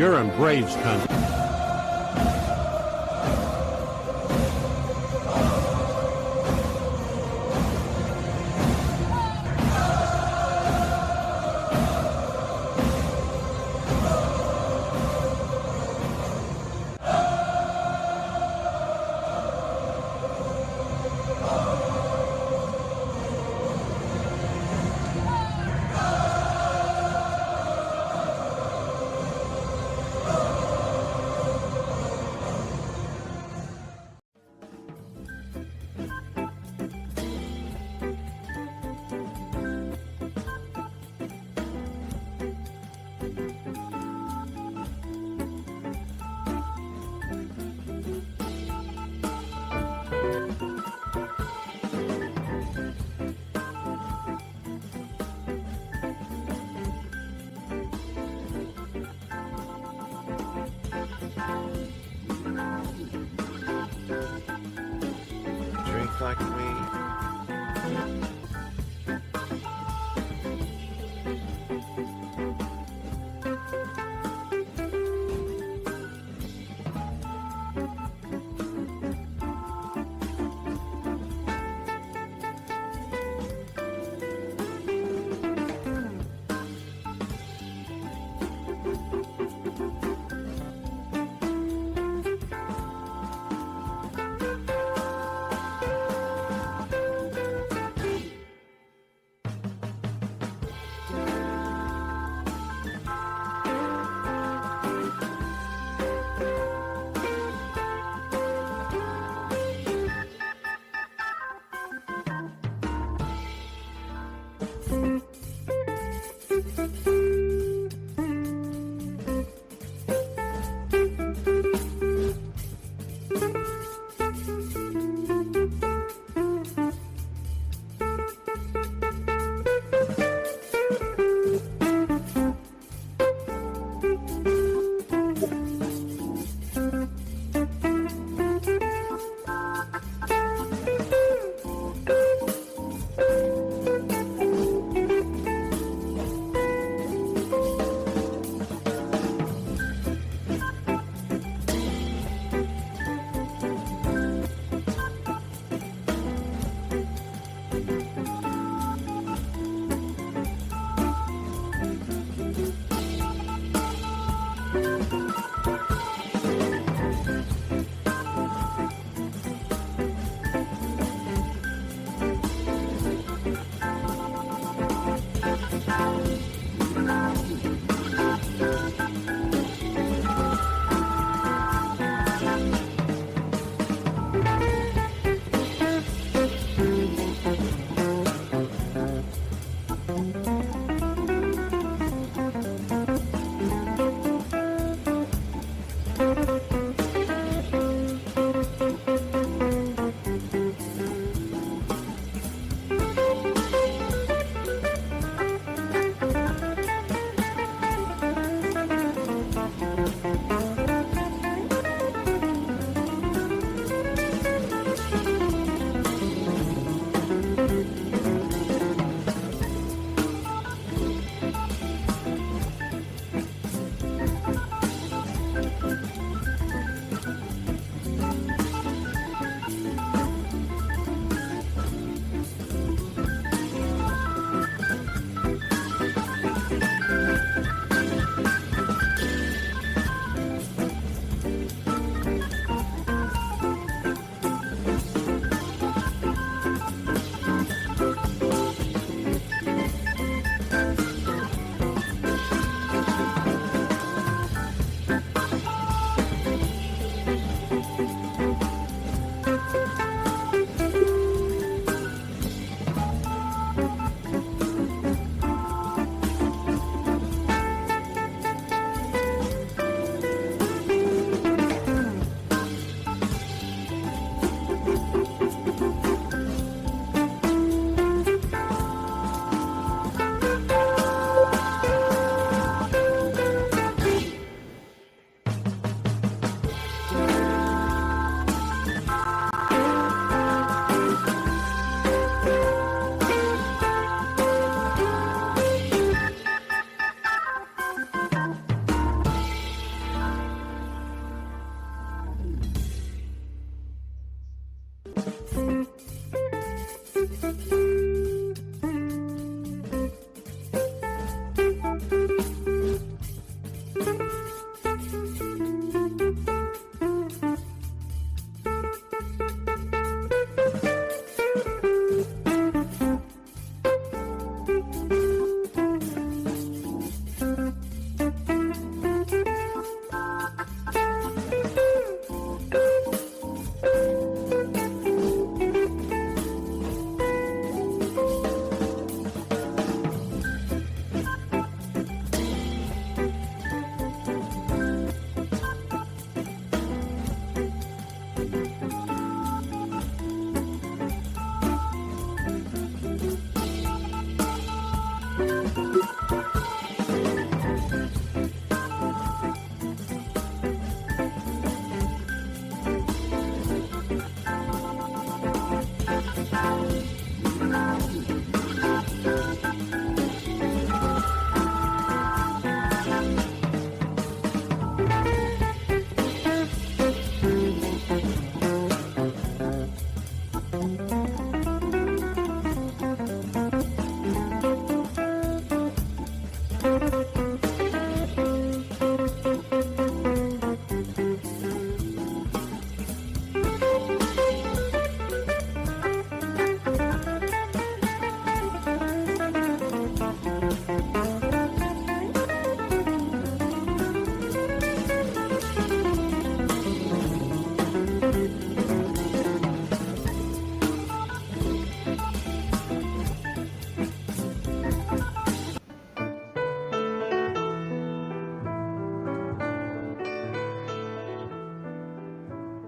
You're in Braves country. Drink like me.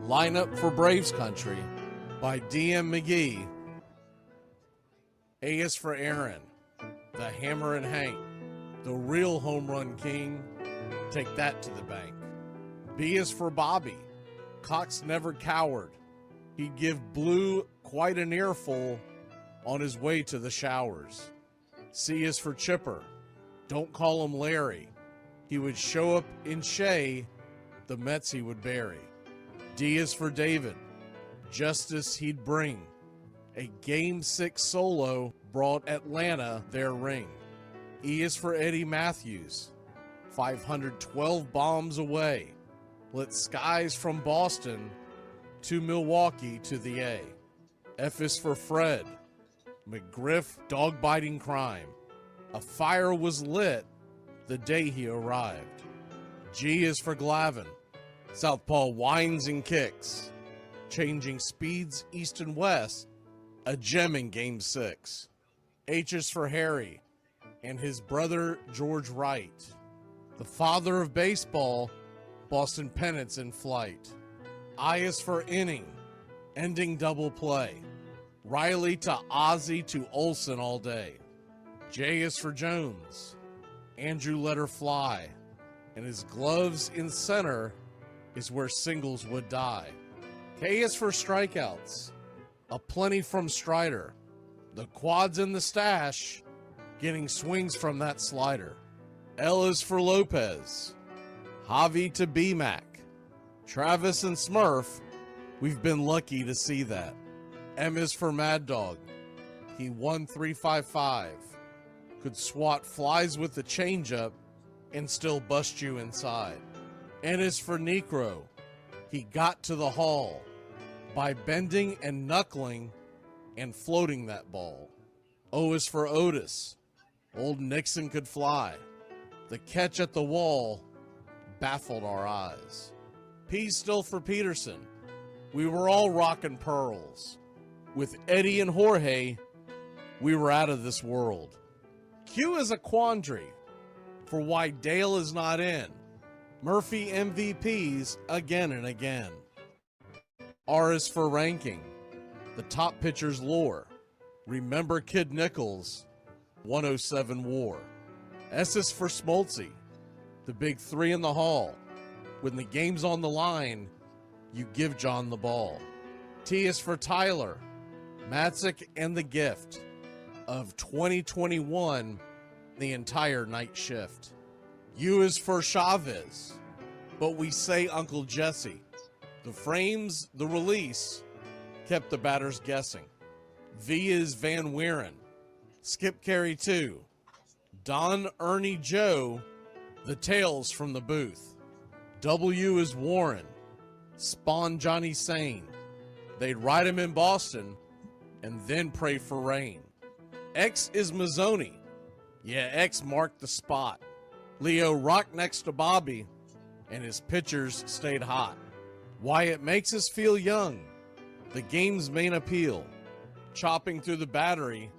Lineup for Braves Country by DM McGee. A is for Aaron, the Hammer and Hank, the real home run king. Take that to the bank. B is for Bobby. Cox never cowered. He'd give Blue quite an earful on his way to the showers. C is for Chipper. Don't call him Larry. He would show up in Shea, the Mets he would bury. D is for David. Justice he'd bring. A Game 6 solo brought Atlanta their ring. E is for Eddie Matthews. 512 bombs away. Lit skies from Boston to Milwaukee to the A. F is for Fred. McGriff dog-biting crime. A fire was lit the day he arrived. G is for Glavine. Southpaw winds and kicks. Changing speeds east and west. A gem in Game 6. H is for Harry and his brother George Wright. The father of baseball, Boston pennants in flight. I is for inning, ending double play. Riley to Ozzie to Olsen all day. J is for Jones. Andrew let her fly, and his gloves in center is where singles would die. K is for strikeouts. A plenty from Strider. The quads in the stash, getting swings from that slider. L is for Lopez. Javi to BMAC. Travis and Smurf, we've been lucky to see that. M is for Mad Dog. He won 355. Could swat flies with the changeup and still bust you inside. N is for Necro. He got to the hall by bending and knuckling and floating that ball. O is for Otis. Old Nixon could fly. The catch at the wall baffled our eyes. P's still for Peterson. We were all rockin' pearls. With Eddie and Jorge, we were out of this world. Q is a quandary for why Dale is not in. Murphy MVPs again and again. R is for ranking. The top pitcher's lore. Remember Kid Nichols, 107 WAR. S is for Smoltzy. The big three in the hall. When the game's on the line, you give John the ball. T is for Tyler. Matzik and the gift of 2021, the entire night shift. U is for Chavez, but we say Uncle Jesse. The frames, the release, kept the batters guessing. V is Van Weeren. Skip Carey 2. Don Ernie Joe, the tales from the booth. W is Warren. Spawn Johnny Sane. They'd ride him in Boston and then pray for rain. X is Mazzoni. Yeah, X marked the spot. Leo rocked next to Bobby, and his pitchers stayed hot. Why it makes us feel young. The game's main appeal. Chopping through the battery,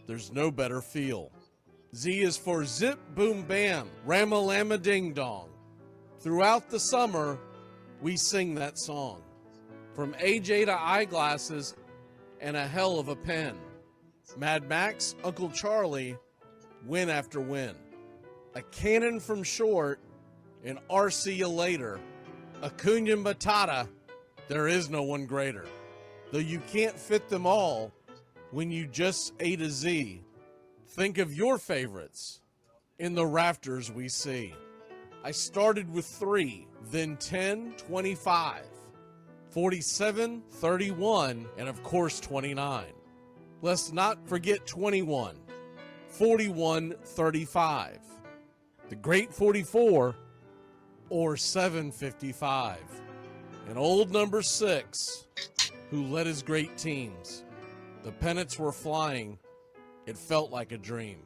there's no better feel. Z is for Zip Boom Bam, Ramalama Ding Dong. Throughout the summer, we sing that song. From AJ to eyeglasses and a hell of a pen. Mad Max, Uncle Charlie, win after win. A cannon from short, and RC you later. Acuna Matata, there is no one greater. Though you can't fit them all when you just A to Z. Think of your favorites in the rafters we see. I started with 3, then 10, 25, 47, 31, and of course 29. Let's not forget 21, 41, 35, the great 44, or 755, and old number 6, who led his great teams. The pennants were flying. It felt like a dream.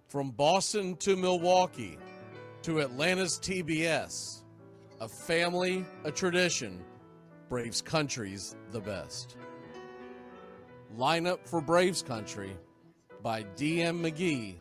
From Boston to Milwaukee to Atlanta's TBS, a family, a tradition, Braves Country's the best. Lineup for Braves Country by DM McGee.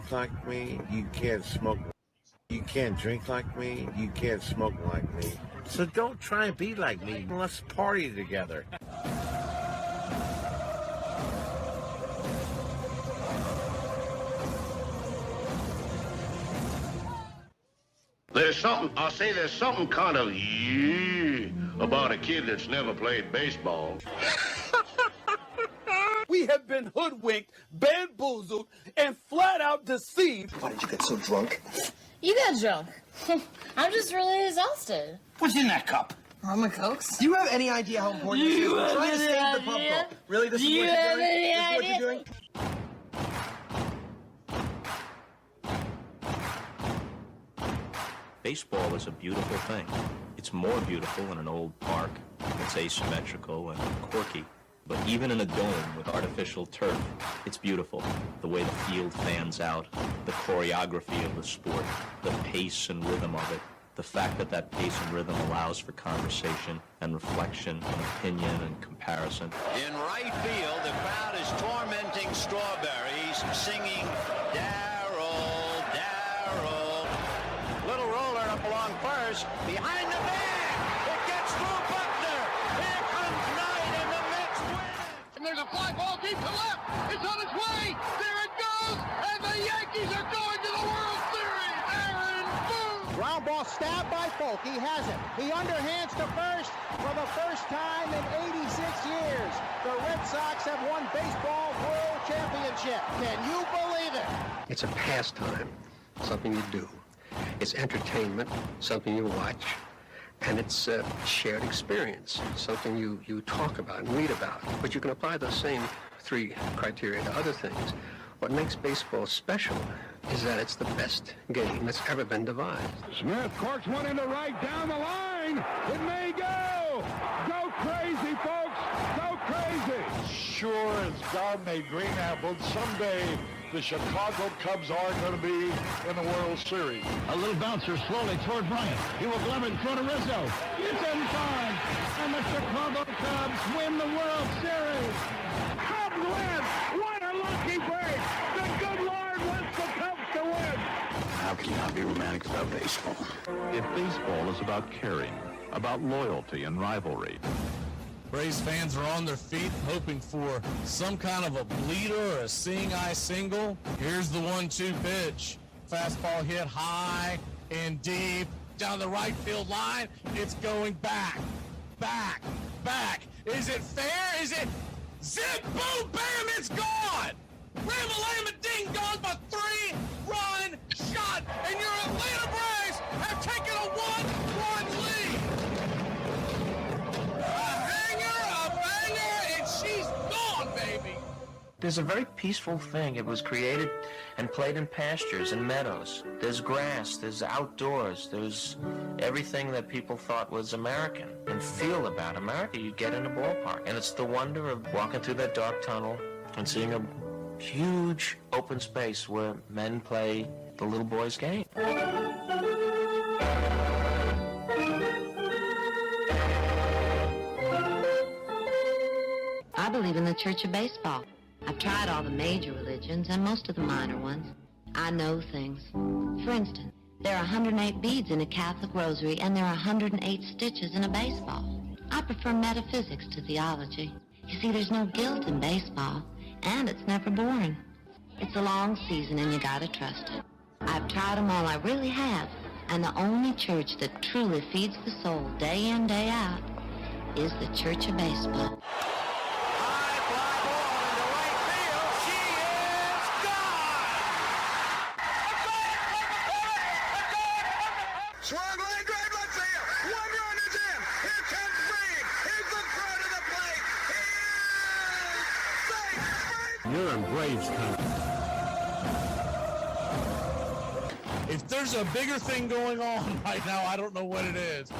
drink like me, you can't smoke. You can't drink like me, you can't smoke like me. So don't try and be like me. Let's party together. There's something kind of about a kid that's never played baseball. We have been hoodwinked, bamboozled, and flat out deceived. Why did you get so drunk? You got drunk. I'm just really exhausted. What's in that cup? Rum and Cokes. Do you have any idea how important this is? We're trying to save the pub call. Really? This is what you're doing? This is what you're doing? Baseball is a beautiful thing. It's more beautiful in an old park. It's asymmetrical and quirky. But even in a dome with artificial turf, it's beautiful. The way the field fans out, the choreography of the sport, the pace and rhythm of it, the fact that that pace and rhythm allows for conversation and reflection and opinion and comparison. In right field, the crowd is tormenting Strawberries, singing Darryl, Darryl. Little roller up along first, behind the man. It gets through Buckner. Here comes Knight, and the Mets win. And there's a fly ball deep to left. It's on its way. There it goes, and the Yankees are going to the World Series. Aaron Boone. Ground ball stabbed by Folk. He has it. He underhands to first for the first time in 86 years. The Red Sox have won baseball world championship. Can you believe it? It's a pastime, something you do. It's entertainment, something you watch. And it's a shared experience, something you talk about and read about. But you can apply those same three criteria to other things. What makes baseball special is that it's the best game that's ever been devised. Smith corks one into right down the line. It may go. Go crazy, folks. Go crazy. Sure as God made green apples, someday the Chicago Cubs are going to be in the World Series. A little bouncer slowly toward Bryant. He will glove it in front of Rizzo. It's in time. And the Chicago Cubs win the World Series. Cubs win. What a lucky break. The good Lord wants the Cubs to win. How can you not be romantic about baseball? If baseball is about caring, about loyalty and rivalry. Braves fans are on their feet hoping for some kind of a bleeder or a seeing-eye single. Here's the 1-2 pitch. Fastball hit high and deep down the right field line. It's going back, back, back. Is it fair? Is it zip, boom, bam, it's gone. Ram-a-lam, ding dong, a 3-run shot, and your Atlanta Braves have taken a 1-run lead. She's gone, baby! There's a very peaceful thing. It was created and played in pastures and meadows. There's grass, there's outdoors, there's everything that people thought was American and feel about America you get in a ballpark. And it's the wonder of walking through that dark tunnel and seeing a huge open space where men play the little boy's game. I believe in the Church of Baseball. I've tried all the major religions and most of the minor ones. I know things. For instance, there are 108 beads in a Catholic rosary and there are 108 stitches in a baseball. I prefer metaphysics to theology. You see, there's no guilt in baseball, and it's never boring. It's a long season and you gotta trust it. I've tried them all, I really have. And the only church that truly feeds the soul day in, day out is the Church of Baseball. Swung line drive left field. 1 run is in. Here comes Reed. Here's the throw to the plate. He is safe. You're in Braves country. If there's a bigger thing going on right now, I don't know what it is.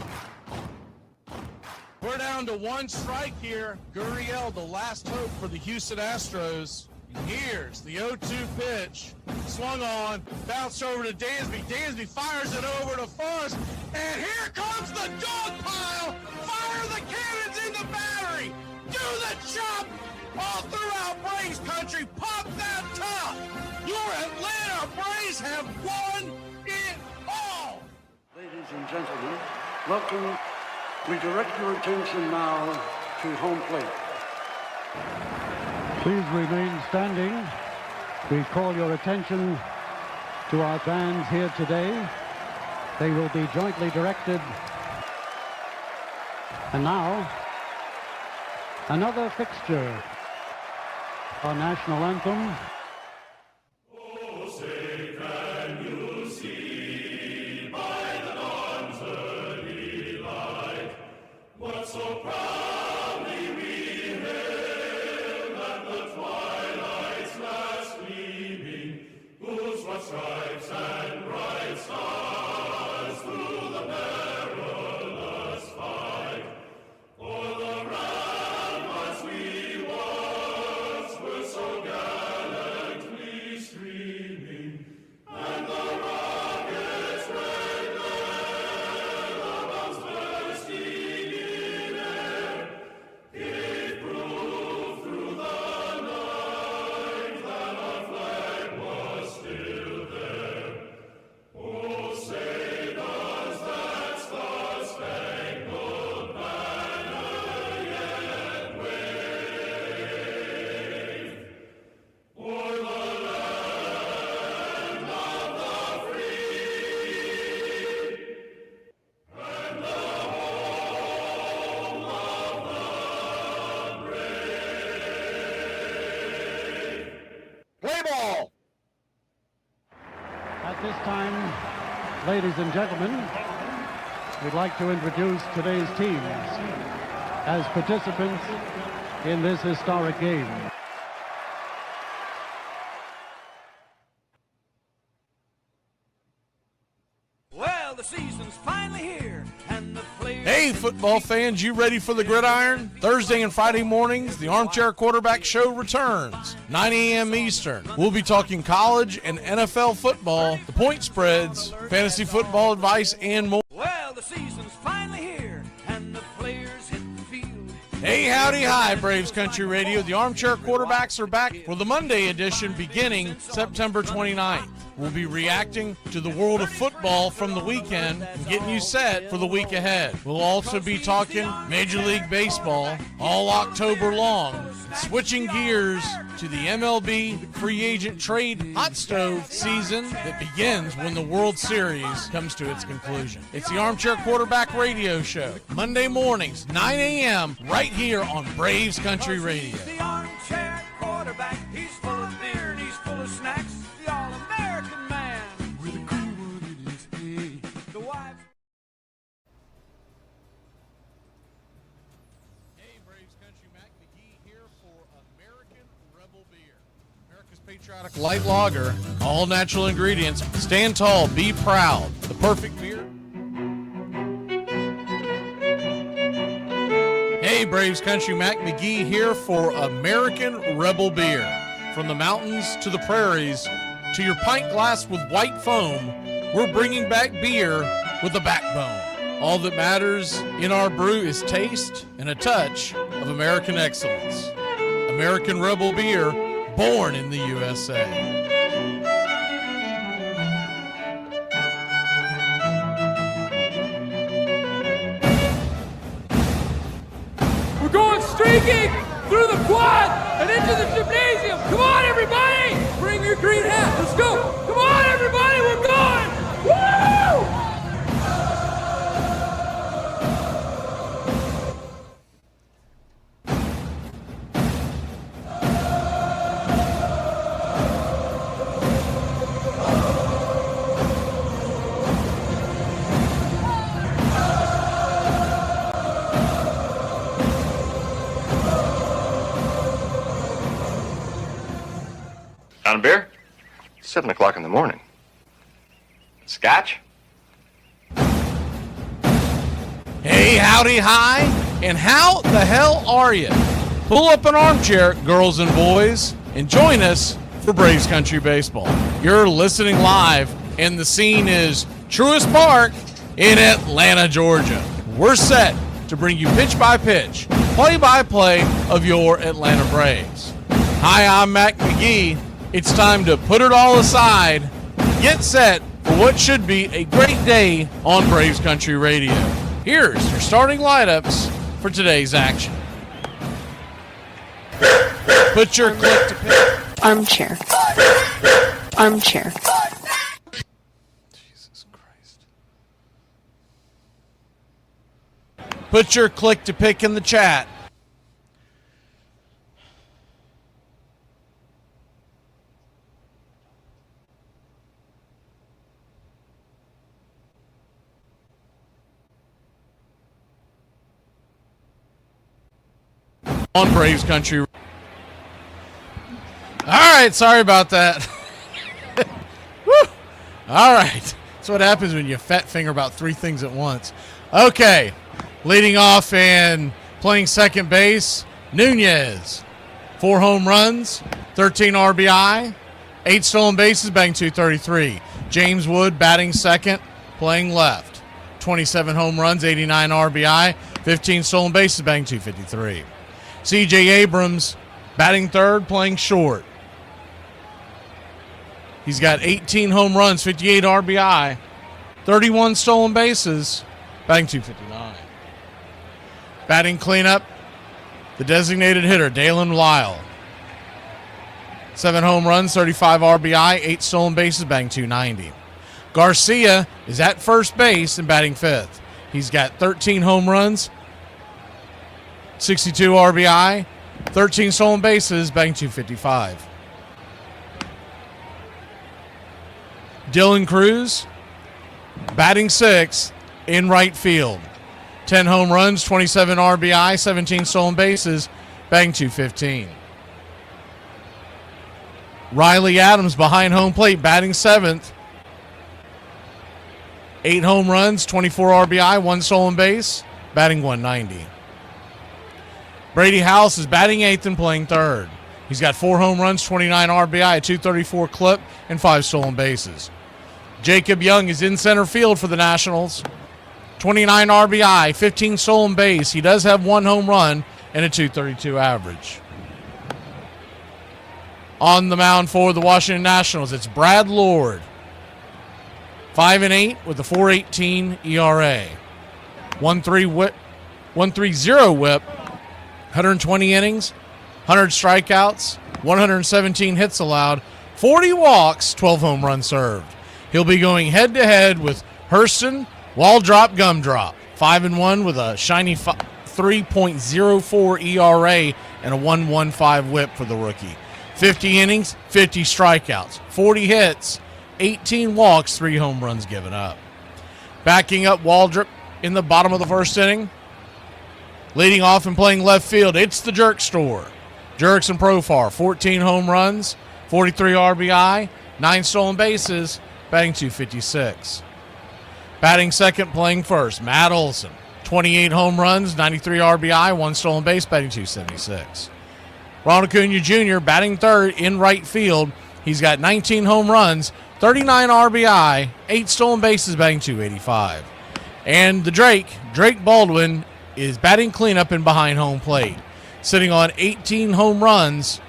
We're down to 1 strike here. Gurriel, the last hope for the Houston Astros. Here's the 0-2 pitch. Swung on, bounced over to Dansby. Dansby fires it over to first, and here comes the dog pile. Fire the cannons in the battery. Do the chop all throughout Braves country. Pop that top. Your Atlanta Braves Braves have won it all! Ladies and gentlemen, welcome. We direct your attention now to home plate. Please remain standing. We call your attention to our bands here today. They will be jointly directed. And now, another fixture, our national anthem. Oh, say can you see by the dawn's early light what so proudly we hailed at the twilight's last gleaming, whose what stripes and bright stars through the perilous fight for the ramparts we once were so gallantly streaming, and the rockets' red glare, the bombs bursting in air, gave proof through the night that our flag was still there. Oh, say does that star-spangled banner yet wave o'er the land of the free and the home of the brave? Play ball! At this time, ladies and gentlemen, we'd like to introduce today's teams as participants in this historic game. Well, the season's finally here, and the players... Hey, football fans, you ready for the gridiron? Thursday and Friday mornings, the Armchair Quarterback Show returns, 9 a.m. Eastern. We'll be talking college and NFL football, the point spreads, fantasy football advice, and more. Well, the season's finally here, and the players hit the field. Hey, howdy, hi, Braves Country Radio. The Armchair Quarterbacks are back for the Monday edition beginning September 29th. We'll be reacting to the world of football from the weekend and getting you set for the week ahead. We'll also be talking Major League Baseball all October long, switching gears to the MLB free agent trade hot stove season that begins when the World Series comes to its conclusion. It's the Armchair Quarterback Radio Show, Monday mornings, 9 a.m., right here on Braves Country Radio. The Armchair Quarterback, he's full of beer and he's full of snacks. The All-American man with a cool one in his head. The wife... Hey, Braves Country, Mac McGee here for American Rebel Beer. America's patriotic light lager, all natural ingredients. Stand tall, be proud. The perfect beer. Hey, Braves Country, Mac McGee here for American Rebel Beer. From the mountains to the prairies to your pint glass with white foam, we're bringing back beer with a backbone. All that matters in our brew is taste and a touch of American excellence. American Rebel Beer, born in the USA. We're going streaking through the quad and into the gymnasium. Come on, everybody! Bring your green hat. Let's go. Come on, everybody. We're going. Woo! On a beer? 7 o'clock in the morning. Scotch? Hey, howdy, hi, and how the hell are you? Pull up an armchair, girls and boys, and join us for Braves Country Baseball. You're listening live, and the scene is Truist Park in Atlanta, Georgia. We're set to bring you pitch by pitch, play by play of your Atlanta Braves. Hi, I'm Mac McGee. It's time to put it all aside Get set for what should be a great day on Braves Country Radio. Here's your starting lineups for today's action. Put your click to pick. Armchair. Armchair. Jesus Christ. Put your click to pick in the chat. On Braves Country. All right, sorry about that. Woo. All right, that's what happens when you fat finger about 3 things at once. Okay, leading off and playing second base, Nunez. 4 home runs, 13 RBI, 8 stolen bases, batting .233. James Wood batting second, playing left. 27 home runs, 89 RBI, 15 stolen bases, batting .253. C.J. Abrams batting third, playing short. He's got 18 home runs, 58 RBI, 31 stolen bases, batting .259. Batting cleanup, the designated hitter, Dalen Lyle. 7 home runs, 35 RBI, 8 stolen bases, batting .290. Garcia is at first base and batting fifth. He's got 13 home runs, 62 RBI, 13 stolen bases, batting .255. Dylan Cruz, batting sixth in right field. 10 home runs, 27 RBI, 17 stolen bases, batting .215. Riley Adams behind home plate, batting seventh. 8 home runs, 24 RBI, 1 stolen base, batting .190. Brady House is batting eighth and playing third. He's got 4 home runs, 29 RBI, a .234 clip, and 5 stolen bases. Jacob Young is in center field for the Nationals. 29 RBI, 15 stolen base. He does have 1 home run and a .232 average. On the mound for the Washington Nationals, it's Brad Lord. 5-8 with a .418 ERA. 1.30 whip. 120 innings, 100 strikeouts, 117 hits allowed, 40 walks, 12 home runs served. He'll be going head-to-head with Hurston, Waldrop, Gumdrop. 5-1 with a shiny 3.04 ERA and a 1.15 whip for the rookie. 50 innings, 50 strikeouts, 40 hits, 18 walks, 3 home runs given up. Backing up Waldrop in the bottom of the first inning. Leading off and playing left field, it's the Jerk Store. Jerkson Profar, 14 home runs, 43 RBI, 9 stolen bases, batting .256. Batting second, playing first, Matt Olson. 28 home runs, 93 RBI, 1 stolen base, batting .276. Ronald Acuna Jr. batting third in right field. He's got 19 home runs, 39 RBI, 8 stolen bases, batting .285. And the Drake Baldwin, is batting cleanup and behind home plate. Sitting on 18 home runs,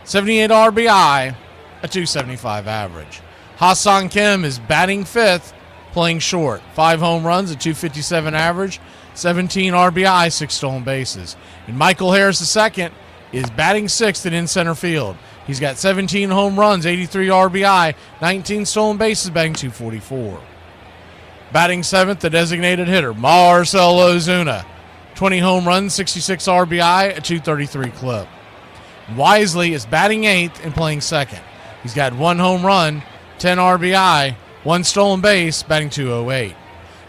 78 RBI, a .275 average. Hassan Kim is batting fifth, playing short. 5 home runs, a .257 average, 17 RBI, 6 stolen bases. And Michael Harris II is batting sixth and in center field. He's got 17 home runs, 83 RBI, 19 stolen bases, batting .244. Batting seventh, the designated hitter, Marcell Ozuna. 20 home runs, 66 RBI, a .233 clip. Wisely is batting eighth and playing second. He's got 1 home run, 10 RBI, 1 stolen base, batting .208.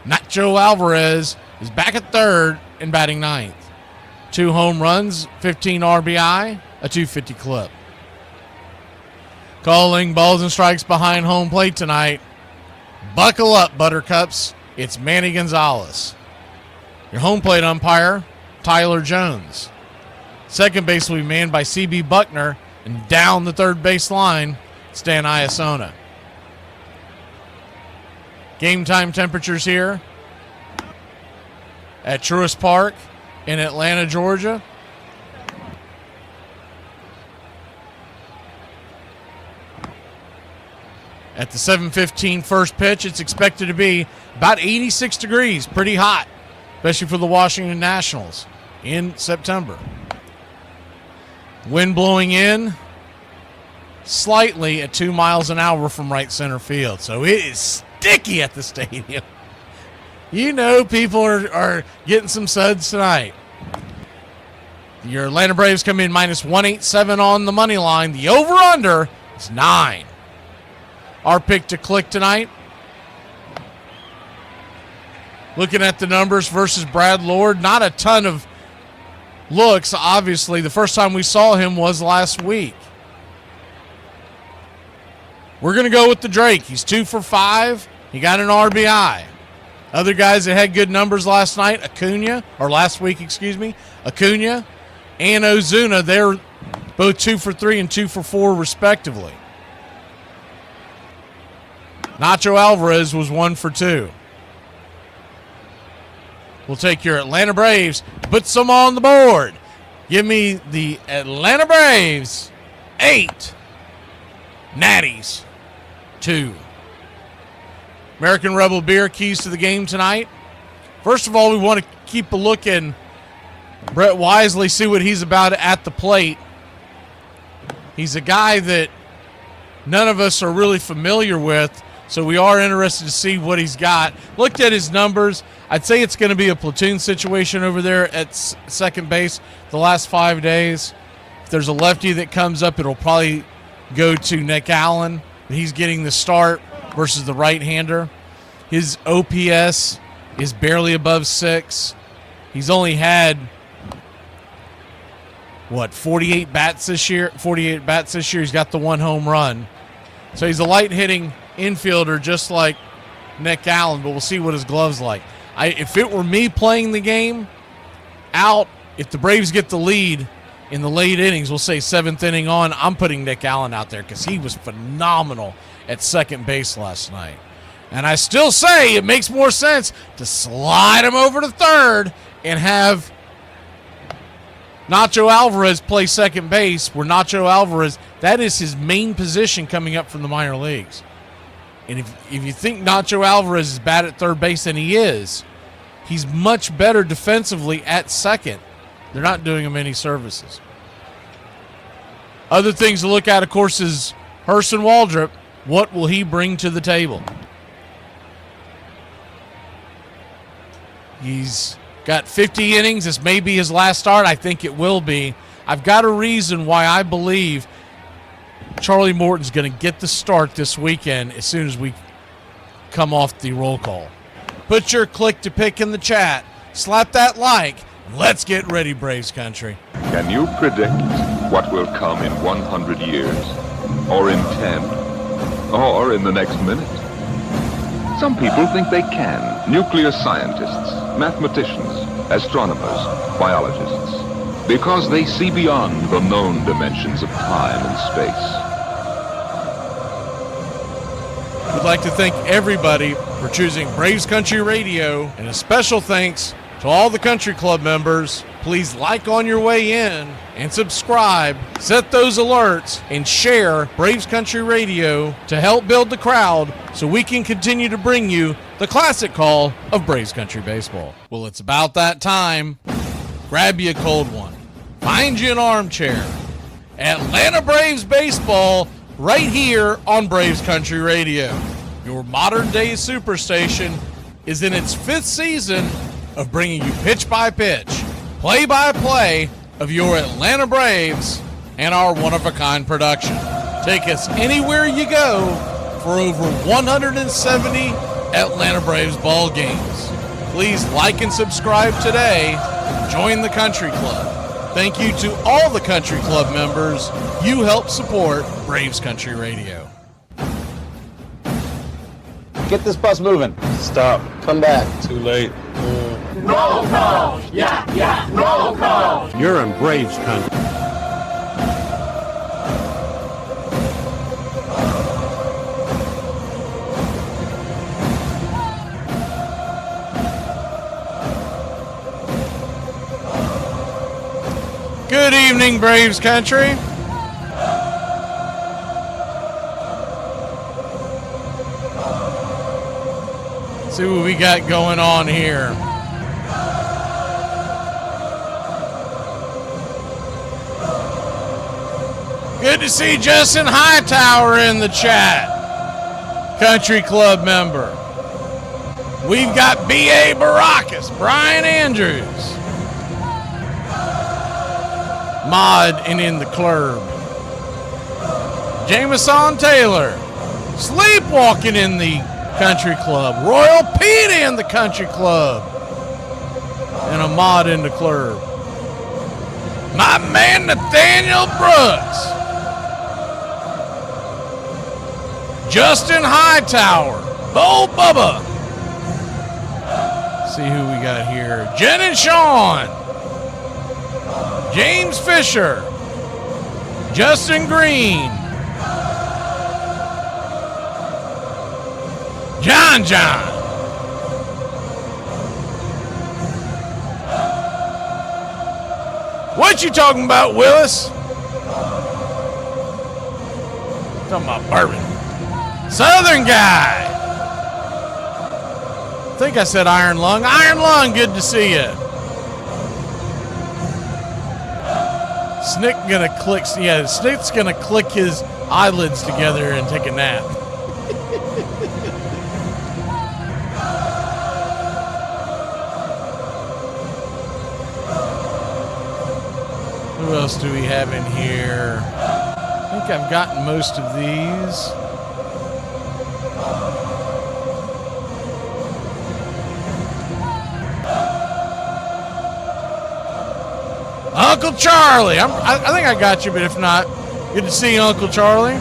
Nacho Alvarez is back at third and batting ninth. 2 home runs, 15 RBI, a .250 clip. Calling balls and strikes behind home plate tonight. Buckle up, Buttercups. It's Manny Gonzalez. Your home plate umpire, Tyler Jones. Second base will be manned by C.B. Buckner, and down the third base line, Stan Iasona. Game time temperatures here at Truist Park in Atlanta, Georgia. At the 7:15 first pitch, it's expected to be about 86 degrees, pretty hot, especially for the Washington Nationals in September. Wind blowing in slightly at 2 miles an hour from right center field. So it is sticky at the stadium. You know people are getting some suds tonight. Your Atlanta Braves come in minus 187 on the money line. The over-under is 9. Our pick to click tonight. Looking at the numbers versus Brad Lord, not a ton of looks, obviously. The first time we saw him was last week. We're going to go with the Drake. He's 2 for 5. He got an RBI. Other guys that had good numbers last week, Acuna and Ozuna, they're both 2 for 3 and 2 for 4 respectively. Nacho Alvarez was 1 for 2. We'll take your Atlanta Braves, put some on the board. Give me the Atlanta Braves 8, Natties 2. American Rebel Beer, keys to the game tonight. First of all, we want to keep a look in Brett Wisely, see what he's about at the plate. He's a guy that none of us are really familiar with, so we are interested to see what he's got. Looked at his numbers. I'd say it's going to be a platoon situation over there at second base the last 5 days. If there's a lefty that comes up, it'll probably go to Nick Allen. He's getting the start versus the right-hander. His OPS is barely above 6. He's only had, 48 bats this year? 48 bats this year. He's got the 1 home run. So he's a light-hitting infielder just like Nick Allen, but we'll see what his glove's like. If it were me playing the game out, if the Braves get the lead in the late innings, we'll say 7th inning on, I'm putting Nick Allen out there because he was phenomenal at second base last night. And I still say it makes more sense to slide him over to third and have Nacho Alvarez play second base, where Nacho Alvarez, that is his main position coming up from the minor leagues. And if you think Nacho Alvarez is bad at third base, and he is, he's much better defensively at second. They're not doing him any services. Other things to look at, of course, is Hurston Waldrop. What will he bring to the table? He's got 50 innings. This may be his last start. I think it will be. I've got a reason why I believe Charlie Morton's going to get the start this weekend as soon as we come off the roll call. Put your click to pick in the chat. Slap that like. Let's get ready, Braves country. Can you predict what will come in 100 years? Or in 10? Or in the next minute? Some people think they can. Nuclear scientists, mathematicians, astronomers, biologists. Because they see beyond the known dimensions of time and space. We'd like to thank everybody for choosing Braves Country Radio, and a special thanks to all the country club members. Please like on your way in and subscribe, set those alerts, and share Braves Country Radio to help build the crowd so we can continue to bring you the classic call of Braves Country Baseball. Well, it's about that time. Grab you a cold one. Find you an armchair. Atlanta Braves Baseball right here on Braves Country Radio. Your modern-day superstation is in its 5th season of bringing you pitch-by-pitch, play-by-play of your Atlanta Braves and our one-of-a-kind production. Take us anywhere you go for over 170 Atlanta Braves ball games. Please like and subscribe today. Join the country club. Thank you to all the country club members. You help support Braves Country Radio. Get this bus moving. Stop. Come back. Too late. Roll call! Yeah, roll call! You're in Braves country. Good evening, Braves country. See what we got going on here. Good to see Justin Hightower in the chat. Country Club member. We've got B.A. Baracus, Brian Andrews. Mod and in the club. Jameson Taylor. Sleepwalking in the Country Club. Royal Pete in the Country Club. And a mod in the club. My man Nathaniel Brooks. Justin Hightower. Bo Bubba. See who we got here. Jen and Sean. James Fisher. Justin Green. John. What you talking about, Willis? Talking about bourbon. Southern guy. I think I said Iron Lung. Iron Lung, good to see you. Snick gonna click. Yeah, Snick's gonna click his eyelids together and take a nap. Who else do we have in here? I think I've gotten most of these. Uncle Charlie. I think I got you, but if not, good to see you, Uncle Charlie.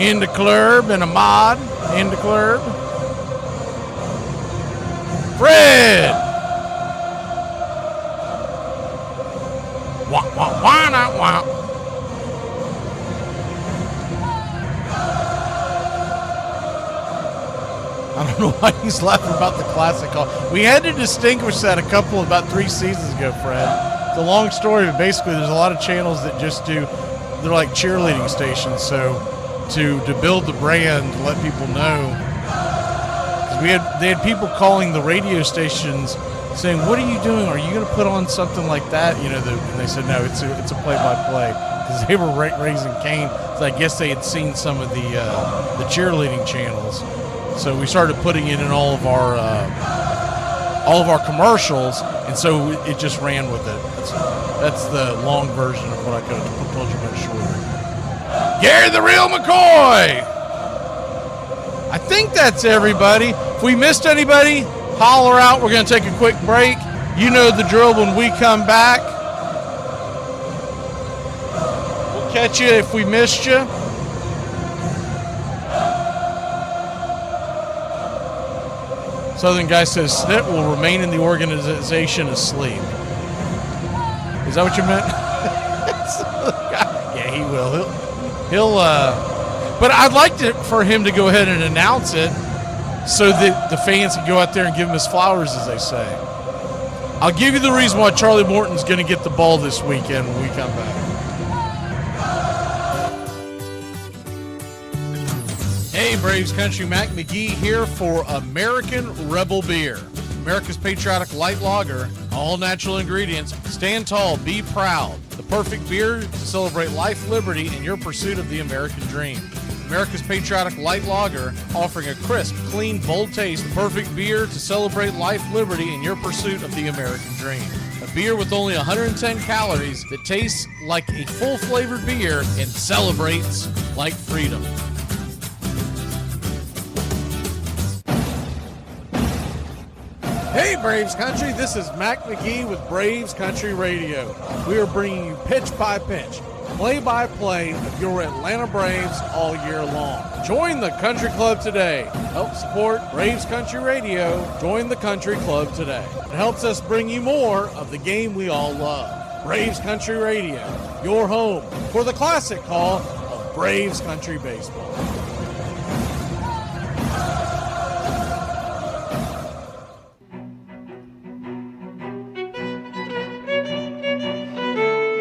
In the club and a mod in the club. Fred. Why not? Why? I don't know why he's laughing about the classic call. We had to distinguish that about 3 seasons ago, Fred. It's a long story, but basically there's a lot of channels that just they're like cheerleading stations. So to build the brand, to let people know, because they had people calling the radio stations saying, "What are you doing? Are you going to put on something like that?" You know, and they said, "No, it's a play-by-play," because they were raising Cain. So I guess they had seen some of the cheerleading channels. So we started putting it in all of our commercials, and so it just ran with it. That's the long version of what I could have told you much shorter. Gary the Real McCoy. I think that's everybody. If we missed anybody, holler out. We're going to take a quick break. You know the drill when we come back. We'll catch you if we missed you. Southern guy says Snit will remain in the organization asleep. Is that what you meant? Yeah, he will. He'll but I'd like for him to go ahead and announce it so that the fans can go out there and give him his flowers, as they say. I'll give you the reason why Charlie Morton's going to get the ball this weekend when we come back. Hey, Braves Country, Mac McGee here for American Rebel Beer. America's patriotic light lager, all natural ingredients. Stand tall, be proud. The perfect beer to celebrate life, liberty, and your pursuit of the American dream. America's patriotic light lager, offering a crisp, clean, bold taste. The perfect beer to celebrate life, liberty, and your pursuit of the American dream. A beer with only 110 calories that tastes like a full-flavored beer and celebrates like freedom. Hey, Braves Country, this is Mac McGee with Braves Country Radio. We are bringing you pitch by pitch, play-by-play of your Atlanta Braves all year long. Join the Country Club today. Help support Braves Country Radio. Join the Country Club today. It helps us bring you more of the game we all love. Braves Country Radio, your home for the classic call of Braves Country Baseball.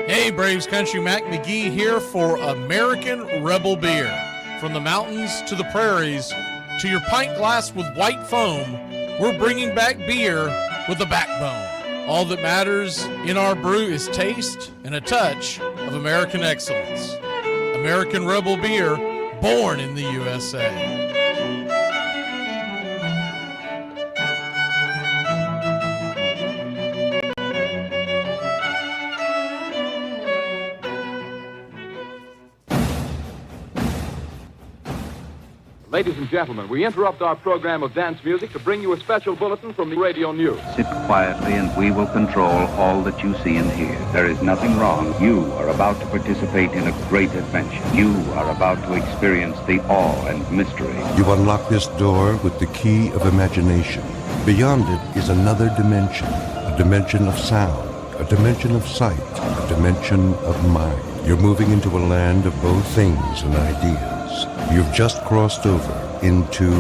Hey, Braves Country, Mac McGee here for American Rebel Beer. From the mountains to the prairies to your pint glass with white foam, we're bringing back beer with a backbone. All that matters in our brew is taste and a touch of American excellence. American Rebel Beer, born in the USA. Ladies and gentlemen, we interrupt our program of dance music to bring you a special bulletin from the radio news. Sit quietly and we will control all that you see and hear. There is nothing wrong. You are about to participate in a great adventure. You are about to experience the awe and mystery. You unlock this door with the key of imagination. Beyond it is another dimension, a dimension of sound, a dimension of sight, a dimension of mind. You're moving into a land of both things and ideas. You've just crossed over into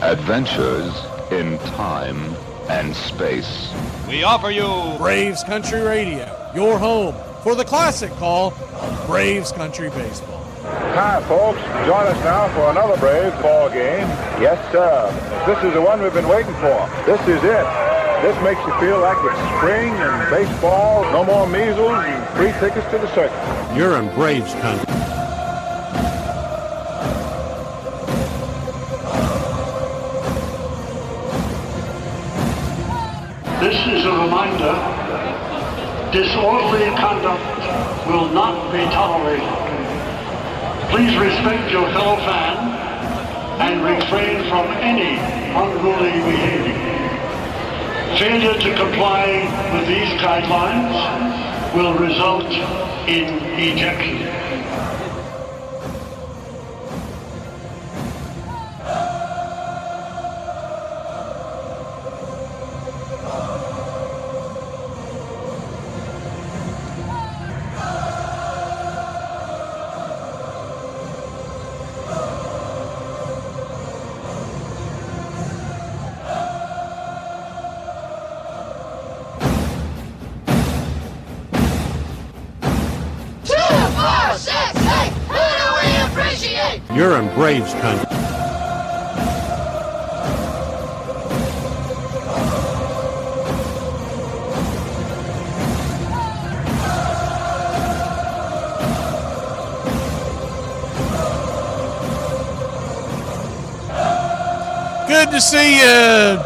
Adventures in Time and Space. We offer you Braves Country Radio, your home for the classic call of Braves Country Baseball. Hi, folks. Join us now for another Braves ball game. Yes, sir. This is the one we've been waiting for. This is it. This makes you feel like it's spring and baseball. No more measles and free tickets to the circus. You're in Braves country. This is a reminder, disorderly conduct will not be tolerated. Please respect your fellow fan and refrain from any unruly behavior. Failure to comply with these guidelines will result in ejection. You're in Braves country. Good to see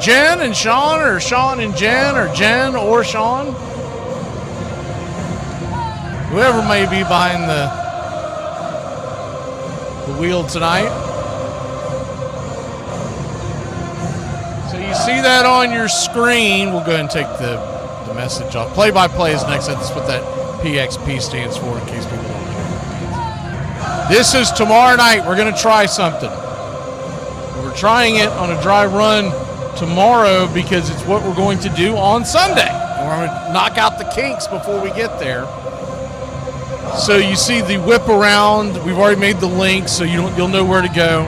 Jen and Sean, or Sean and Jen, or Jen or Sean. Whoever may be behind the wheel tonight. So you see that on your screen. We'll go ahead and take the message off. Play-by-play is next. That's what that PXP stands for, in case people don't know. This is tomorrow night. We're going to try something. We're trying it on a dry run tomorrow because it's what we're going to do on Sunday. And we're going to knock out the kinks before we get there. So you see the whip around. We've already made the link, so you'll know where to go.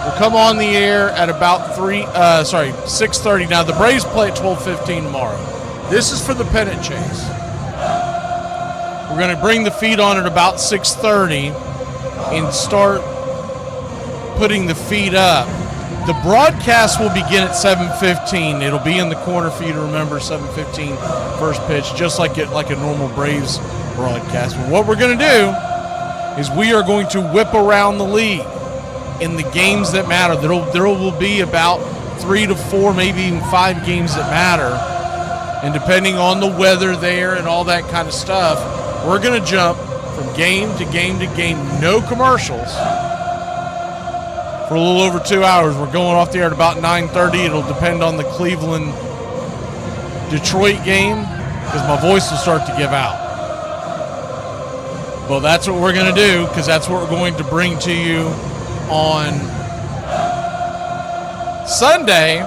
We'll come on the air at about 6:30. Now the Braves play at 12:15 tomorrow. This is for the pennant chase. We're going to bring the feed on at about 6:30 and start putting the feed up. The broadcast will begin at 7:15. It'll be in the corner for you to remember. 7:15 first pitch, just like a normal Braves broadcast. But what we're going to do is we are going to whip around the league in the games that matter. There will be about 3 to 4, maybe even 5 games that matter. And depending on the weather there and all that kind of stuff, we're going to jump from game to game to game. No commercials for a little over 2 hours. We're going off the air at about 9:30. It'll depend on the Cleveland-Detroit game because my voice will start to give out. Well, that's what we're going to do because that's what we're going to bring to you on Sunday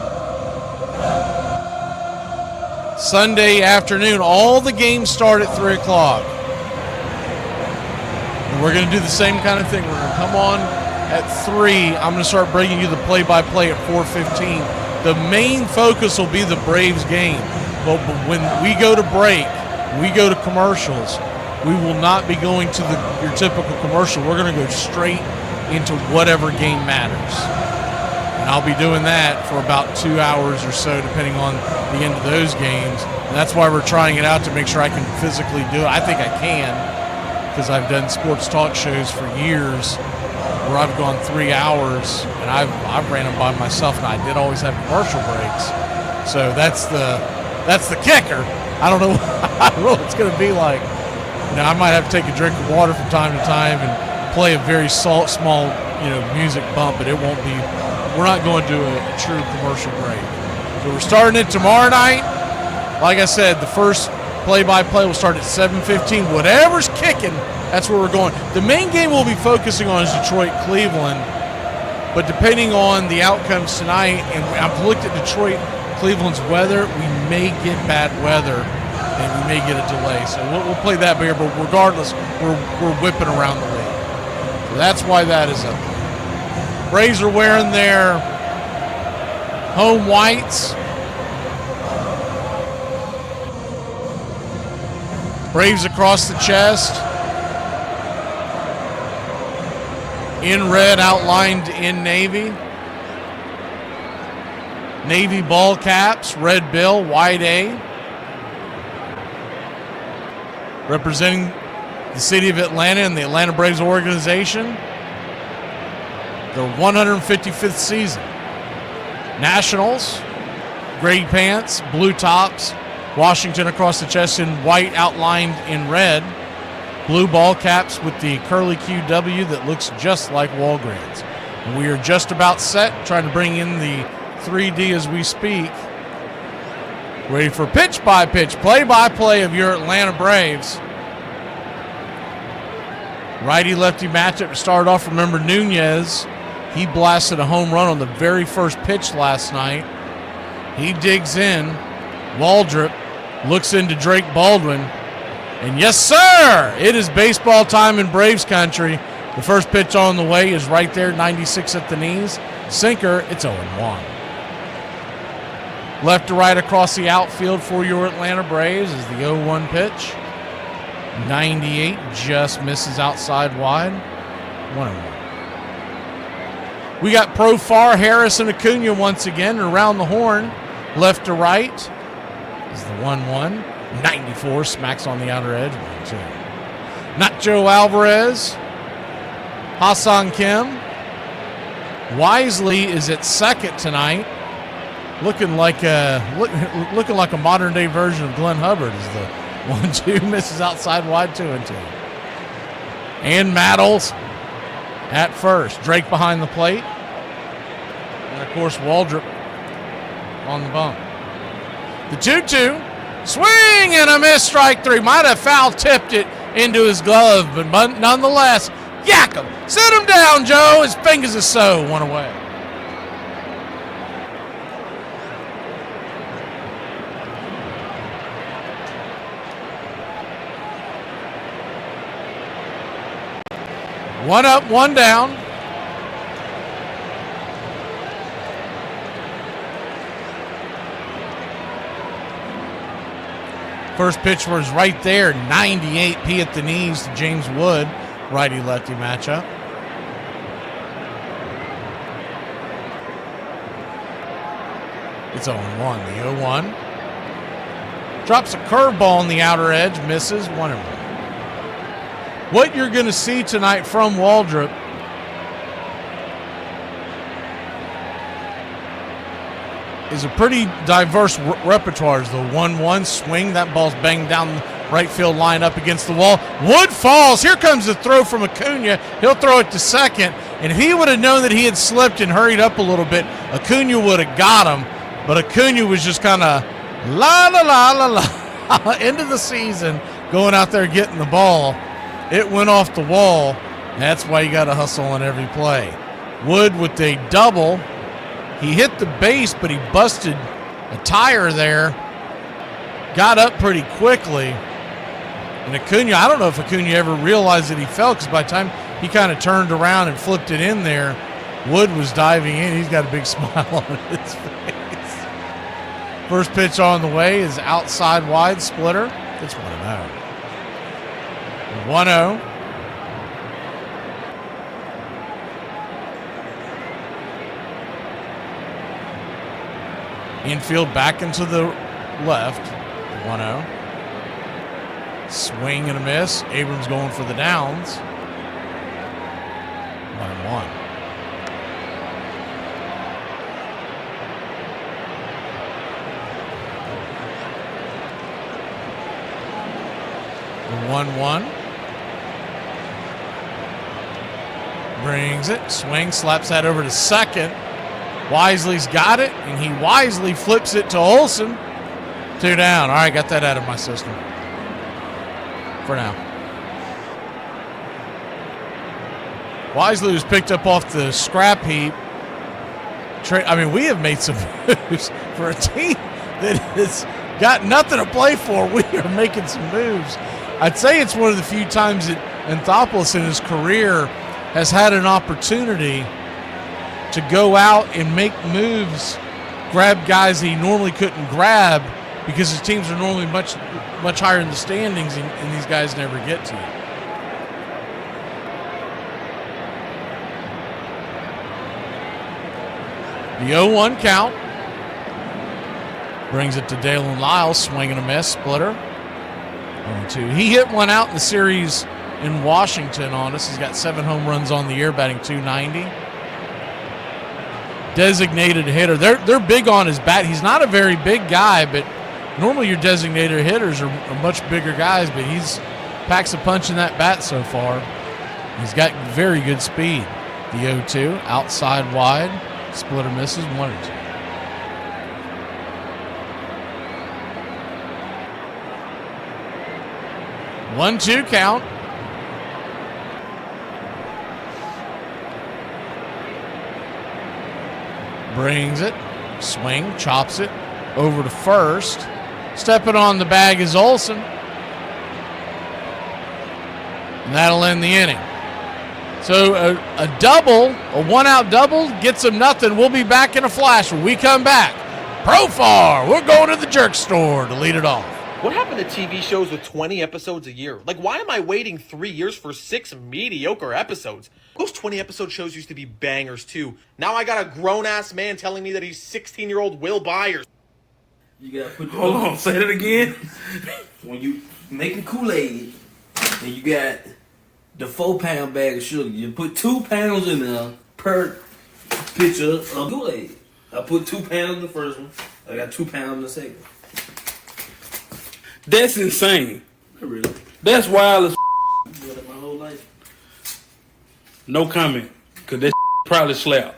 afternoon. All the games start at 3 o'clock. And we're going to do the same kind of thing. We're going to come on at 3. I'm going to start bringing you the play-by-play at 4:15. The main focus will be the Braves game. But when we go to break, we go to commercials, we will not be going to your typical commercial. We're going to go straight into whatever game matters. And I'll be doing that for about 2 hours or so, depending on the end of those games. And that's why we're trying it out, to make sure I can physically do it. I think I can, because I've done sports talk shows for years where I've gone 3 hours, and I've ran them by myself, and I did always have commercial breaks. So that's the kicker. I don't know what it's going to be like. I might have to take a drink of water from time to time and play a very small, music bump, but it won't be. We're not going to a true commercial break. So we're starting it tomorrow night. Like I said, the first play-by-play will start at 7:15. Whatever's kicking, that's where we're going. The main game we'll be focusing on is Detroit-Cleveland, but depending on the outcomes tonight, and I've looked at Detroit-Cleveland's weather, we may get bad weather, and we may get a delay. So we'll play that here, but regardless, we're whipping around the league. So that's why that is up. Braves are wearing their home whites. Braves across the chest. In red, outlined in navy. Navy ball caps, red bill, white A. Representing the city of Atlanta and the Atlanta Braves organization. Their 155th season. Nationals, gray pants, blue tops. Washington across the chest in white, outlined in red. Blue ball caps with the curly QW that looks just like Walgreens. And we are just about set, trying to bring in the 3D as we speak. Ready for pitch-by-pitch, play-by-play of your Atlanta Braves. Righty-lefty matchup to start off. Remember, Nunez, he blasted a home run on the very first pitch last night. He digs in. Waldrop looks into Drake Baldwin. And yes, sir, it is baseball time in Braves country. The first pitch on the way is right there, 96 at the knees. Sinker, it's 0-1. Left to right across the outfield for your Atlanta Braves is the 0-1 pitch. 98 just misses outside wide. 1-1. We got Profar, Harris, and Acuna once again around the horn. Left to right is the 1-1. 94 smacks on the outer edge. 1-2. Nacho Alvarez. Hassan Kim. Wisely is at second tonight. Looking like a modern day version of Glenn Hubbard is the 1-2, misses outside wide, 2-2. And Maddles at first. Drake behind the plate. And of course Waldrop on the bump. The 2-2. Swing and a miss, strike three. Might have foul tipped it into his glove, but nonetheless, yak him. Sit him down, Joe. His fingers are so. One away. One up, one down. First pitch was right there, 98 P at the knees to James Wood, righty-lefty matchup. It's 0-1, the 0-1. Drops a curveball on the outer edge, misses, 1-1. What you're going to see tonight from Waldrop is a pretty diverse repertoire. The 1-1 swing, that ball's banged down the right field line up against the wall. Wood falls. Here comes the throw from Acuna. He'll throw it to second. And if he would have known that he had slipped and hurried up a little bit, Acuna would have got him. But Acuna was just kind of la into the season, going out there getting the ball. It went off the wall. That's why you got to hustle on every play. Wood with a double. He hit the base, but he busted a tire there. Got up pretty quickly. And Acuna, I don't know if Acuna ever realized that he fell, because by the time he kind of turned around and flipped it in there, Wood was diving in. He's got a big smile on his face. First pitch on the way is outside wide splitter. It's 1-0. 1-0. Infield back into the left. 1-0. Swing and a miss. Abrams going for the downs. 1-1. The 1-1. Brings it. Swing, slaps that over to second. Wisely's got it, and he wisely flips it to Olsen. 2 down. All right, got that out of my system for now. Wisely was picked up off the scrap heap. I mean, we have made some moves for a team that has got nothing to play for. We are making some moves. I'd say it's one of the few times that Anthopoulos in his career has had an opportunity to go out and make moves, grab guys that he normally couldn't grab because his teams are normally much higher in the standings, and these guys never get to it. The 0-1 count brings it to Dalen Lyles, swing and a miss, splitter. 0-2. He hit one out in the series in Washington on us. He's got 7 home runs on the year, batting .290. Designated hitter. They're big on his bat. He's not a very big guy, but normally your designated hitters are much bigger guys, but he's packs a punch in that bat so far. He's got very good speed. The 0-2, outside wide, splitter misses, 1-2. One-two count. Brings it, swing, chops it over to first. Stepping on the bag is Olsen. And that'll end the inning. So a double, a one-out double, gets him nothing. We'll be back in a flash when we come back. Profar, we're going to the jerk store to lead it off. What happened to TV shows with 20 episodes a year? Like, why am I waiting 3 years for 6 mediocre episodes? Those 20-episode shows used to be bangers, too. Now I got a grown-ass man telling me that he's 16-year-old Will Byers. You gotta put Hold on, say that again. When you making Kool-Aid, and you got the 4-pound bag of sugar, you put 2 pounds in there per pitcher of Kool-Aid. I put 2 pounds in the first one. I got 2 pounds in the second. That's insane. Really? That's wild as Doing it my whole life. No comment, because that probably slapped.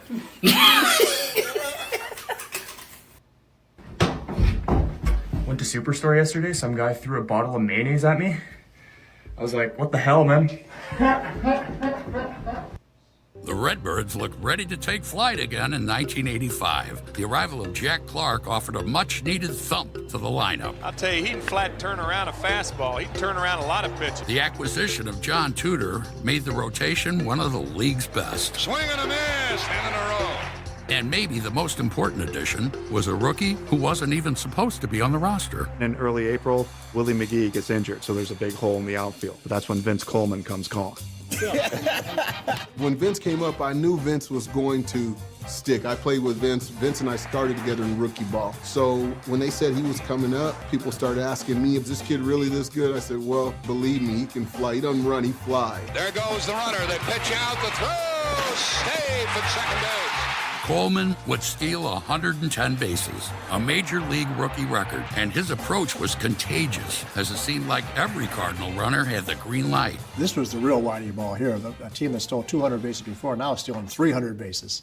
Went to Superstore yesterday. Some guy threw a bottle of mayonnaise at me. I was like, what the hell, man? The Redbirds looked ready to take flight again in 1985. The arrival of Jack Clark offered a much-needed thump to the lineup. I'll tell you, he can flat turn around a fastball. He can turn around a lot of pitches. The acquisition of John Tudor made the rotation one of the league's best. Swing and a miss, and in a row. And maybe the most important addition was a rookie who wasn't even supposed to be on the roster. In early April, Willie McGee gets injured, so there's a big hole in the outfield. But that's when Vince Coleman comes calling. When Vince came up, I knew Vince was going to stick. I played with Vince. Vince and I started together in rookie ball. So when they said he was coming up, people started asking me, is this kid really this good? I said, well, believe me, he can fly. He doesn't run, he flies. There goes the runner. They pitch out the throw. Safe at second base. Coleman would steal 110 bases, a major league rookie record, and his approach was contagious, as it seemed like every Cardinal runner had the green light. This was the real whitey ball here. A team that stole 200 bases before, now is stealing 300 bases.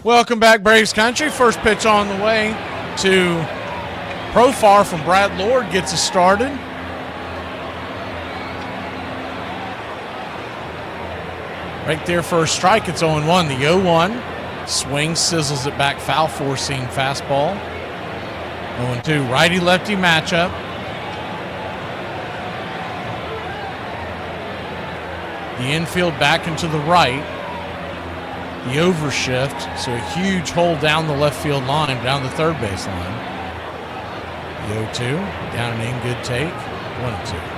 Welcome back, Braves Country. First pitch on the way to Profar from Brad Lord gets us started. Right there for a strike, it's 0-1. The 0-1. Swing, sizzles it back, foul, four-seam fastball. 0-2. Righty-lefty matchup. The infield back into the right. The overshift, so a huge hole down the left field line, down the third base line. The 0-2. Down and in, good take. 1-2.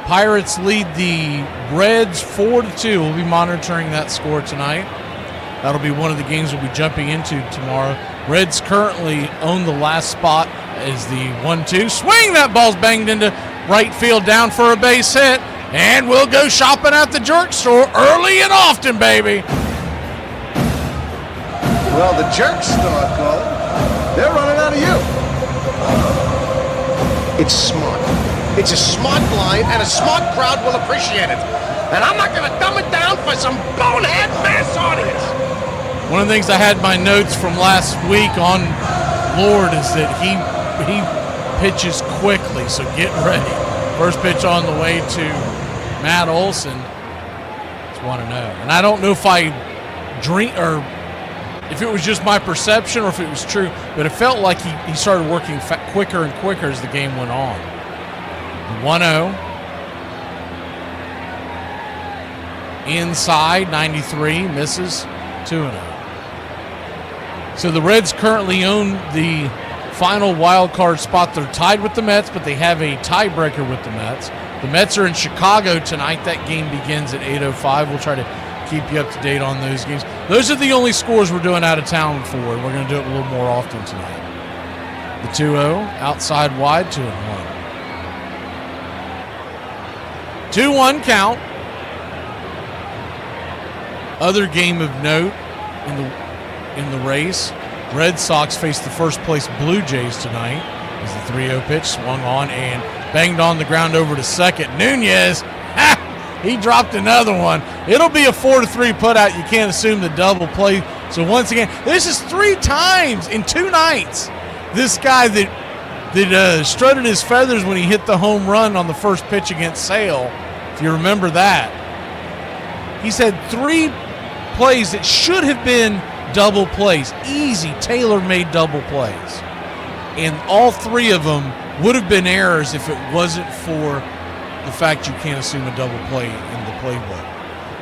Pirates lead the Reds 4-2. We'll be monitoring that score tonight. That'll be one of the games we'll be jumping into tomorrow. Reds currently own the last spot as the 1-2. Swing! That ball's banged into right field, down for a base hit. And we'll go shopping at the jerk store early and often, baby. Well, the jerk store, Cole, they're running out of you. It's smart. It's a smart line, and a smart crowd will appreciate it. And I'm not going to dumb it down for some bonehead mass audience. One of the things I had in my notes from last week on Lord is that he pitches quickly, so get ready. First pitch on the way to Matt Olson. It's 1-0. And I don't know if I dream or if it was just my perception or if it was true, but it felt like he started working quicker and quicker as the game went on. 1-0. Inside, 93, misses, 2-0. So the Reds currently own the final wild card spot. They're tied with the Mets, but they have a tiebreaker with the Mets. The Mets are in Chicago tonight. That game begins at 8:05. We'll try to keep you up to date on those games. Those are the only scores we're doing out of town for, and we're going to do it a little more often tonight. The 2-0, outside wide, 2-1. 2-1 count. Other game of note in the race, Red Sox face the first place Blue Jays tonight as the 3-0 pitch swung on and banged on the ground over to second. Nunez, he dropped another one. It'll be a 4-3 putout. You can't assume the double play. So once again, this is 3 times in 2 nights. This guy that strutted his feathers when he hit the home run on the first pitch against Sale, if you remember that. He's had 3 plays that should have been double plays, easy, tailor-made double plays. And all 3 of them would have been errors if it wasn't for the fact you can't assume a double play in the playbook.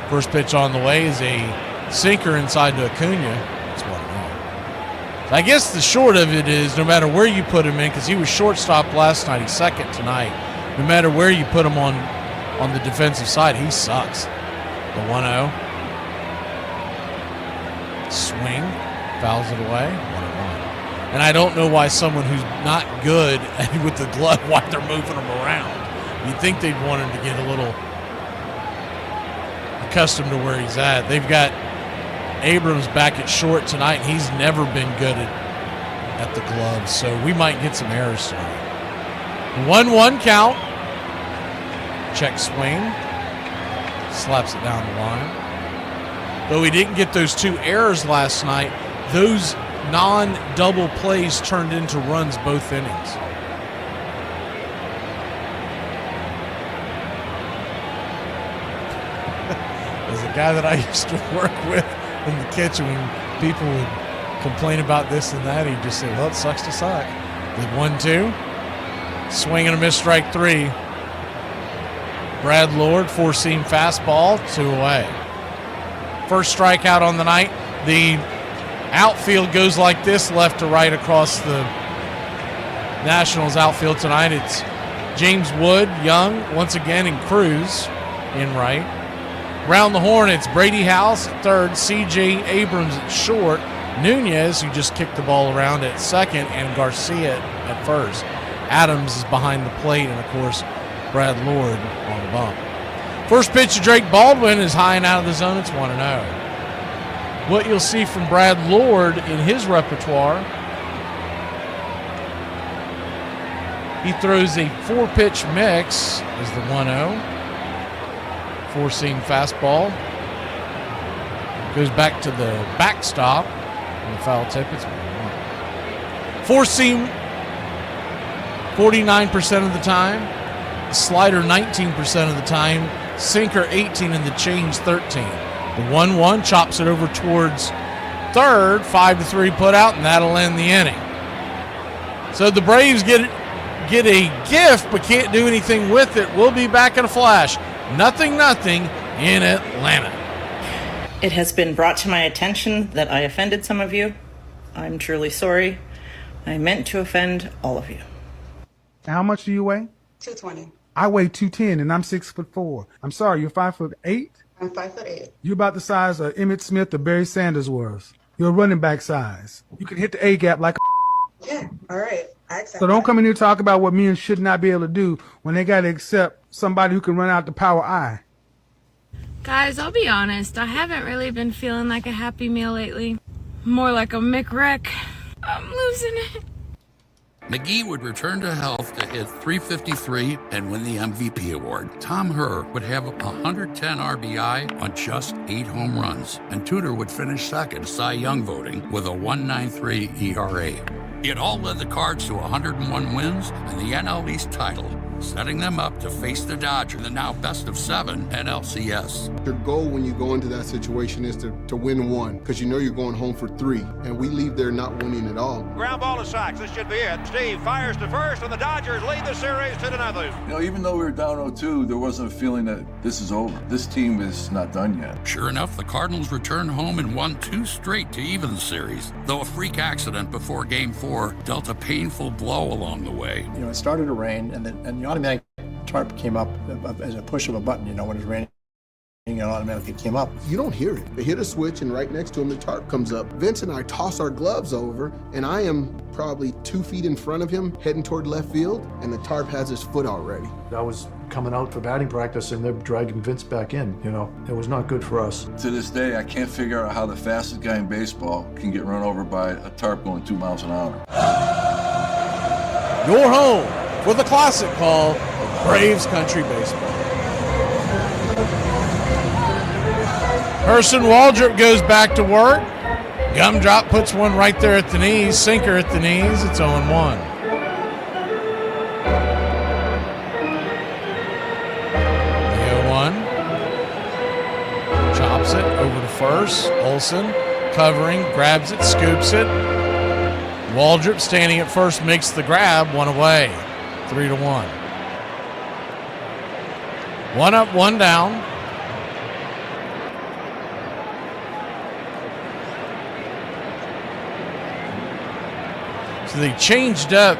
First pitch on the way is a sinker inside to Acuna. It's 1-0. So I guess the short of it is no matter where you put him in, because he was shortstop last night, he's second tonight. No matter where you put him on the defensive side, he sucks. The 1-0. Swing, fouls it away, 1-1. And I don't know why someone who's not good with the glove, why they're moving him around. You'd think they'd want him to get a little accustomed to where he's at. They've got Abrams back at short tonight. He's never been good at the gloves, so we might get some errors tonight. 1-1 count. Check swing. Slaps it down the line. Though we didn't get those 2 errors last night, those non-double plays turned into runs both innings. As a guy that I used to work with in the kitchen, when people would complain about this and that, he'd just say, well, it sucks to suck. The 1-2. Swing and a miss, strike 3. Brad Lord, 4-seam fastball, 2 away. First strikeout on the night. The outfield goes like this, left to right across the Nationals outfield tonight. It's James Wood, Young, once again, and Cruz in right. Round the horn, it's Brady House at third, C.J. Abrams at short, Nunez, who just kicked the ball around at second, and Garcia at first. Adams is behind the plate, and, of course, Brad Lord on the bump. First pitch to Drake Baldwin is high and out of the zone. It's 1-0. What you'll see from Brad Lord in his repertoire, he throws a 4-pitch mix as the 1-0. 4-seam fastball. Goes back to the backstop. And the foul tip, it's 1-1. 4-seam 49% of the time. Slider 19% of the time. Sinker 18 and the change 13. The 1-1 chops it over towards third. 5-3 put out, and that'll end the inning. So the Braves get a gift but can't do anything with it. We'll be back in a flash. 0-0 in Atlanta. It has been brought to my attention that I offended some of you. I'm truly sorry. I meant to offend all of you. How much do you weigh? 220. I weigh 210 and I'm 6'4". I'm sorry, you're 5'8"? I'm 5'8". You're about the size of Emmitt Smith or Barry Sanders was. You're a running back size. You can hit the A gap like a Okay, all right. I accept So don't that. come in here and talk about what men should not be able to do when they got to accept somebody who can run out the power I. Guys, I'll be honest. I haven't really been feeling like a Happy Meal lately. More like a McWreck. I'm losing it. McGee would return to health to hit .353 and win the MVP award. Tom Herr would have 110 RBI on just 8 home runs, and Tudor would finish second Cy Young voting with a 1.93 ERA. It all led the Cards to 101 wins and the NL East title, setting them up to face the Dodgers, the now best-of-7 NLCS. Your goal when you go into that situation is to win one, because you know you're going home for 3, and we leave there not winning at all. Ground ball to Sachs. This should be it. Steve fires to first, and the Dodgers lead the series 2-0. You know, even though we were down 0-2, there wasn't a feeling that this is over. This team is not done yet. Sure enough, the Cardinals returned home and won 2 straight to even the series, though a freak accident before Game 4 dealt a painful blow along the way. You know, it started to rain, and the automatic tarp came up as a push of a button. You know, when it's raining, it automatically came up. You don't hear it. They hit a switch, and right next to him, the tarp comes up. Vince and I toss our gloves over, and I am probably 2 feet in front of him, heading toward left field, and the tarp has his foot already. I was coming out for batting practice, and they're dragging Vince back in. You know, it was not good for us. To this day, I can't figure out how the fastest guy in baseball can get run over by a tarp going 2 miles an hour. Your home for the classic call of Braves Country Baseball. Person Waldrop goes back to work. Gumdrop puts one right there at the knees. Sinker at the knees. It's 0-1. Chops it over to first. Olsen covering, grabs it, scoops it. Waldrop standing at first makes the grab, 1 away. 3-1. 1 up, 1 down. So they changed up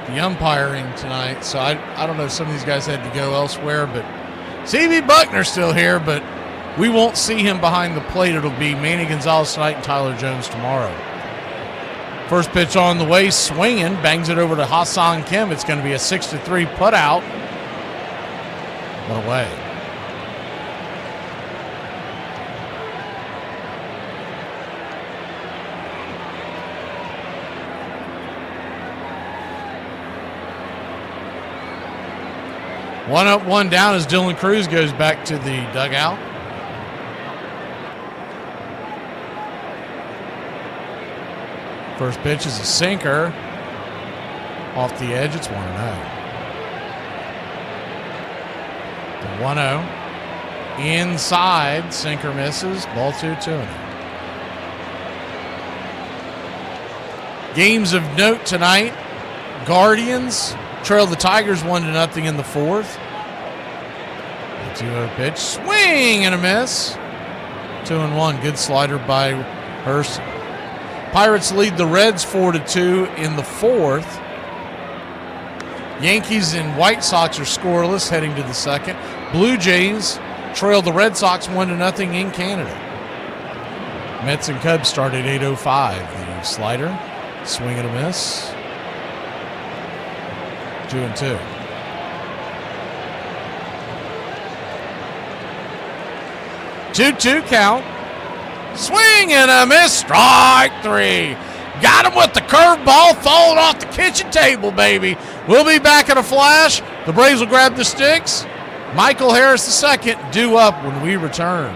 the umpiring tonight. So I don't know if some of these guys had to go elsewhere, but C.B. Buckner's still here, but we won't see him behind the plate. It'll be Manny Gonzalez tonight and Tyler Jones tomorrow. First pitch on the way, swinging, bangs it over to Hassan Kim. It's going to be a 6-3 putout. 1 away. One up, 1 down as Dylan Cruz goes back to the dugout. First pitch is a sinker. Off the edge, it's 1-0. The 1-0. Inside, sinker misses. Ball 2-2. Games of note tonight. Guardians trail the Tigers 1-0 in the 4th. The 2-0 pitch. Swing and a miss. 2-1. Good slider by Hurst. Pirates lead the Reds 4-2 in the 4th. Yankees and White Sox are scoreless heading to the 2nd. Blue Jays trail the Red Sox 1-0 in Canada. Mets and Cubs start at 8:05. The slider, swing and a miss. 2-2. Two count. Swing and a miss. Strike 3. Got him with the curveball, falling off the kitchen table, baby. We'll be back in a flash. The Braves will grab the sticks. Michael Harris II due up when we return.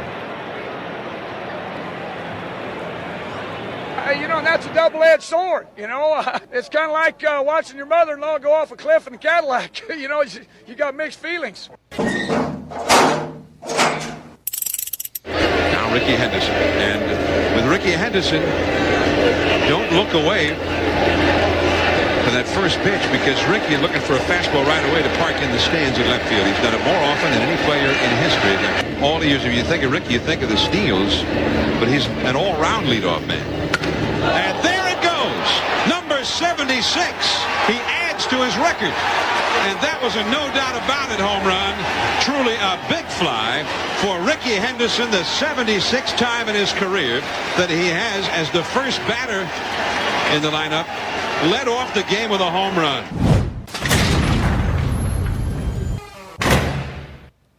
You know, and that's a double-edged sword. You know, it's kind of like watching your mother-in-law go off a cliff in a Cadillac. You know, you got mixed feelings. Now Ricky Henderson. And with Ricky Henderson, don't look away for that first pitch, because Ricky looking for a fastball right away to park in the stands in left field. He's done it more often than any player in history. All the years, if you think of Ricky, you think of the steals, but he's an all-round leadoff man. And there it goes. Number 76. He adds to his record. And that was a no doubt about it home run. Truly a big fly for Ricky Henderson, the 76th time in his career that he has as the first batter in the lineup, led off the game with a home run.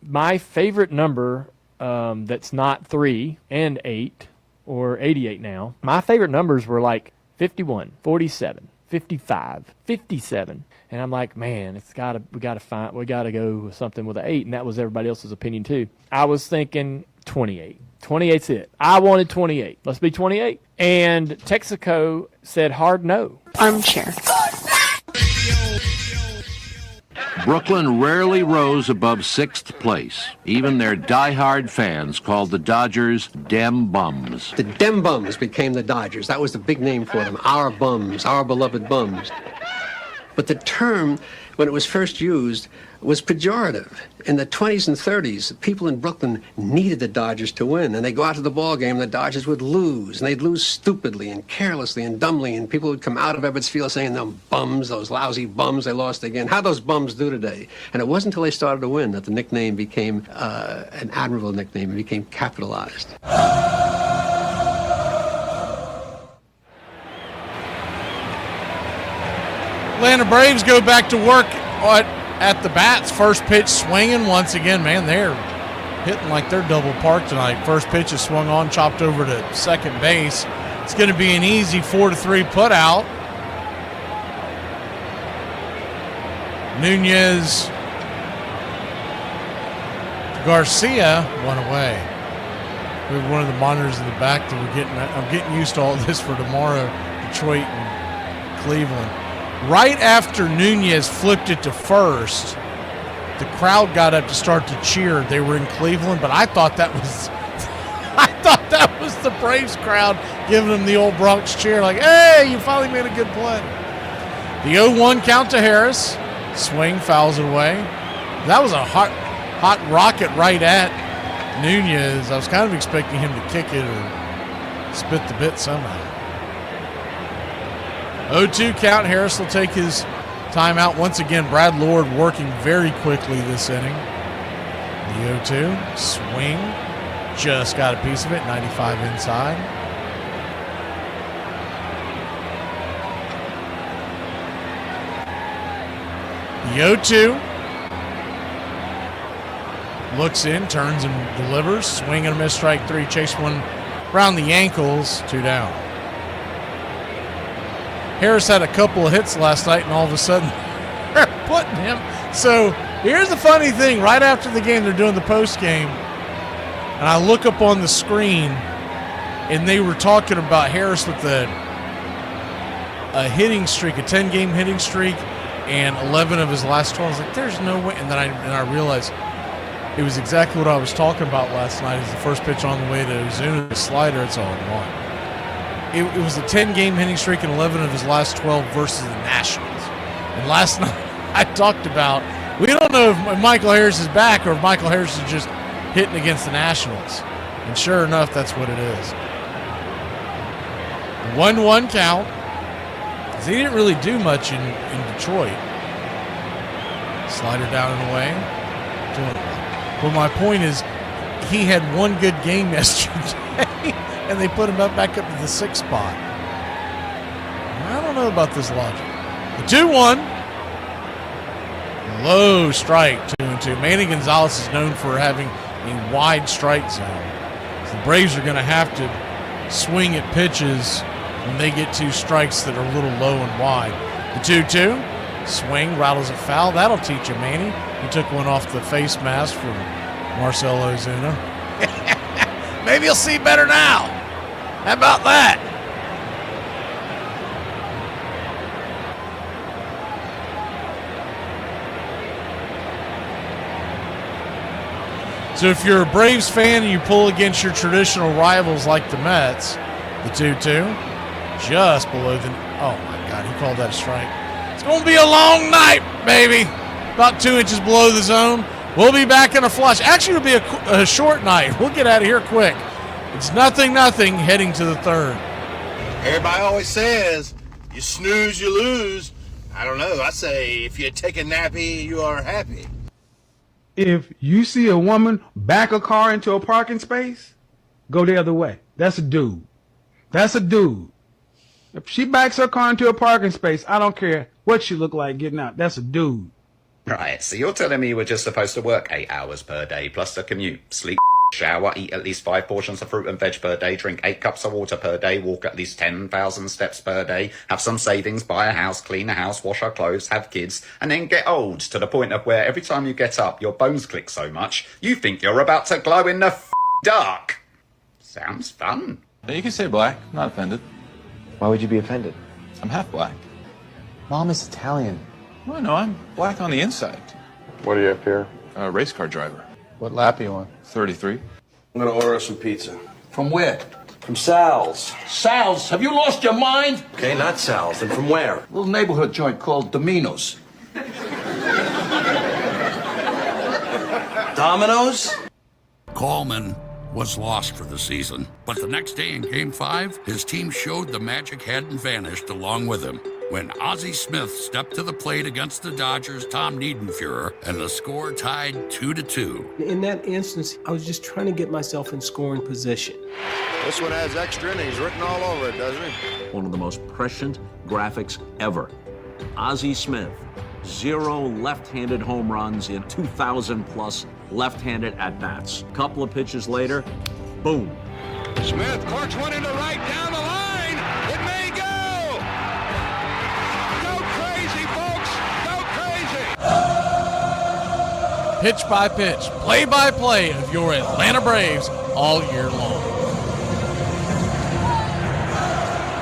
My favorite number that's not 3 and 8 or 88 now, my favorite numbers were like 51, 47, 55, 57. And I'm like, man, we gotta go with something with an 8, and that was everybody else's opinion too. I was thinking 28. 28's it. I wanted 28. Let's be 28. And Texaco said hard no. Armchair. Brooklyn rarely rose above 6th place. Even their diehard fans called the Dodgers Dem Bums. The Dem Bums became the Dodgers. That was the big name for them. Our bums, our beloved bums. But the term, when it was first used, was pejorative. In the 20s and 30s, people in Brooklyn needed the Dodgers to win, and they'd go out to the ball game, and the Dodgers would lose, and they'd lose stupidly and carelessly and dumbly, and people would come out of Ebbets Field saying, them bums, those lousy bums, they lost again. How'd those bums do today? And it wasn't until they started to win that the nickname became an admirable nickname and became capitalized. Atlanta Braves go back to work at the bats. First pitch swinging once again. Man, they're hitting like they're double parked tonight. First pitch is swung on, chopped over to second base. It's going to be an easy 4-3 put out. Nunez, Garcia, one away. We have one of the monitors in the back that I'm getting used to all this for tomorrow. Detroit and Cleveland. Right after Nunez flipped it to first, the crowd got up to start to cheer. They were in Cleveland, but I thought that was the Braves crowd giving them the old Bronx cheer, like, hey, you finally made a good play. The 0-1 count to Harris. Swing, fouls it away. That was a hot rocket right at Nunez. I was kind of expecting him to kick it or spit the bit somehow. 0-2 count. Harris will take his timeout. Once again, Brad Lord working very quickly this inning. The 0-2. Swing. Just got a piece of it. 95 inside. The 0-2. Looks in, turns and delivers. Swing and a miss, strike 3. Chase one around the ankles. 2 down. Harris had a couple of hits last night, and all of a sudden they're putting him. So here's the funny thing. Right after the game, they're doing the post game, and I look up on the screen, and they were talking about Harris with a hitting streak, a 10-game hitting streak, and 11 of his last 12. I was like, there's no way. And then I realized it was exactly what I was talking about last night. Is the first pitch on the way to Ozuna, the slider. It's all in one. It was a 10-game hitting streak and 11 of his last 12 versus the Nationals. And last night I talked about, we don't know if Michael Harris is back or if Michael Harris is just hitting against the Nationals. And sure enough, that's what it is. 1-1 count. Because he didn't really do much in Detroit. Slider down and away. But my point is, he had one good game yesterday. And they put him back up to the 6th spot. I don't know about this logic. The 2-1. Low strike, 2-2. Manny Gonzalez is known for having a wide strike zone. So the Braves are going to have to swing at pitches when they get 2 strikes that are a little low and wide. The 2-2. Swing, rattles a foul. That'll teach you, Manny. He took one off the face mask from Marcell Ozuna. Maybe you'll see better now. How about that? So if you're a Braves fan and you pull against your traditional rivals like the Mets, the 2-2, just below the... Oh, my God, he called that a strike. It's going to be a long night, baby. About 2 inches below the zone. We'll be back in a flush. Actually, it'll be a short night. We'll get out of here quick. It's 0-0 heading to the 3rd. Everybody always says, you snooze, you lose. I don't know. I say if you take a nappy, you are happy. If you see a woman back a car into a parking space, go the other way. That's a dude. That's a dude. If she backs her car into a parking space, I don't care what she look like getting out. That's a dude. Right, so you're telling me you were just supposed to work 8 hours per day, plus the commute, sleep, shower, eat at least 5 portions of fruit and veg per day, drink 8 cups of water per day, walk at least 10,000 steps per day, have some savings, buy a house, clean a house, wash our clothes, have kids, and then get old to the point of where every time you get up, your bones click so much, you think you're about to glow in the dark. Sounds fun. You can say black, not offended. Why would you be offended? I'm half black. Mom is Italian. Well, no, I'm black on the inside. What do you have here? A race car driver. What lap are you on? 33. I'm gonna order us some pizza. From where? From Sal's. Sal's? Have you lost your mind? Okay, not Sal's. Then from where? A little neighborhood joint called Domino's. Domino's? Coleman was lost for the season, but the next day in Game 5, his team showed the magic hadn't vanished along with him. When Ozzie Smith stepped to the plate against the Dodgers' Tom Niedenfuhrer, and the score tied 2-2. In that instance, I was just trying to get myself in scoring position. This one has extra innings written all over it, doesn't it? One of the most prescient graphics ever. Ozzie Smith, 0 left-handed home runs in 2,000-plus left-handed at-bats. Couple of pitches later, boom. Smith corks one into right, down the line. It may go. Go crazy, folks. Go crazy. Pitch by pitch, play by play of your Atlanta Braves all year long.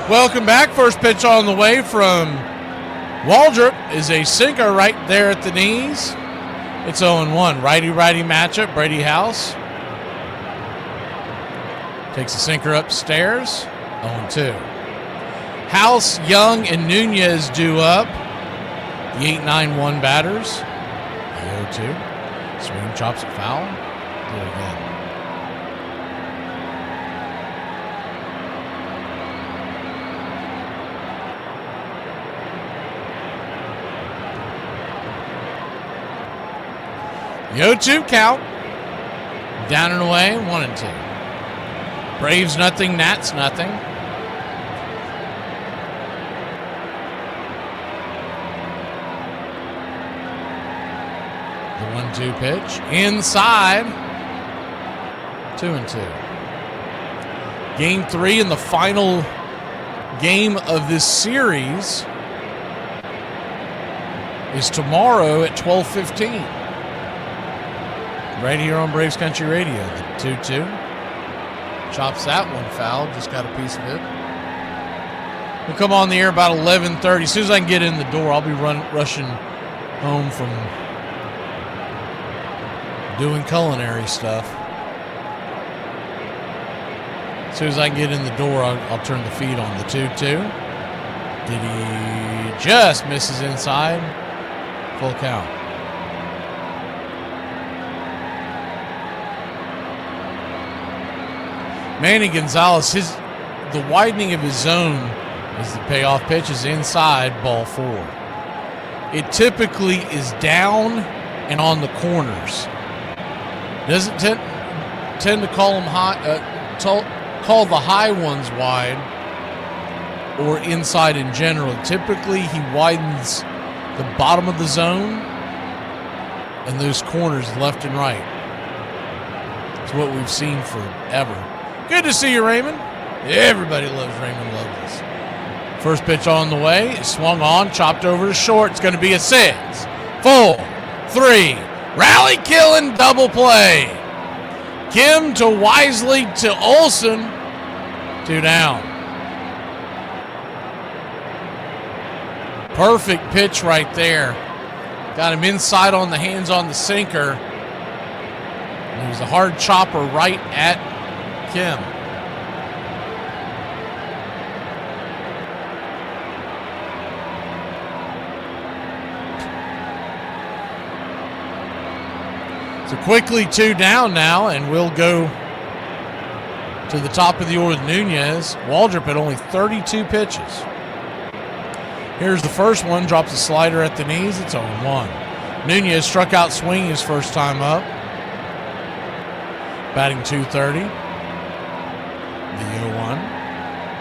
Welcome back. First pitch on the way from Waldrop is a sinker right there at the knees. It's 0-1. Righty-righty matchup. Brady House takes a sinker upstairs. 0-2. House, Young, and Nunez due up. The 8-9-1 batters. The 0-2. Swing, chops it foul. Do it again. The 0-2 count. Down and away, 1-2. Braves nothing, Nats nothing. The 1-2 pitch. Inside. 2-2. Game 3 and the final game of this series is tomorrow at 12:15. Right here on Braves Country Radio. The 2-2. Chops that one foul. Just got a piece of it. We'll come on the air about 11:30. As soon as I can get in the door, I'll be rushing home from doing culinary stuff. As soon as I can get in the door, I'll turn the feed on. The 2-2. Did he just misses inside? Full count. Manny Gonzalez, the widening of his zone as the payoff pitch is inside, ball 4. It typically is down and on the corners. Doesn't tend to call them call the high ones wide or inside in general. Typically, he widens the bottom of the zone and those corners left and right. It's what we've seen forever. Good to see you, Raymond. Everybody loves Raymond Lovelace. First pitch on the way. Is swung on, chopped over to short. It's going to be a 6, 4, 3. Rally killing double play. Kim to Wisely to Olsen. 2 down. Perfect pitch right there. Got him inside on the hands on the sinker. And it was a hard chopper right at Kim. So quickly 2 down now, and we'll go to the top of the order with Nunez. Waldrop at only 32 pitches. Here's the first one. Drops a slider at the knees. It's 0-1. Nunez struck out swinging his first time up. Batting 230. The 0-1.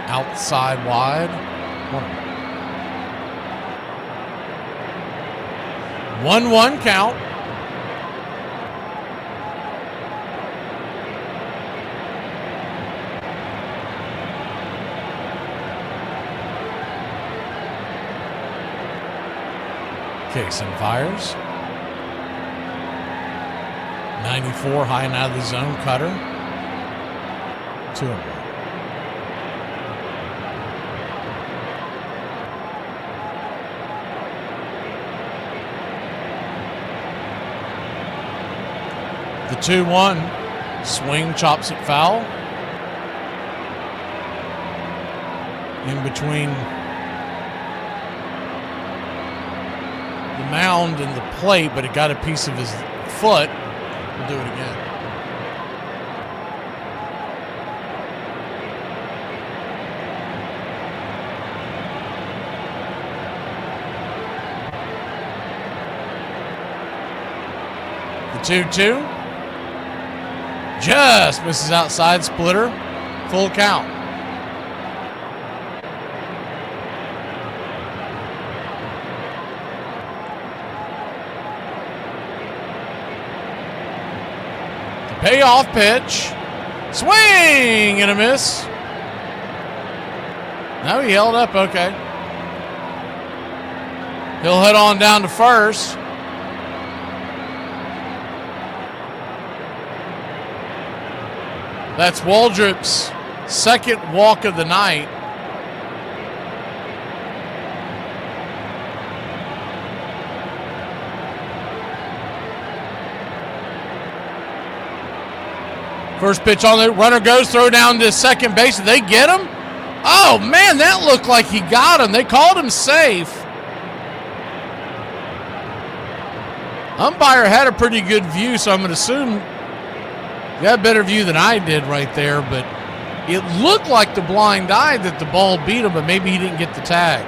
Outside wide. 1-1 count. Kicks and fires. 94 high and out of the zone. Cutter. 2-1. The 2-1. Swing, chops it foul. In between the mound and the plate, but it got a piece of his foot. We'll do it again. The 2-2. Just misses outside, splitter. Full count. The payoff pitch. Swing and a miss. Now he held up okay. He'll head on down to first. That's Waldrop's second walk of the night. First pitch on the runner goes, throw down to second base. Did they get him? Oh, man, that looked like he got him. They called him safe. Umpire had a pretty good view, so I'm going to assume he got a better view than I did right there, but it looked like the blind eye that the ball beat him, but maybe he didn't get the tag.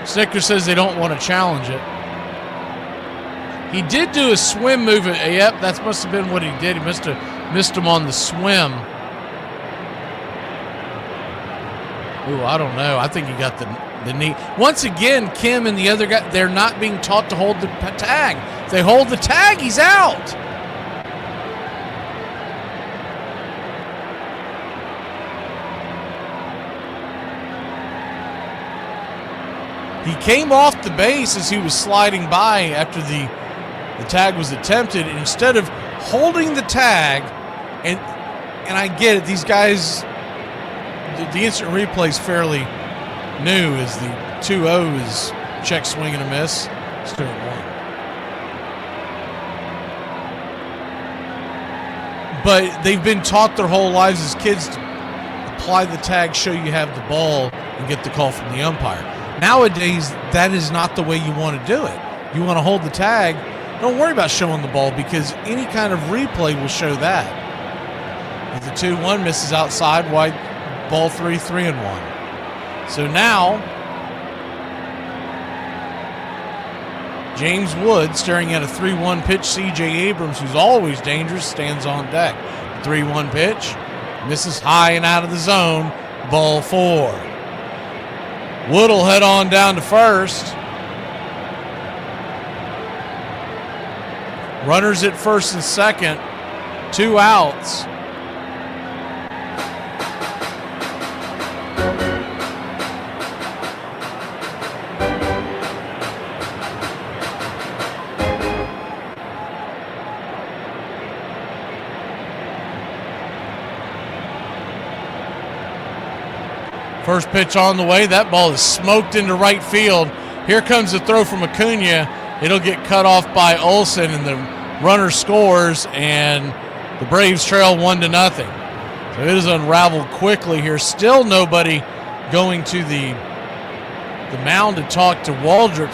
Snicker says they don't want to challenge it. He did do a swim move. Yep, that must have been what he did. He must have missed him on the swim. Ooh, I don't know. I think he got the knee. Once again, Kim and the other guy, they're not being taught to hold the tag. If they hold the tag, he's out. He came off the base as he was sliding by after the tag was attempted. And instead of holding the tag, and I get it, these guys, the instant replay is fairly new, as the 2-0 is check swing and a miss. It's 2-1. But they've been taught their whole lives as kids to apply the tag, show you have the ball, and get the call from the umpire. Nowadays, that is not the way you want to do it. You want to hold the tag. Don't worry about showing the ball, because any kind of replay will show that. If the 2-1 misses outside, wide ball 3-1. So now, James Wood staring at a 3-1 pitch. C.J. Abrams, who's always dangerous, stands on deck. The 3-1 pitch misses high and out of the zone. Ball 4. Wood will head on down to first. Runners at first and second. 2 outs. First pitch on the way. That ball is smoked into right field. Here comes the throw from Acuna. It'll get cut off by Olsen, and the runner scores, and the Braves trail 1-0. So it is unraveled quickly here. Still nobody going to the mound to talk to Waldrop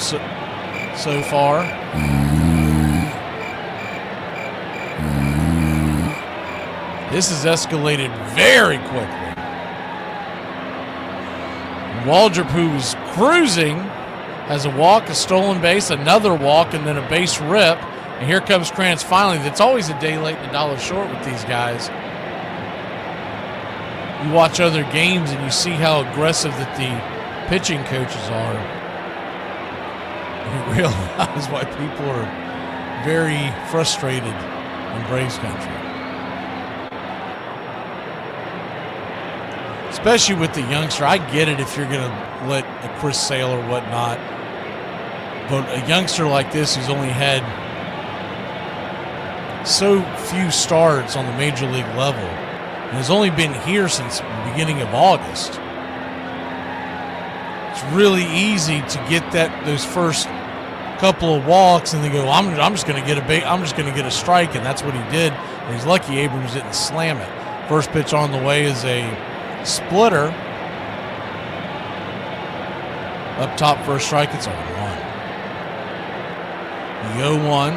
so far. This has escalated very quickly. Waldrop, who was cruising, has a walk, a stolen base, another walk, and then a base rip. And here comes Krantz finally. That's always a day late and $1 short with these guys. You watch other games and you see how aggressive that the pitching coaches are. You realize why people are very frustrated in Braves country. Especially with the youngster. I get it if you're going to let a Chris Sale or whatnot. But a youngster like this who's only had so few starts on the major league level and has only been here since the beginning of August. It's really easy to get those first couple of walks and then go, I'm just going to get a strike, and that's what he did. And he's lucky Abrams didn't slam it. First pitch on the way is a splitter. Up top for a strike, it's 0-1. The 0-1,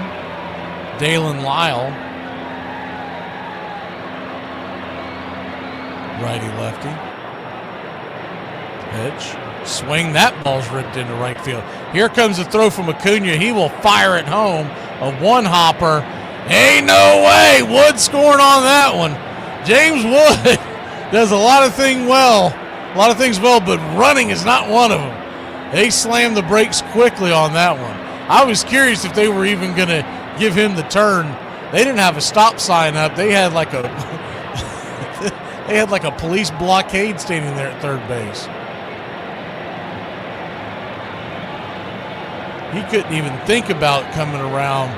Dalen Lyle. Righty-lefty. Pitch. Swing. That ball's ripped into right field. Here comes a throw from Acuna. He will fire it home. A one-hopper. Ain't no way. Wood scoring on that one. James Wood does a lot of things well, but running is not one of them. They slammed the brakes quickly on that one. I was curious if they were even going to give him the turn. They didn't have a stop sign up. They had like a police blockade standing there at third base. He couldn't even think about coming around.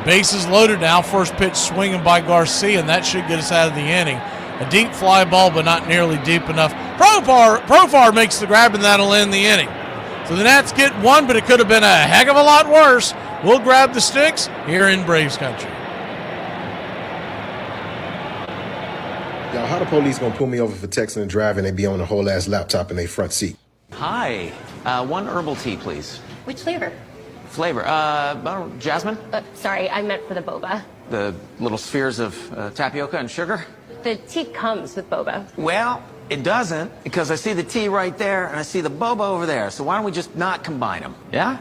Bases loaded now. First pitch swinging by Garcia, and that should get us out of the inning. A deep fly ball, but not nearly deep enough. Profar makes the grab, and that'll end the inning. So the Nats get one, but it could have been a heck of a lot worse. We'll grab the sticks here in Braves country. Y'all, how the police gonna pull me over for texting and driving? They be on the whole ass laptop in their front seat. Hi. One herbal tea, please. Which flavor? Jasmine? Sorry, I meant for the boba. The little spheres of tapioca and sugar? The tea comes with boba. Well, it doesn't, because I see the tea right there and I see the boba over there. So why don't we just not combine them? Yeah?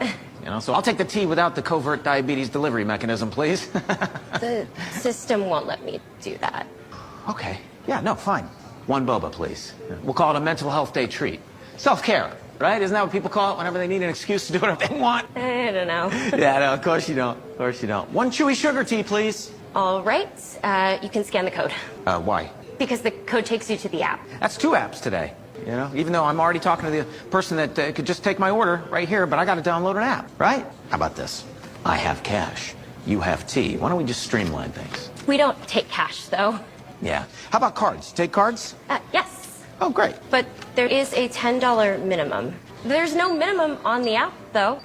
So I'll take the tea without the covert diabetes delivery mechanism, please. The system won't let me do that. Okay. Yeah, no, fine. One boba, please. We'll call it a mental health day treat. Self-care, right? Isn't that what people call it whenever they need an excuse to do whatever they want? I don't know. Yeah, no, of course you don't. Of course you don't. One chewy sugar tea, please. All right. You can scan the code. Why? Because the code takes you to the app. That's 2 apps today. Even though I'm already talking to the person that could just take my order right here, but I got to download an app, right? How about this? I have cash. You have tea. Why don't we just streamline things? We don't take cash, though. Yeah. How about cards? You take cards? Yes. Oh, great. But there is a $10 minimum. There's no minimum on the app, though.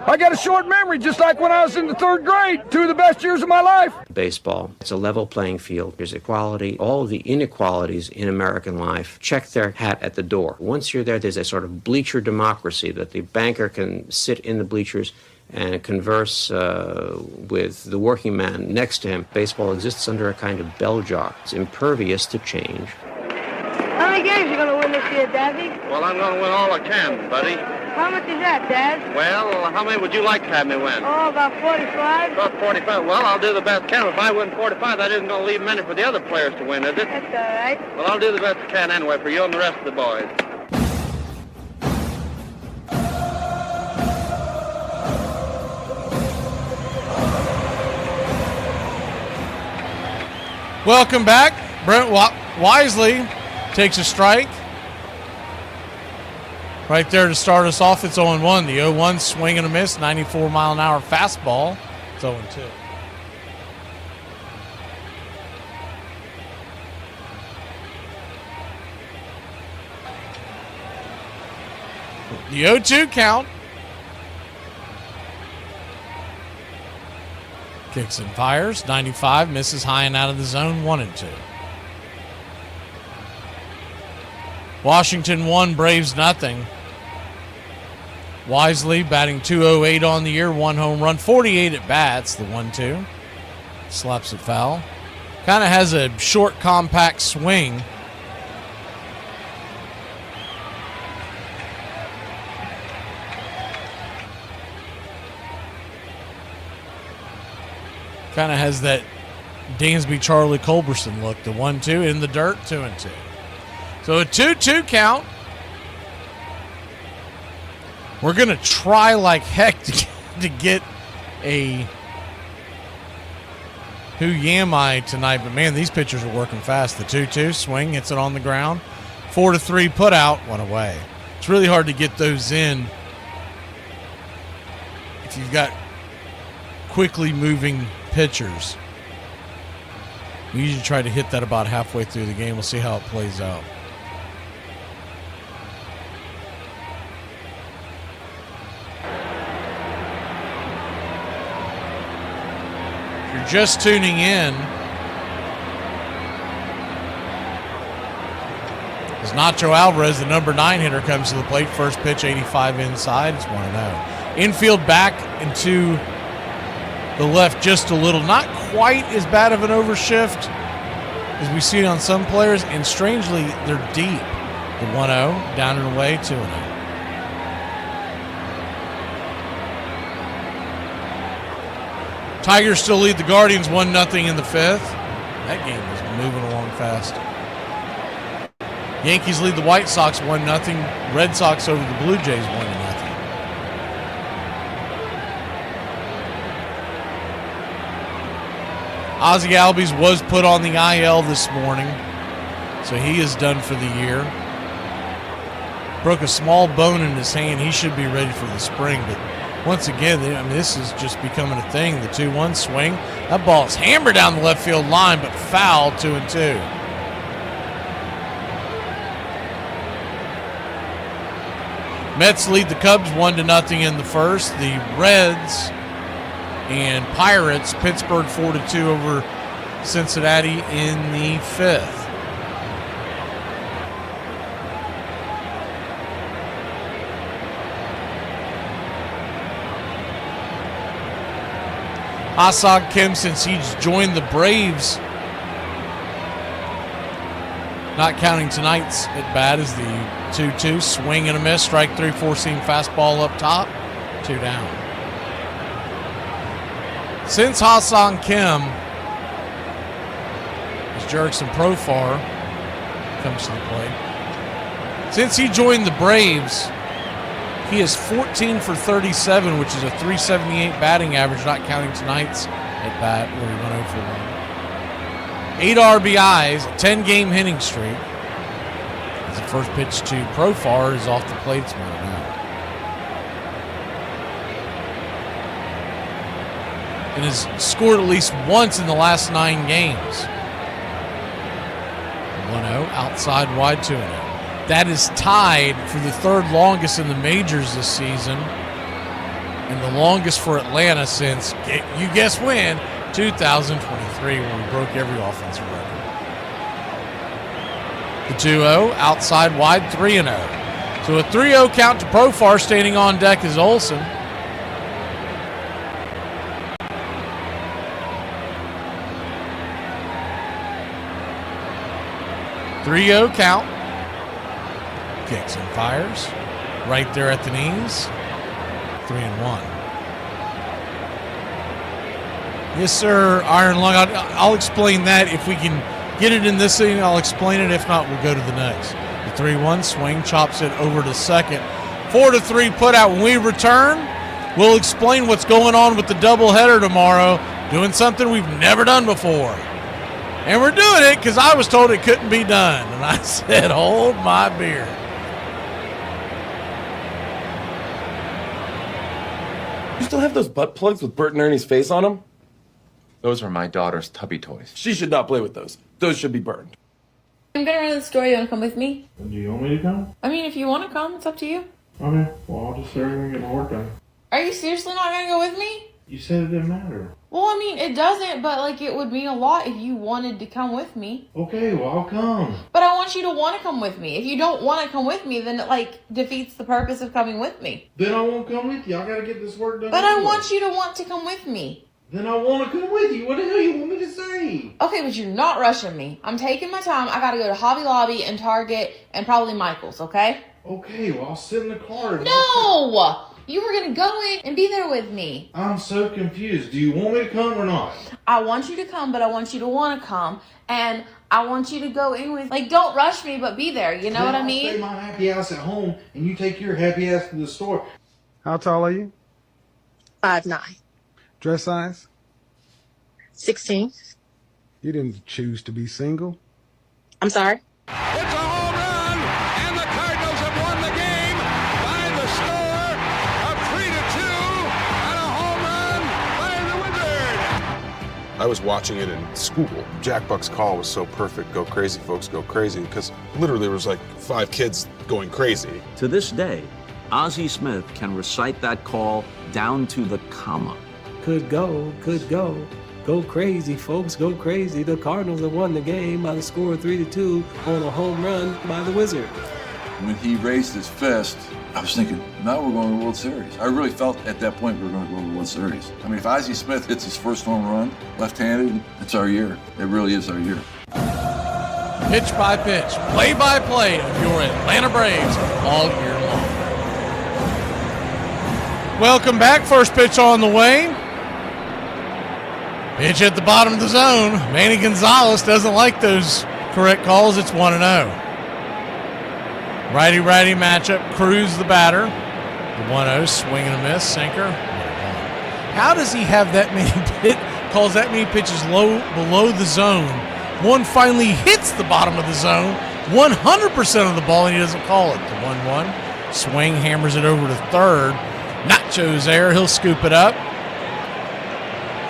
I got a short memory, just like when I was in the 3rd grade. 2 of the best years of my life. Baseball, it's a level playing field. There's equality. All of the inequalities in American life check their hat at the door. Once you're there, there's a sort of bleacher democracy that the banker can sit in the bleachers and converse with the working man next to him. Baseball exists under a kind of bell jar. It's impervious to change. How many games are you going to win this year, Daddy? Well, I'm going to win all I can, buddy. How much is that, Dad? Well, how many would you like to have me win? Oh, about 45. About 45. Well, I'll do the best I can. If I win 45, that isn't going to leave many for the other players to win, is it? That's all right. Well, I'll do the best I can anyway for you and the rest of the boys. Welcome back. Brent Wisely takes a strike. Right there to start us off, it's 0-1. The 0-1 swing and a miss, 94-mile-an-hour fastball. It's 0-2. The 0-2 count. Kicks and fires, 95, misses high and out of the zone, 1-2. Washington 1, Braves nothing. Wisely batting .208 on the year, 1 home run, 48 at bats, the 1-2. Slaps it foul. Kind of has a short, compact swing. Kind of has that Dansby Charlie Culberson look. The 1-2 in the dirt, 2-2. So a 2-2 count. We're going to try like heck to get a Who Yam I tonight, but man, these pitchers are working fast. The 2-2 swing, hits it on the ground. 4-3 put out, one away. It's really hard to get those in if you've got quickly moving pitchers. We usually try to hit that about halfway through the game. We'll see how it plays out. If you're just tuning in, as Nacho Alvarez, the number 9 hitter, comes to the plate. First pitch, 85 inside. It's 1-0. Infield back into the left just a little. Not quite as bad of an overshift as we see on some players. And strangely, they're deep. The 1-0, down and away, 2-0. Tigers still lead the Guardians 1-0 in the 5th. That game is moving along fast. Yankees lead the White Sox 1-0. Red Sox over the Blue Jays 1-0. Ozzie Albies was put on the IL this morning, so he is done for the year. Broke a small bone in his hand. He should be ready for the spring, but once again, I mean, this is just becoming a thing. The 2-1 swing. That ball is hammered down the left field line, but foul, 2-2. Mets lead the Cubs 1-0 in the first. The Reds and Pirates, Pittsburgh 4-2 over Cincinnati in the 5th. Ha-Seong Kim, since he's joined the Braves, not counting tonight's at bat, is the 2-2 swing and a miss, strike 3, 4-seam fastball up top, 2 down. Since Ha-Seong Kim, as Jerickson Profar comes to the plate, since he joined the Braves, he is 14 for 37, which is a 378 batting average, not counting tonight's at bat where he went 0 for 1. 8 RBIs, a 10-game hitting streak. As the first pitch to Profar is off the plate, it's 1-0. And has scored at least once in the last 9 games. 1-0, outside wide, 2-0. That is tied for the 3rd longest in the majors this season, and the longest for Atlanta since, you guess when, 2023, when we broke every offensive record. The 2-0, outside wide, 3-0. So a 3-0 count to Profar. Standing on deck is Olsen. .3-0 count. Kicks and fires. Right there at the knees. 3-1. Yes, sir, Iron Lung. I'll explain that. If we can get it in this inning, I'll explain it. If not, we'll go to the next. The 3-1 swing, chops it over to second. 4-3 put out. When we return, we'll explain what's going on with the doubleheader tomorrow. Doing something we've never done before. And we're doing it because I was told it couldn't be done. And I said, hold my beer. You still have those butt plugs with Bert and Ernie's face on them? Those are my daughter's tubby toys. She should not play with those. Those should be burned. I'm gonna run to the store. You wanna come with me? Do you want me to come? I mean, if you wanna come, it's up to you. Okay, well, I'll just stay here and get my work done. Are you seriously not gonna go with me? You said it didn't matter. Well, I mean, it doesn't, but, like, it would mean a lot if you wanted to come with me. Okay, well, I'll come. But I want you to want to come with me. If you don't want to come with me, then it, like, defeats the purpose of coming with me. Then I won't come with you. I gotta get this work done. But anyway. I want you to want to come with me. Then I want to come with you. What the hell you want me to say? Okay, but you're not rushing me. I'm taking my time. I gotta go to Hobby Lobby and Target and probably Michael's, okay? Okay, well, I'll sit in the car. No! You were going to go in and be there with me. I'm so confused. Do you want me to come or not? I want you to come, but I want you to want to come. And I want you to go in with, like, don't rush me, but be there. You know what I mean? I'll stay my happy ass at home, and you take your happy ass to the store. How tall are you? 5'9". Dress size? 16. You didn't choose to be single. I'm sorry? It's a home run, and the Cardinals have won the game by the score of 3-2, and a home run by the Wizard. I was watching it in school. Jack Buck's call was so perfect. Go crazy, folks, go crazy. Because literally there was like 5 kids going crazy. To this day, Ozzie Smith can recite that call down to the comma. Could go. Go crazy, folks, go crazy. The Cardinals have won the game by the score of 3-2 on a home run by the Wizard. When he raised his fist, I was thinking, now we're going to the World Series. I really felt at that point we were going to go to the World Series. I mean, if Ozzie Smith hits his first home run, left-handed, it's our year. It really is our year. Pitch by pitch, play by play of your Atlanta Braves all year long. Welcome back. First pitch on the way. Pitch at the bottom of the zone. Manny Gonzalez doesn't like those correct calls. It's 1-0. Righty-righty matchup. Cruz the batter. The 1-0, swing and a miss, sinker. How does he have that many calls that many pitches below the zone? One finally hits the bottom of the zone, 100% of the ball, and he doesn't call it. The 1-1. Swing, hammers it over to third. Nacho's there. He'll scoop it up.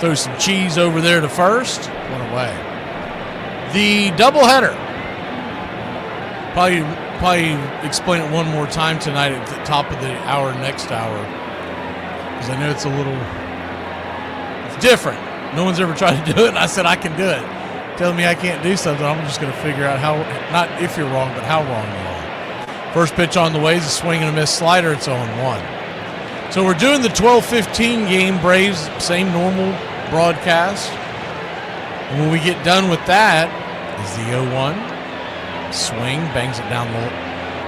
Throw some cheese over there to first. One away. The doubleheader. Probably explain it one more time tonight at the top of the hour, next hour. Because I know it's it's different. No one's ever tried to do it, and I said I can do it. Telling me I can't do something, I'm just going to figure out how, not if you're wrong, but how wrong you are. First pitch on the way is a swing and a miss slider. It's 0-1. So we're doing the 12-15 game, Braves, same normal broadcast. And when we get done with that, is the 0-1. Swing, bangs it down the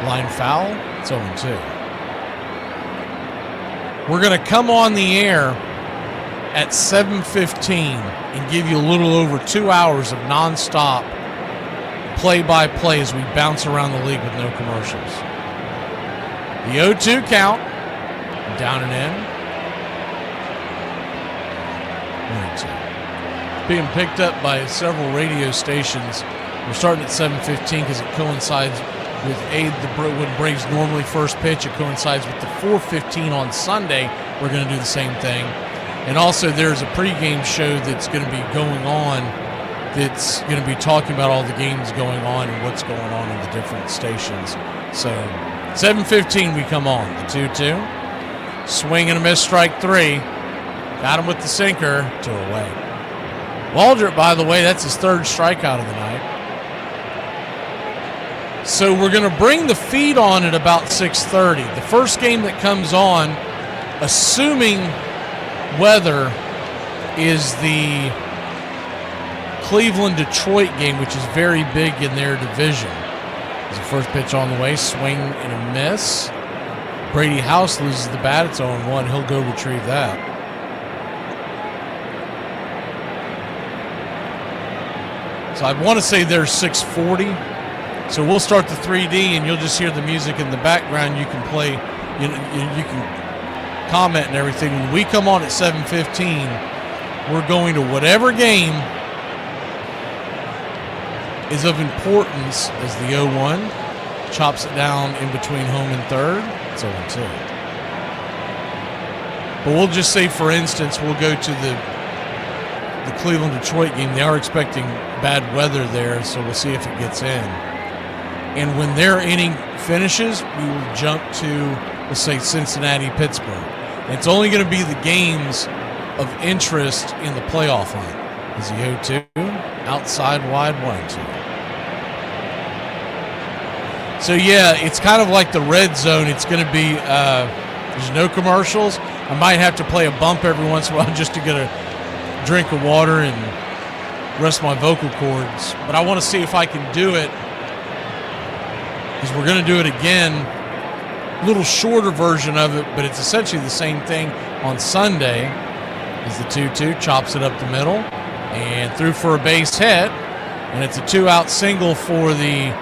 line foul. It's 0-2. We're going to come on the air at 7:15 and give you a little over 2 hours of nonstop play-by-play as we bounce around the league with no commercials. The 0-2 count. Down and in. 1-2. Being picked up by several radio stations. We're starting at 7:15 because it coincides with when Braves normally first pitch. It coincides with the 4:15 on Sunday. We're going to do the same thing. And also there's a pregame show that's going to be going on that's going to be talking about all the games going on and what's going on in the different stations. So 7:15 we come on. The 2-2. Swing and a miss, strike 3. Got him with the sinker, 2 away. Waldrop, by the way, that's his 3rd strikeout of the night. So we're going to bring the feed on at about 6:30. The first game that comes on, assuming weather, is the Cleveland-Detroit game, which is very big in their division. There's the first pitch on the way, swing and a miss. Brady House loses the bat. It's 0-1. He'll go retrieve that. So I want to say there's 6:40. So we'll start the 3D, and you'll just hear the music in the background. You can play, you can comment and everything. When we come on at 7:15, we're going to whatever game is of importance as the 0-1. Chops it down in between home and third. It's 0-2. But we'll just say, for instance, we'll go to the Cleveland-Detroit game. They are expecting bad weather there, so we'll see if it gets in. And when their inning finishes, we will jump to, let's say, Cincinnati-Pittsburgh. And it's only going to be the games of interest in the playoff line. Is the 0-2, outside wide, 1-2. So, yeah, it's kind of like the red zone. It's going to be, there's no commercials. I might have to play a bump every once in a while just to get a drink of water and rest my vocal cords. But I want to see if I can do it, because we're going to do it again little shorter version of it, but it's essentially the same thing on Sunday. Is the 2-2, chops it up the middle, and threw for a base hit, and it's a 2-out single for the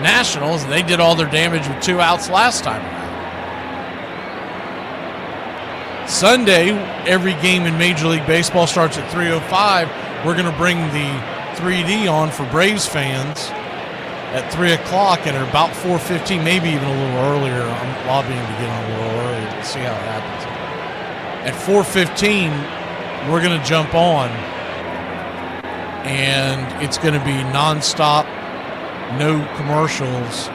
Nationals, and they did all their damage with 2 outs last time around. Sunday, every game in Major League Baseball starts at 3:05. We're going to bring the 3D on for Braves fans at 3 o'clock, and at about 4:15, maybe even a little earlier. I'm lobbying to get on a little earlier. We'll see how it happens. At 4:15, we're going to jump on, and it's going to be nonstop, no commercials.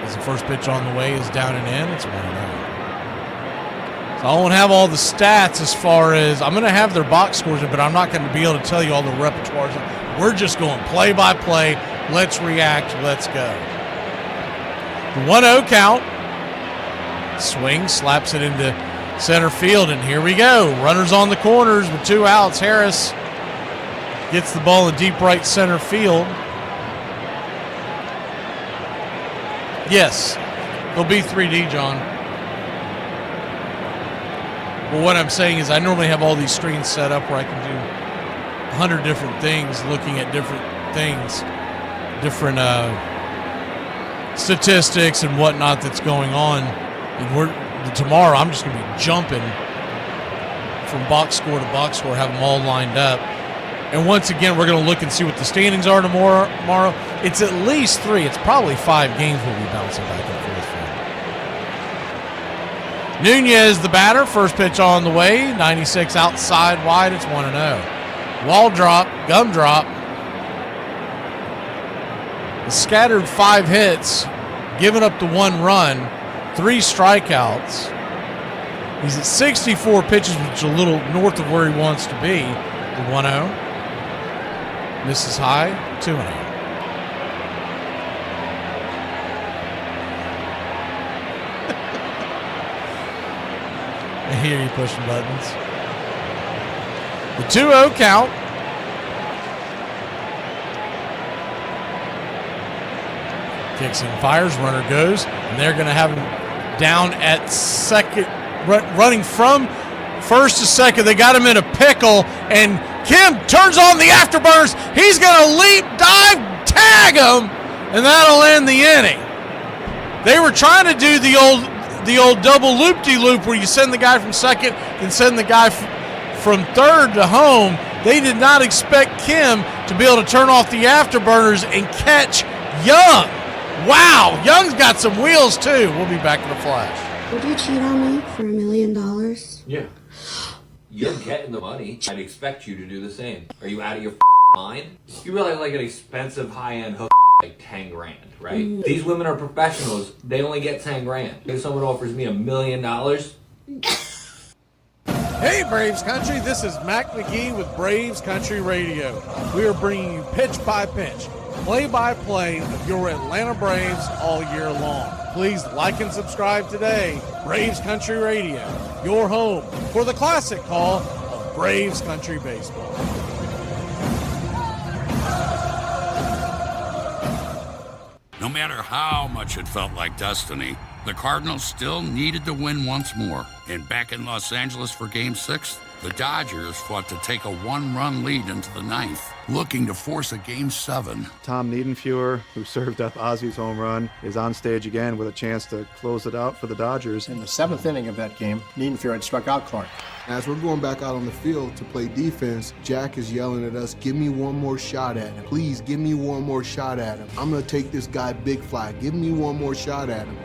As the first pitch on the way is down and in, it's 1-0. So I won't have all the stats as far as, I'm going to have their box scores, but I'm not going to be able to tell you all the repertoires. We're just going play by play. Let's react. Let's go. The 1-0 count. Swing, slaps it into center field, and here we go. Runners on the corners with 2 outs. Harris gets the ball in deep right center field. Yes, it'll be 3D, John. But what I'm saying is I normally have all these screens set up where I can do 100 different things, looking at different things, different statistics and whatnot that's going on. And tomorrow I'm just going to be jumping from box score to box score, have them all lined up. And once again, we're going to look and see what the standings are tomorrow. It's at least 3. It's probably 5 games we'll be bouncing back and forth from. Nunez, the batter, first pitch on the way, 96 outside wide, it's 1-0. Wall drop, gum drop. The scattered 5 hits, giving up the 1 run, 3 strikeouts. He's at 64 pitches, which is a little north of where he wants to be. The 1-0. Misses high, 2-0. I hear you pushing buttons. The 2-0 count. Kicks and fires, runner goes, and they're going to have him down at second, running from first to second. They got him in a pickle, and Kim turns on the afterburners. He's going to leap, dive, tag him, and that'll end the inning. They were trying to do the old double loop-de-loop where you send the guy from second and send the guy from third to home. They did not expect Kim to be able to turn off the afterburners and catch Young. Wow, Young's got some wheels too. We'll be back in a flash. Would you cheat on me for $1 million? Yeah. You're getting the money. I'd expect you to do the same. Are you out of your mind? You really like an expensive high-end hook like 10 grand, right? These women are professionals. They only get 10 grand. If someone offers me $1 million. Hey Braves Country, this is Mac McGee with Braves Country Radio. We are bringing you pitch by pitch, play-by-play of your Atlanta Braves all year long. Please like and subscribe today. Braves Country Radio, your home for the classic call of Braves Country Baseball. No matter how much it felt like destiny, the Cardinals still needed to win once more. And back in Los Angeles for Game 6, the Dodgers fought to take a 1-run lead into the 9th, looking to force a Game 7. Tom Niedenfuer, who served up Ozzy's home run, is on stage again with a chance to close it out for the Dodgers. In the 7th inning of that game, Niedenfuer had struck out Clark. As we're going back out on the field to play defense, Jack is yelling at us, give me one more shot at him. Please, give me one more shot at him. I'm going to take this guy big fly. Give me one more shot at him.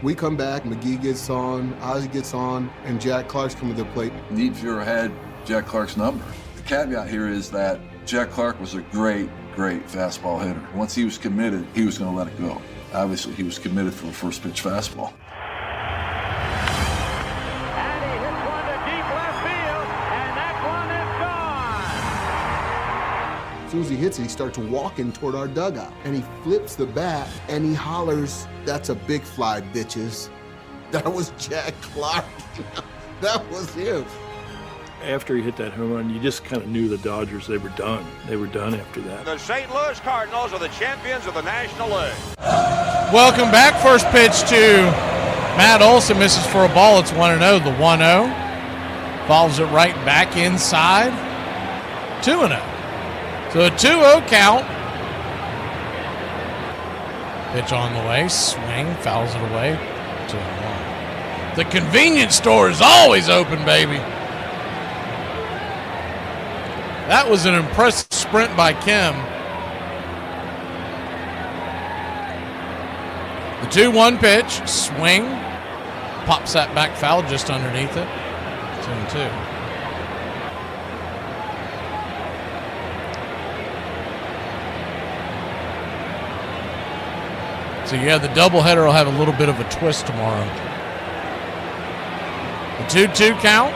We come back, McGee gets on, Ozzy gets on, and Jack Clark's coming to the plate. Niedenfuer had Jack Clark's number. The caveat here is that Jack Clark was a great fastball hitter. Once he was committed, he was going to let it go. Obviously, he was committed for a first pitch fastball. As soon as he hits it, he starts walking toward our dugout. And he flips the bat, and he hollers, "That's a big fly, bitches." That was Jack Clark. That was him. After he hit that home run, you just kind of knew the Dodgers, they were done. They were done after that. The St. Louis Cardinals are the champions of the National League. Welcome back. First pitch to Matt Olson misses for a ball. It's 1-0. The 1-0 follows it right back inside. 2-0. So a 2-0 count. Pitch on the way. Swing. Fouls it away. 2-1. The convenience store is always open, baby. That was an impressive sprint by Kim. The 2-1 pitch, swing, pops that back foul just underneath it. 2-2. So yeah, the doubleheader will have a little bit of a twist tomorrow. The 2-2 count,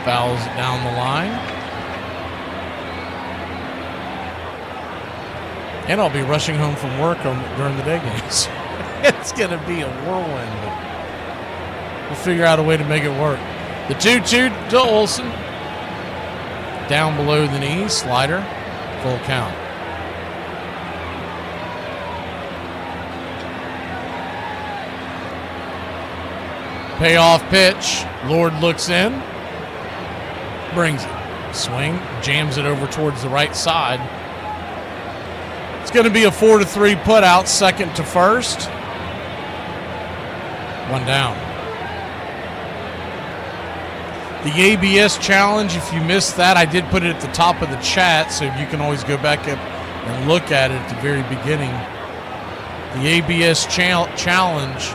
fouls it down the line. And I'll be rushing home from work during the day games. It's going to be a whirlwind. But we'll figure out a way to make it work. The 2-2 to Olson. Down below the knee, slider, full count. Payoff pitch. Lord looks in. Brings it. Swing. Jams it over towards the right side. It's going to be a 4-3 put out, second to first. One down. The ABS challenge, if you missed that, I did put it at the top of the chat, so you can always go back up and look at it at the very beginning. The ABS challenge.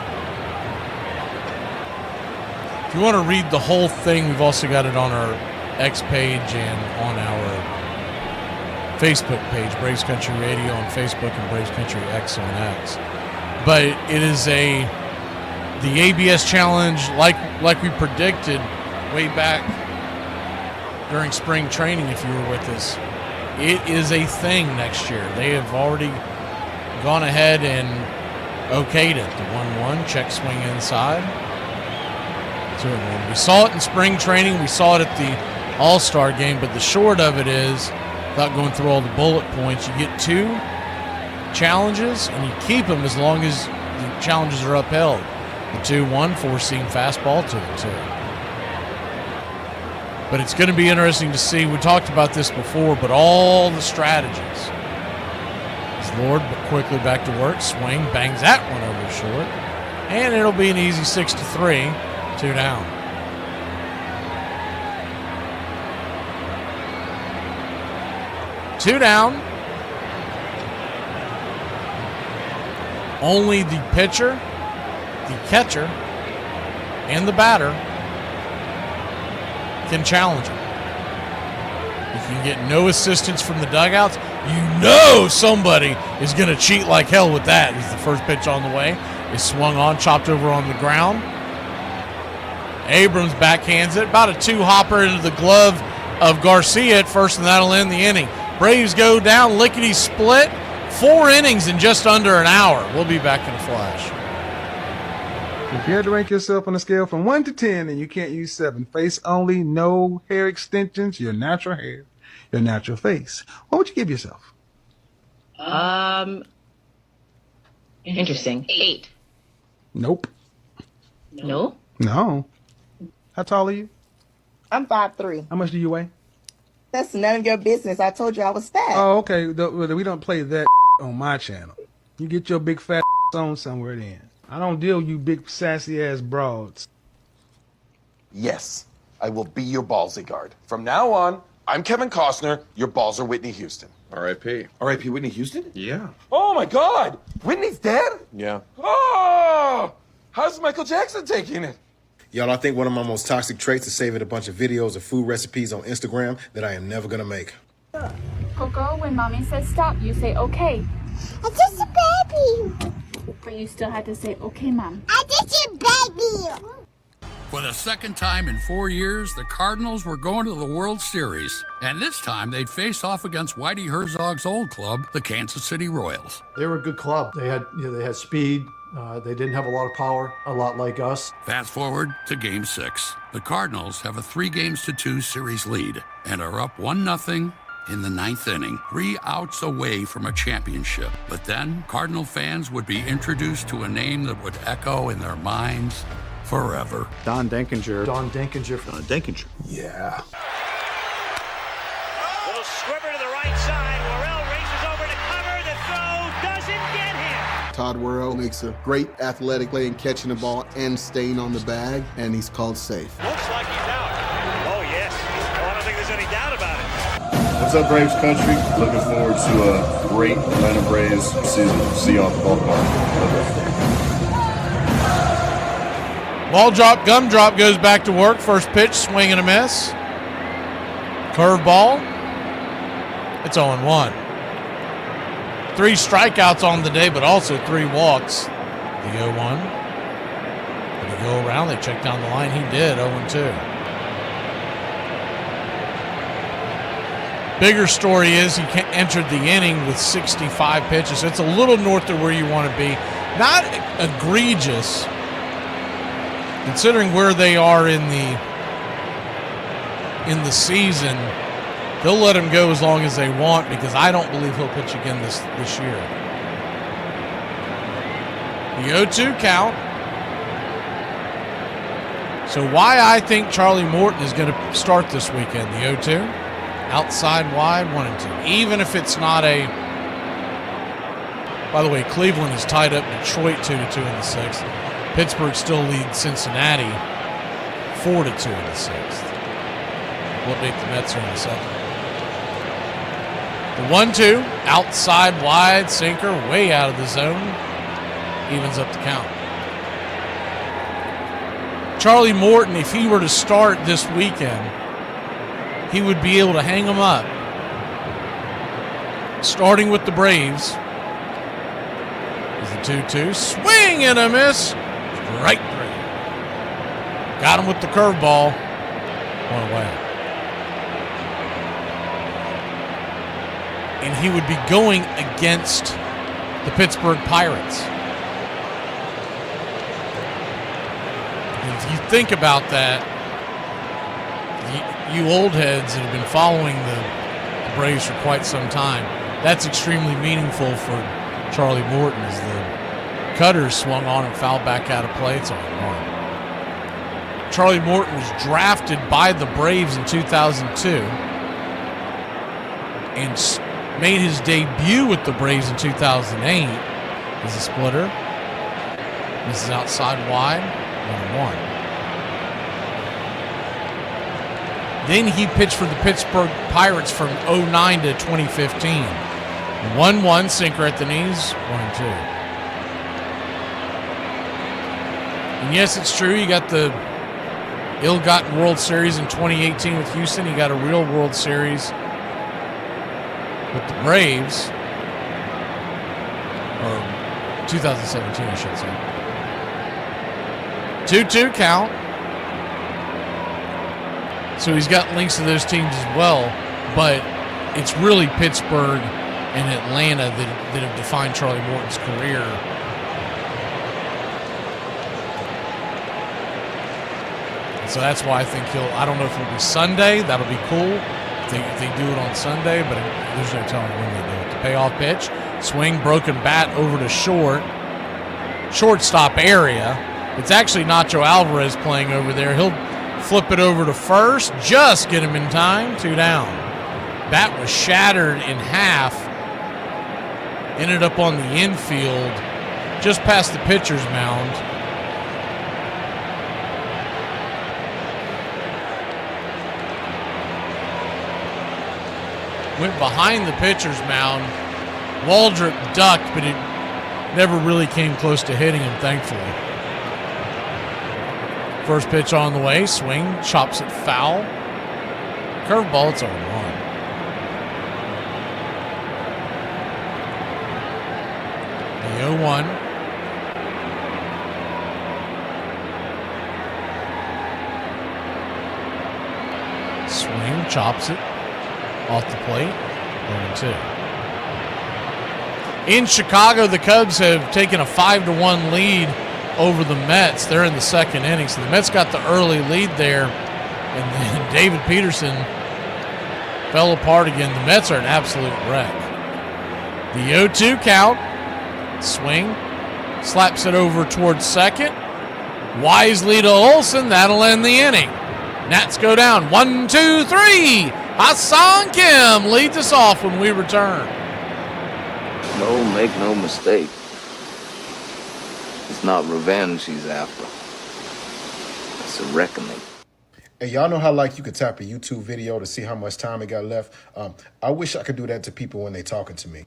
If you want to read the whole thing, we've also got it on our X page and on our Facebook page, Braves Country Radio on Facebook and Braves Country X on X. But it is the ABS challenge, like we predicted way back during spring training, if you were with us. It is a thing next year. They have already gone ahead and okayed it. The 1-1, check swing inside. 2-1. We saw it in spring training. We saw it at the All-Star game, but the short of it is, without going through all the bullet points, you get 2 challenges and you keep them as long as the challenges are upheld. The 2-1, four-seam fastball, 2-2. But it's going to be interesting to see. We talked about this before, but all the strategies. As Lord quickly back to work, swing, bangs that one over short, and it'll be an easy 6-3, 2 down. Two down. Only the pitcher, the catcher, and the batter can challenge him. You can get no assistance from the dugouts. You know somebody is going to cheat like hell with that. As the first pitch on the way is swung on, chopped over on the ground. Abrams backhands it. About a 2-hopper into the glove of Garcia at first, and that'll end the inning. Braves go down, lickety-split, 4 innings in just under an hour. We'll be back in a flash. If you had to rank yourself on a scale from 1 to 10 and you can't use 7, face only, no hair extensions, your natural hair, your natural face, what would you give yourself? Interesting. 8. Nope. No? No. How tall are you? I'm 5'3". How much do you weigh? That's none of your business. I told you I was fat. Oh, okay. We don't play that on my channel. You get your big fat on somewhere then. I don't deal with you big sassy ass broads. Yes, I will be your ballsy guard. From now on, I'm Kevin Costner, your balls are Whitney Houston. R.I.P. R.I.P. Whitney Houston? Yeah. Oh my God! Whitney's dead? Yeah. Oh! How's Michael Jackson taking it? Y'all, I think one of my most toxic traits is saving a bunch of videos of food recipes on Instagram that I am never gonna make. Coco, when mommy says stop, you say okay. I'm just a baby. But you still had to say okay, mom. I'm just a baby. For the second time in 4 years, the Cardinals were going to the World Series. And this time, they'd face off against Whitey Herzog's old club, the Kansas City Royals. They were a good club. They had speed. They didn't have a lot of power, a lot like us. Fast forward to Game 6. The Cardinals have a 3-2 series lead and are up 1-0 in the 9th inning, 3 outs away from a championship. But then Cardinal fans would be introduced to a name that would echo in their minds forever. Don Denkinger. Don Denkinger. Don Denkinger. Yeah. Little squibber to the right side. Worrell races over to cover. The throw doesn't get him. Todd Worrell makes a great athletic play in catching the ball and staying on the bag, and he's called safe. Looks like he's out. Oh, yes. Oh, I don't think there's any doubt about it. What's up, Braves country? Looking forward to a great Atlanta Braves season. See you on the ballpark. Ball drop, gumdrop goes back to work. First pitch, swing and a miss. Curveball. It's 0-1. 3 strikeouts on the day, but also 3 walks. The 0-1. Did he go around? They checked down the line. He did. 0-2. Bigger story is he entered the inning with 65 pitches. So it's a little north of where you want to be. Not egregious, considering where they are in the season. They'll let him go as long as they want, because I don't believe he'll pitch again this year. The 0-2 count. So why I think Charlie Morton is going to start this weekend. The 0-2. Outside wide, 1-2. Even if it's not a... By the way, Cleveland is tied up Detroit 2-2 in the 6th. Pittsburgh still leads Cincinnati 4-2 in the 6th. We'll update the Mets here in a second. The 1-2, outside wide, sinker, way out of the zone. Evens up the count. Charlie Morton, if he were to start this weekend, he would be able to hang them up. Starting with the Braves. Is the 2-2. Swing and a miss. Right through. Got him with the curveball. 1 away. And he would be going against the Pittsburgh Pirates. And if you think about that, you old heads that have been following the Braves for quite some time, that's extremely meaningful for Charlie Morton, as the cutters swung on and fouled back out of play. It's 0-1. Charlie Morton was drafted by the Braves in 2002 and made his debut with the Braves in 2008 as a splitter. This is outside wide, 1-1. Then he pitched for the Pittsburgh Pirates from 2009 to 2015. 1-1, sinker at the knees, 1-2. And yes, it's true, you got the ill-gotten World Series in 2018 with Houston. You got a real World Series with the Braves. Or 2017, I should say. 2-2 count. So he's got links to those teams as well, but it's really Pittsburgh and Atlanta that have defined Charlie Morton's career. And so that's why I think I don't know if it'll be Sunday. That'll be cool if they do it on Sunday, but there's no telling when they do it. The payoff pitch, swing, broken bat over to shortstop area. It's actually Nacho Alvarez playing over there. He'll flip it over to first, just get him in time, 2 down. Bat was shattered in half, ended up on the infield, just past the pitcher's mound. Went behind the pitcher's mound. Waldrop ducked, but it never really came close to hitting him, thankfully. First pitch on the way, swing, chops it foul. Curveball, it's 0-1. The 0-1. Swing, chops it off the plate, 0-2. In Chicago, the Cubs have taken a 5-1 lead over the Mets. They're in the 2nd inning, so the Mets got the early lead there, and then David Peterson Fell apart again. The Mets are an absolute wreck. The 0-2 count. Swing. Slaps it over towards second. Wisely to Olsen. That'll end the inning. Nats go down. 1, 2, 3. Ha-Seong Kim leads us off when we return. No, make no mistake. It's not revenge he's after. It's a reckoning. Hey, y'all know how like you could tap a YouTube video to see how much time it got left? I wish I could do that to people when they talking to me.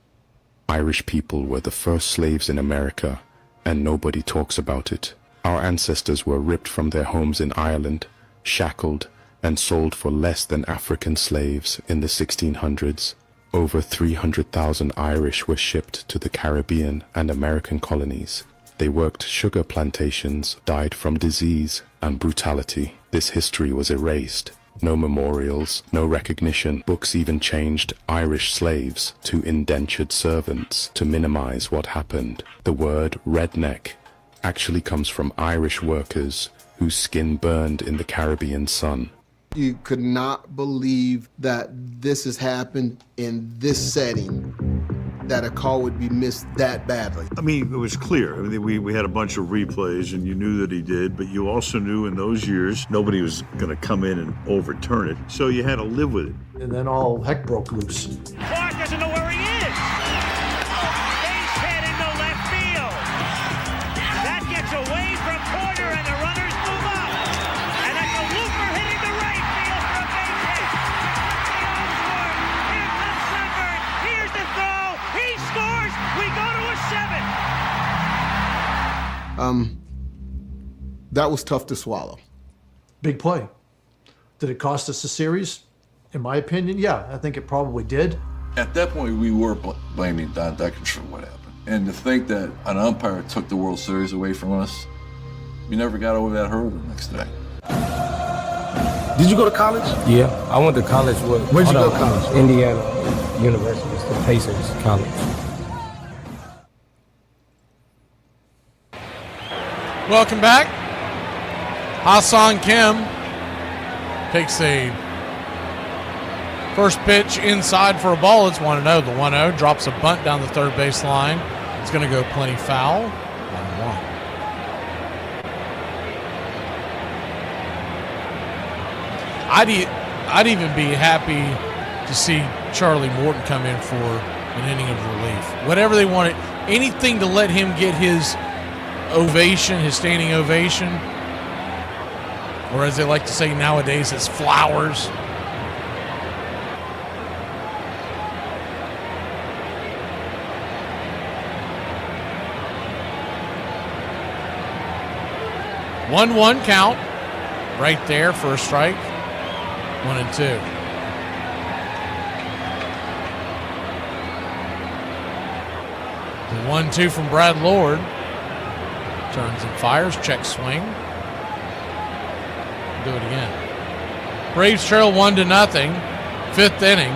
Irish people were the first slaves in America, and nobody talks about it. Our ancestors were ripped from their homes in Ireland, shackled, and sold for less than African slaves in the 1600s. Over 300,000 Irish were shipped to the Caribbean and American colonies. They worked sugar plantations, died from disease and brutality. This history was erased. No memorials, no recognition. Books even changed Irish slaves to indentured servants to minimize what happened. The word redneck actually comes from Irish workers whose skin burned in the Caribbean sun. You could not believe that this has happened in this setting, that a call would be missed that badly. I mean, it was clear. I mean, we had a bunch of replays, and you knew that he did, but you also knew in those years nobody was going to come in and overturn it, so you had to live with it. And then all heck broke loose. Clark doesn't know where he is. Base hit into left field. That gets away from Porter, and the runners move up. And that's a looper hitting the right field for a base hit. Here comes Sunburn. Here's the throw. He scores. We go to a 7. That was tough to swallow. Big play. Did it cost us a series? In my opinion, yeah, I think it probably did. At that point, we were blaming Don Deckens for what happened. And to think that an umpire took the World Series away from us, we never got over that hurdle the next day. Did you go to college? Yeah, I went to college with... Where'd you go to college? Indiana University, it's the Pacers College. Welcome back. Ha-Seong Kim takes a first pitch inside for a ball. It's 1-0. The 1-0 drops a bunt down the third base line. It's going to go plenty foul. 1-1. I'd even be happy to see Charlie Morton come in for an inning of relief. Whatever they wanted, anything to let him get his ovation, his standing ovation, or as they like to say nowadays, it's flowers. One count right there for a strike. 1-2. The 1-2 from Brad Lord. Turns and fires, check swing. Do it again. Braves trail 1-0. 5th inning.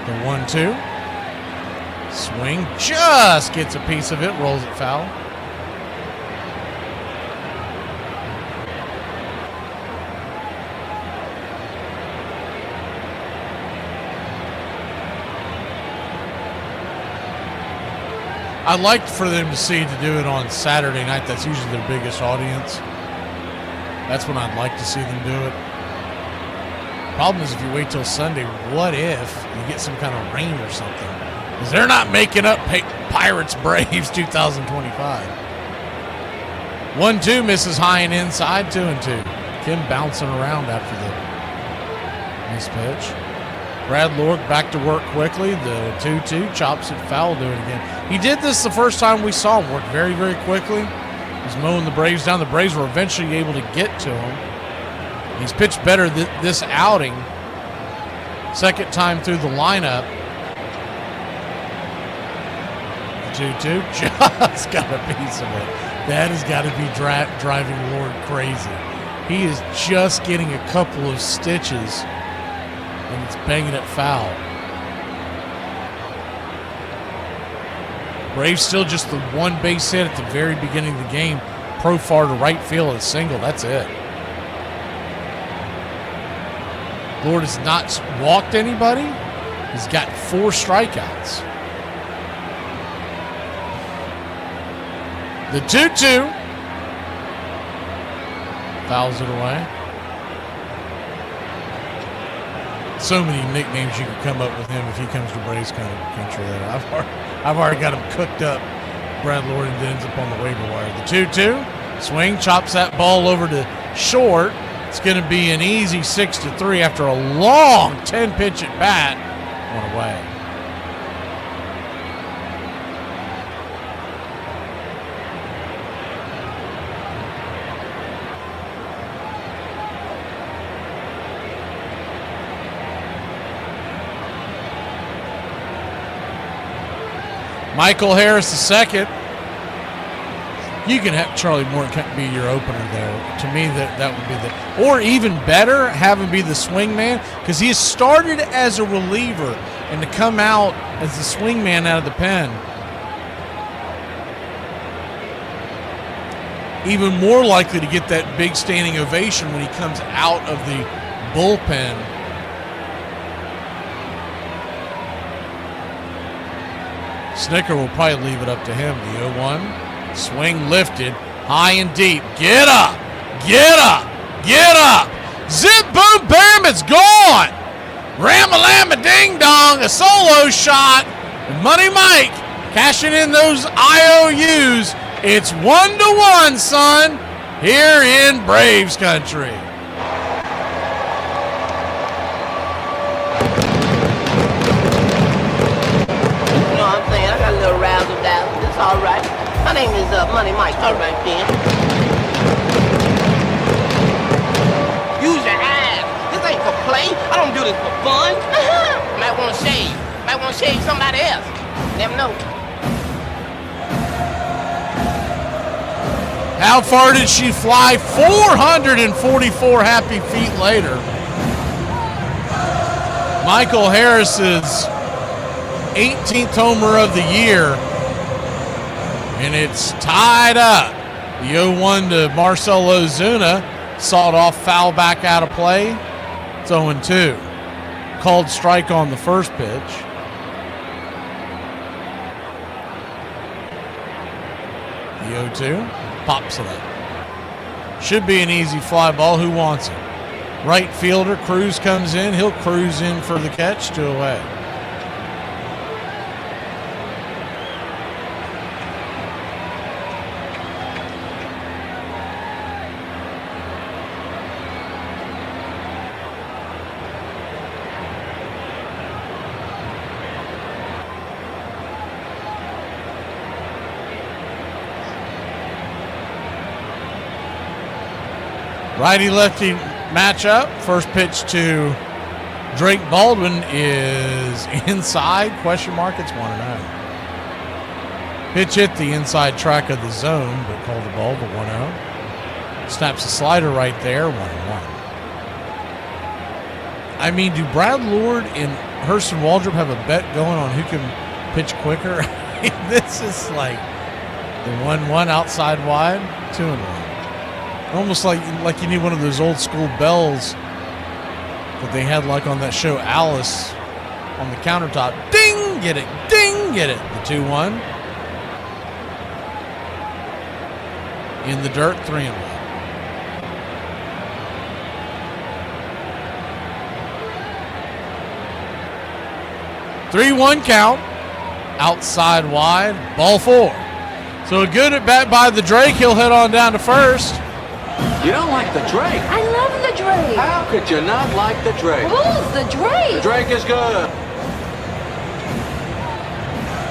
The 1-2. Swing just gets a piece of it, rolls it foul. I'd like for them to see to do it on Saturday night. That's usually their biggest audience. That's when I'd like to see them do it. Problem is, if you wait till Sunday, what if you get some kind of rain or something? Because they're not making up Pirates Braves 2025. 1-2 misses high and inside. 2-2. Kim bouncing around after the nice pitch. Brad Lord back to work quickly. The 2-2 chops it foul. Do it again. He did this the first time we saw him work very, very quickly. He's mowing the Braves down. The Braves were eventually able to get to him. He's pitched better this outing. Second time through the lineup. The 2-2 just got a piece of it. That has got to be driving Lord crazy. He is just getting a couple of stitches. And it's banging it foul. Braves still just the one base hit at the very beginning of the game. Profar to right field, a single. That's it. Lord has not walked anybody. He's got 4 strikeouts. The 2-2. Fouls it away. So many nicknames you could come up with him if he comes to Braves kind of country. I've already got him cooked up. Brad Lord ends up on the waiver wire. The 2-2. Swing, chops that ball over to short. It's going to be an easy 6-3 after a long 10-pitch at bat. One away. Michael Harris the second. You can have Charlie Morton be your opener there. To me, that would be the, or even better, have him be the swing man, because he has started as a reliever, and to come out as the swing man out of the pen, even more likely to get that big standing ovation when he comes out of the bullpen. Snicker will probably leave it up to him. The 0-1. Swing lifted. High and deep. Get up. Get up. Get up. Zip, boom, bam. It's gone. Ram-a-lam-a ding dong. A solo shot. And Money Mike cashing in those IOUs. It's 1-1, son, here in Braves country. It's all right. My name is Money Mike. All right, then. Use your eyes. This ain't for play. I don't do this for fun. Might want to shave. Might want to shave somebody else. Never know. How far did she fly? 444 happy feet later. Michael Harris's 18th homer of the year. And it's tied up. The 0-1 to Marcell Ozuna. Sawed off, foul back out of play. It's 0-2. Called strike on the first pitch. The 0-2. Pops it up. Should be an easy fly ball. Who wants it? Right fielder, Cruz comes in. He'll cruise in for the catch. 2 away. Righty-lefty matchup. First pitch to Drake Baldwin is inside. Question mark. It's 1-0. Pitch hit the inside track of the zone, but called the ball to 1-0. Snaps a slider right there. 1-1. I mean, do Brad Lord and Hurston Waldrop have a bet going on who can pitch quicker? This is like the 1-1 outside wide. 2-1. Almost like you need one of those old school bells that they had like on that show Alice on the countertop. Ding! Get it. Ding! Get it. The 2-1. In the dirt, 3-1. Three-1 count. Outside wide. Ball 4. So a good at bat by the Drake. He'll head on down to first. You don't like the Drake? I love the Drake. How could you not like the Drake? Who's the Drake? The Drake is good.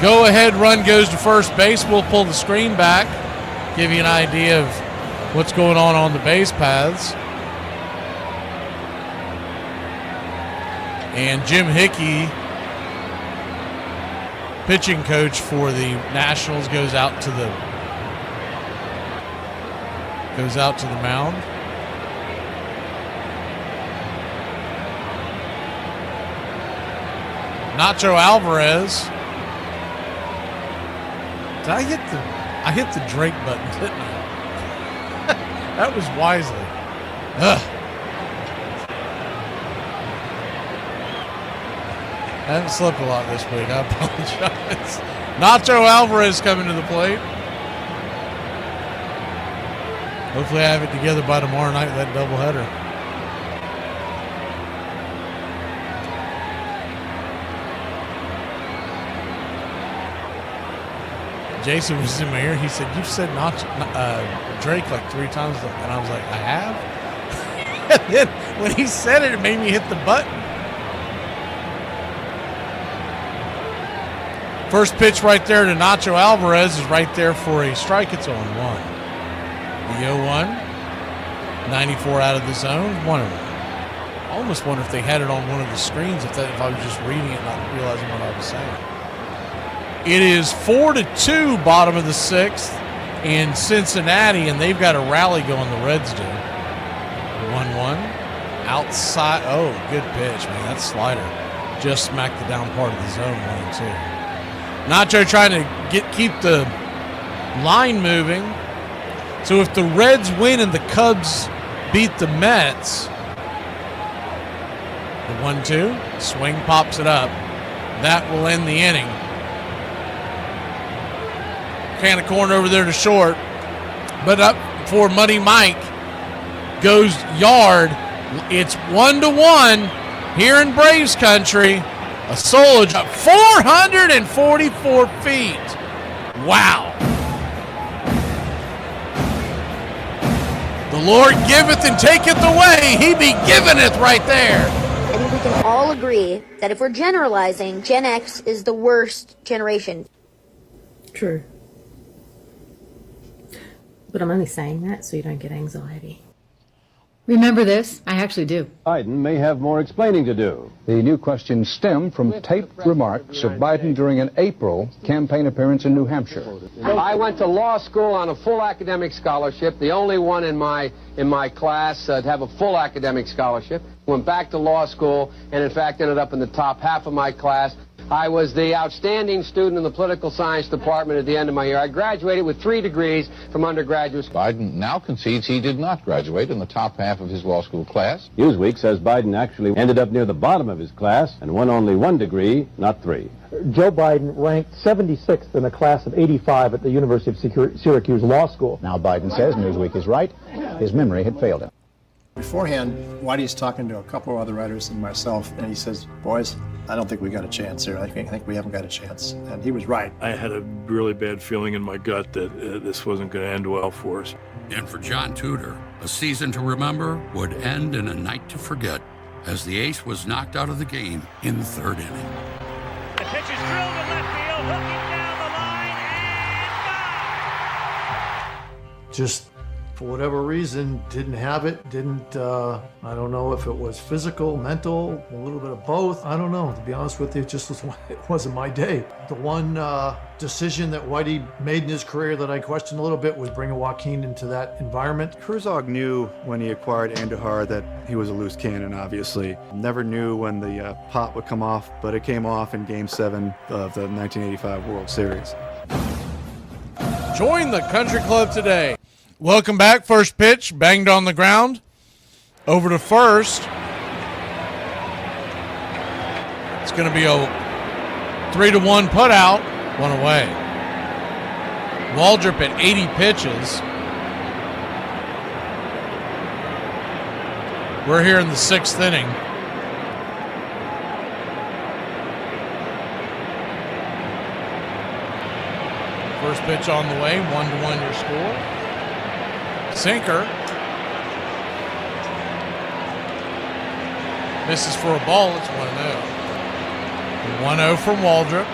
Go ahead run goes to first base. We'll pull the screen back, give you an idea of what's going on the base paths. And Jim Hickey, pitching coach for the Nationals, goes out to the mound. Nacho Alvarez. Did I hit the Drake button, didn't I? That was wisely. Ugh. I haven't slept a lot this week. I apologize. Nacho Alvarez coming to the plate. Hopefully I have it together by tomorrow night, that doubleheader. Jason was in my ear. He said, "You've said Drake like 3 times." And I was like, "I have?" And then when he said it, it made me hit the button. First pitch right there to Nacho Alvarez is right there for a strike. It's 0-1. The 0-1. 94 out of the zone. 1-1. I almost wonder if they had it on one of the screens, if I was just reading it and not realizing what I was saying. It is 4-2, bottom of the 6th in Cincinnati, and they've got a rally going, the Reds do. 1-1. Outside. Oh, good pitch, man. That slider just smacked the down part of the zone, 1-2. Nacho trying to keep the line moving. So if the Reds win and the Cubs beat the Mets, the 1-2, swing pops it up. That will end the inning. Can of corn over there to short, but up for Muddy Mike. Goes yard. It's 1-1 here in Braves country. A solo drop, 444 feet. Wow. The Lord giveth and taketh away. He be giveth right there. I think we can all agree that if we're generalizing, Gen X is the worst generation. True. But I'm only saying that so you don't get anxiety. Remember this? I actually do. Biden may have more explaining to do. The new questions stem from taped remarks of Biden during an April campaign appearance in New Hampshire. I went to law school on a full academic scholarship, the only one in my class to have a full academic scholarship. Went back to law school and, in fact, ended up in the top half of my class. I was the outstanding student in the political science department at the end of my year. I graduated with 3 degrees from undergraduate school. Biden now concedes he did not graduate in the top half of his law school class. Newsweek says Biden actually ended up near the bottom of his class and won only 1 degree, not 3. Joe Biden ranked 76th in a class of 85 at the University of Syracuse Law School. Now Biden says Newsweek is right. His memory had failed him. Beforehand, Whitey's talking to a couple of other writers and myself, and he says, "Boys, I don't think we got a chance here. I think we haven't got a chance." And he was right. I had a really bad feeling in my gut that this wasn't going to end well for us. And for John Tudor, a season to remember would end in a night to forget as the ace was knocked out of the game in the 3rd inning. The pitch is drilled to left field, hooking down the line, and Just for whatever reason, didn't have it, I don't know if it was physical, mental, a little bit of both. I don't know. To be honest with you, it wasn't my day. The one decision that Whitey made in his career that I questioned a little bit was bringing Joaquin into that environment. Herzog knew when he acquired Andujar that he was a loose cannon, obviously. Never knew when the pop would come off, but it came off in Game 7 of the 1985 World Series. Join the country club today. Welcome back. First pitch, banged on the ground. Over to first. It's going to be a 3-1 put out. 1 away. Waldrop at 80 pitches. We're here in the 6th inning. First pitch on the way. 1-1 your score. Sinker. Misses for a ball. It's 1-0. 1-0 from Waldrop.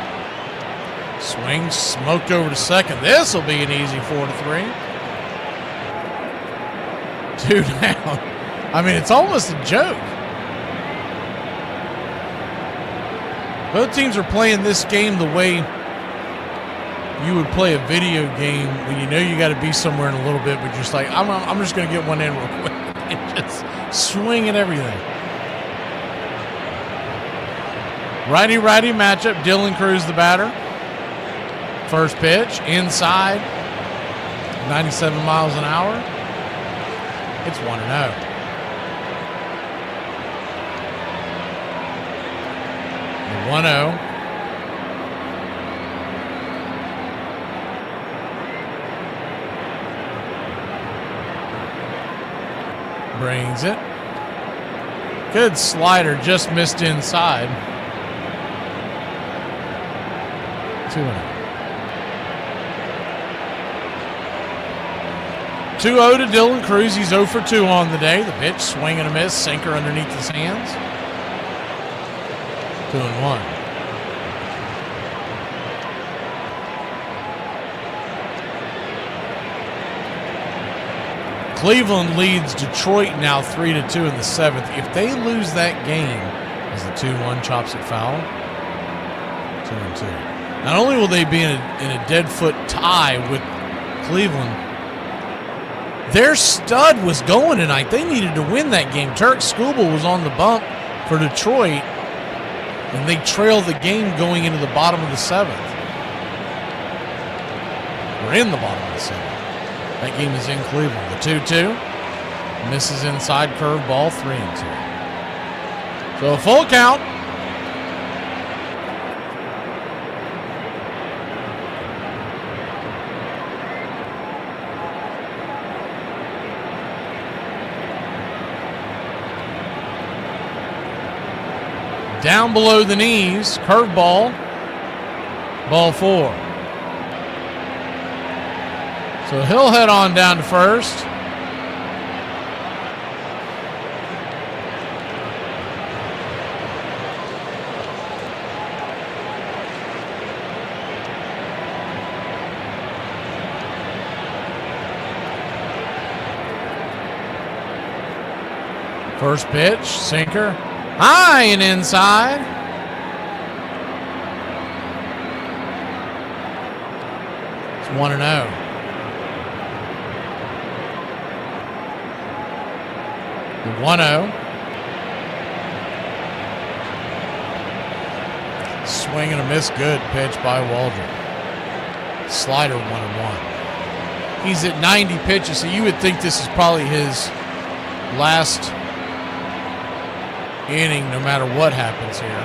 Swing smoked over to second. This will be an easy 4-3. 2 down. I mean, it's almost a joke. Both teams are playing this game the way you would play a video game when you know you got to be somewhere in a little bit, but you're just like, I'm just going to get one in real quick and just swing at everything. Righty-righty matchup. Dylan Cruz, the batter. First pitch, inside, 97 miles an hour. It's 1-0. The 1-0. Brings it. Good slider, just missed inside. 2-0. 2-0 to Dylan Cruz. He's 0 for 2 on the day. The pitch, swing and a miss, sinker underneath his hands. 2-1. Cleveland leads Detroit now 3-2 in the 7th. If they lose that game, as the 2-1 chops it foul, 2-2. Not only will they be in a dead foot tie with Cleveland, their stud was going tonight. They needed to win that game. Turk Skubal was on the bump for Detroit, and they trailed the game going into the bottom of the 7th. We're in the bottom of the 7th. That game is in Cleveland. The 2-2 misses inside curveball, 3-2. So a full count. Down below the knees, curveball, ball 4. So he'll head on down to first. First pitch, sinker. High and inside. It's 1-0. The 1-0. Swing and a miss. Good pitch by Waldrop. Slider 1-1. He's at 90 pitches, so you would think this is probably his last inning, no matter what happens here.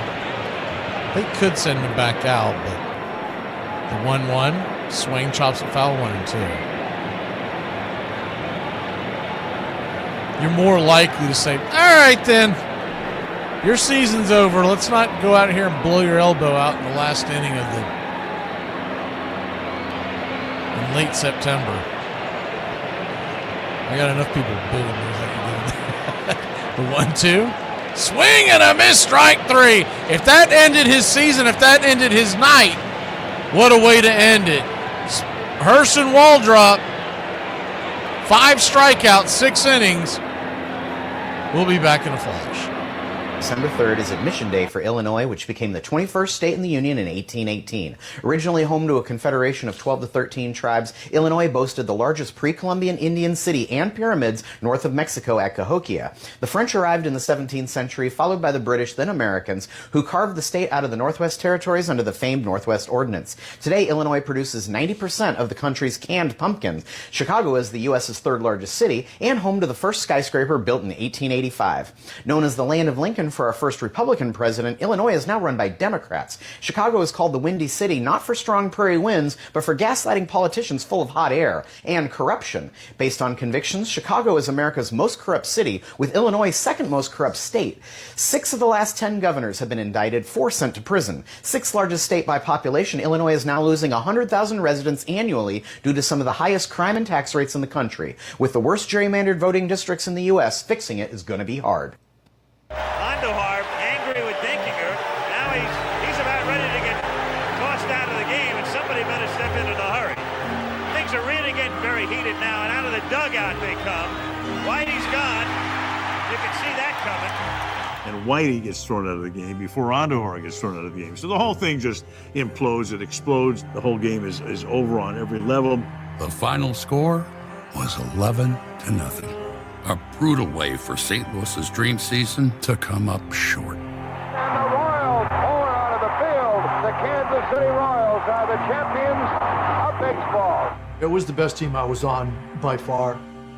They could send him back out, but the 1-1 swing chops it foul, 1-2. You're more likely to say, all right then, your season's over. Let's not go out here and blow your elbow out in the last inning of in late September. I got enough people booing me. The 1-2. Swing and a miss, strike 3. If that ended his season, if that ended his night, what a way to end it. Herson Waldrop, 5 strikeouts, 6 innings. We'll be back in a flash. December 3rd is admission day for Illinois, which became the 21st state in the Union in 1818. Originally home to a confederation of 12 to 13 tribes, Illinois boasted the largest pre-Columbian Indian city and pyramids north of Mexico at Cahokia. The French arrived in the 17th century, followed by the British, then Americans, who carved the state out of the Northwest Territories under the famed Northwest Ordinance. Today, Illinois produces 90% of the country's canned pumpkins. Chicago is the U.S.'s 3rd largest city and home to the first skyscraper built in 1885. Known as the land of Lincoln for our first Republican president, Illinois is now run by Democrats. Chicago is called the Windy City not for strong prairie winds, but for gaslighting politicians full of hot air and corruption. Based on convictions, Chicago is America's most corrupt city, with Illinois' 2nd most corrupt state. 6 of the last 10 governors have been indicted, 4 sent to prison. 6th largest state by population, Illinois is now losing 100,000 residents annually due to some of the highest crime and tax rates in the country. With the worst gerrymandered voting districts in the U.S., fixing it is going to be hard. Andujar angry with Dinkinger. Now he's about ready to get tossed out of the game, and somebody better step in a hurry. Things are really getting very heated now, and out of the dugout they come. Whitey's gone. You can see that coming. And Whitey gets thrown out of the game before Andujar gets thrown out of the game. So the whole thing just implodes, it explodes. The whole game is over on every level. The final score was 11-0. A brutal way for St. Louis's dream season to come up short. And the Royals pull out of the field. The Kansas City Royals are the champions of baseball. It was the best team I was on by far.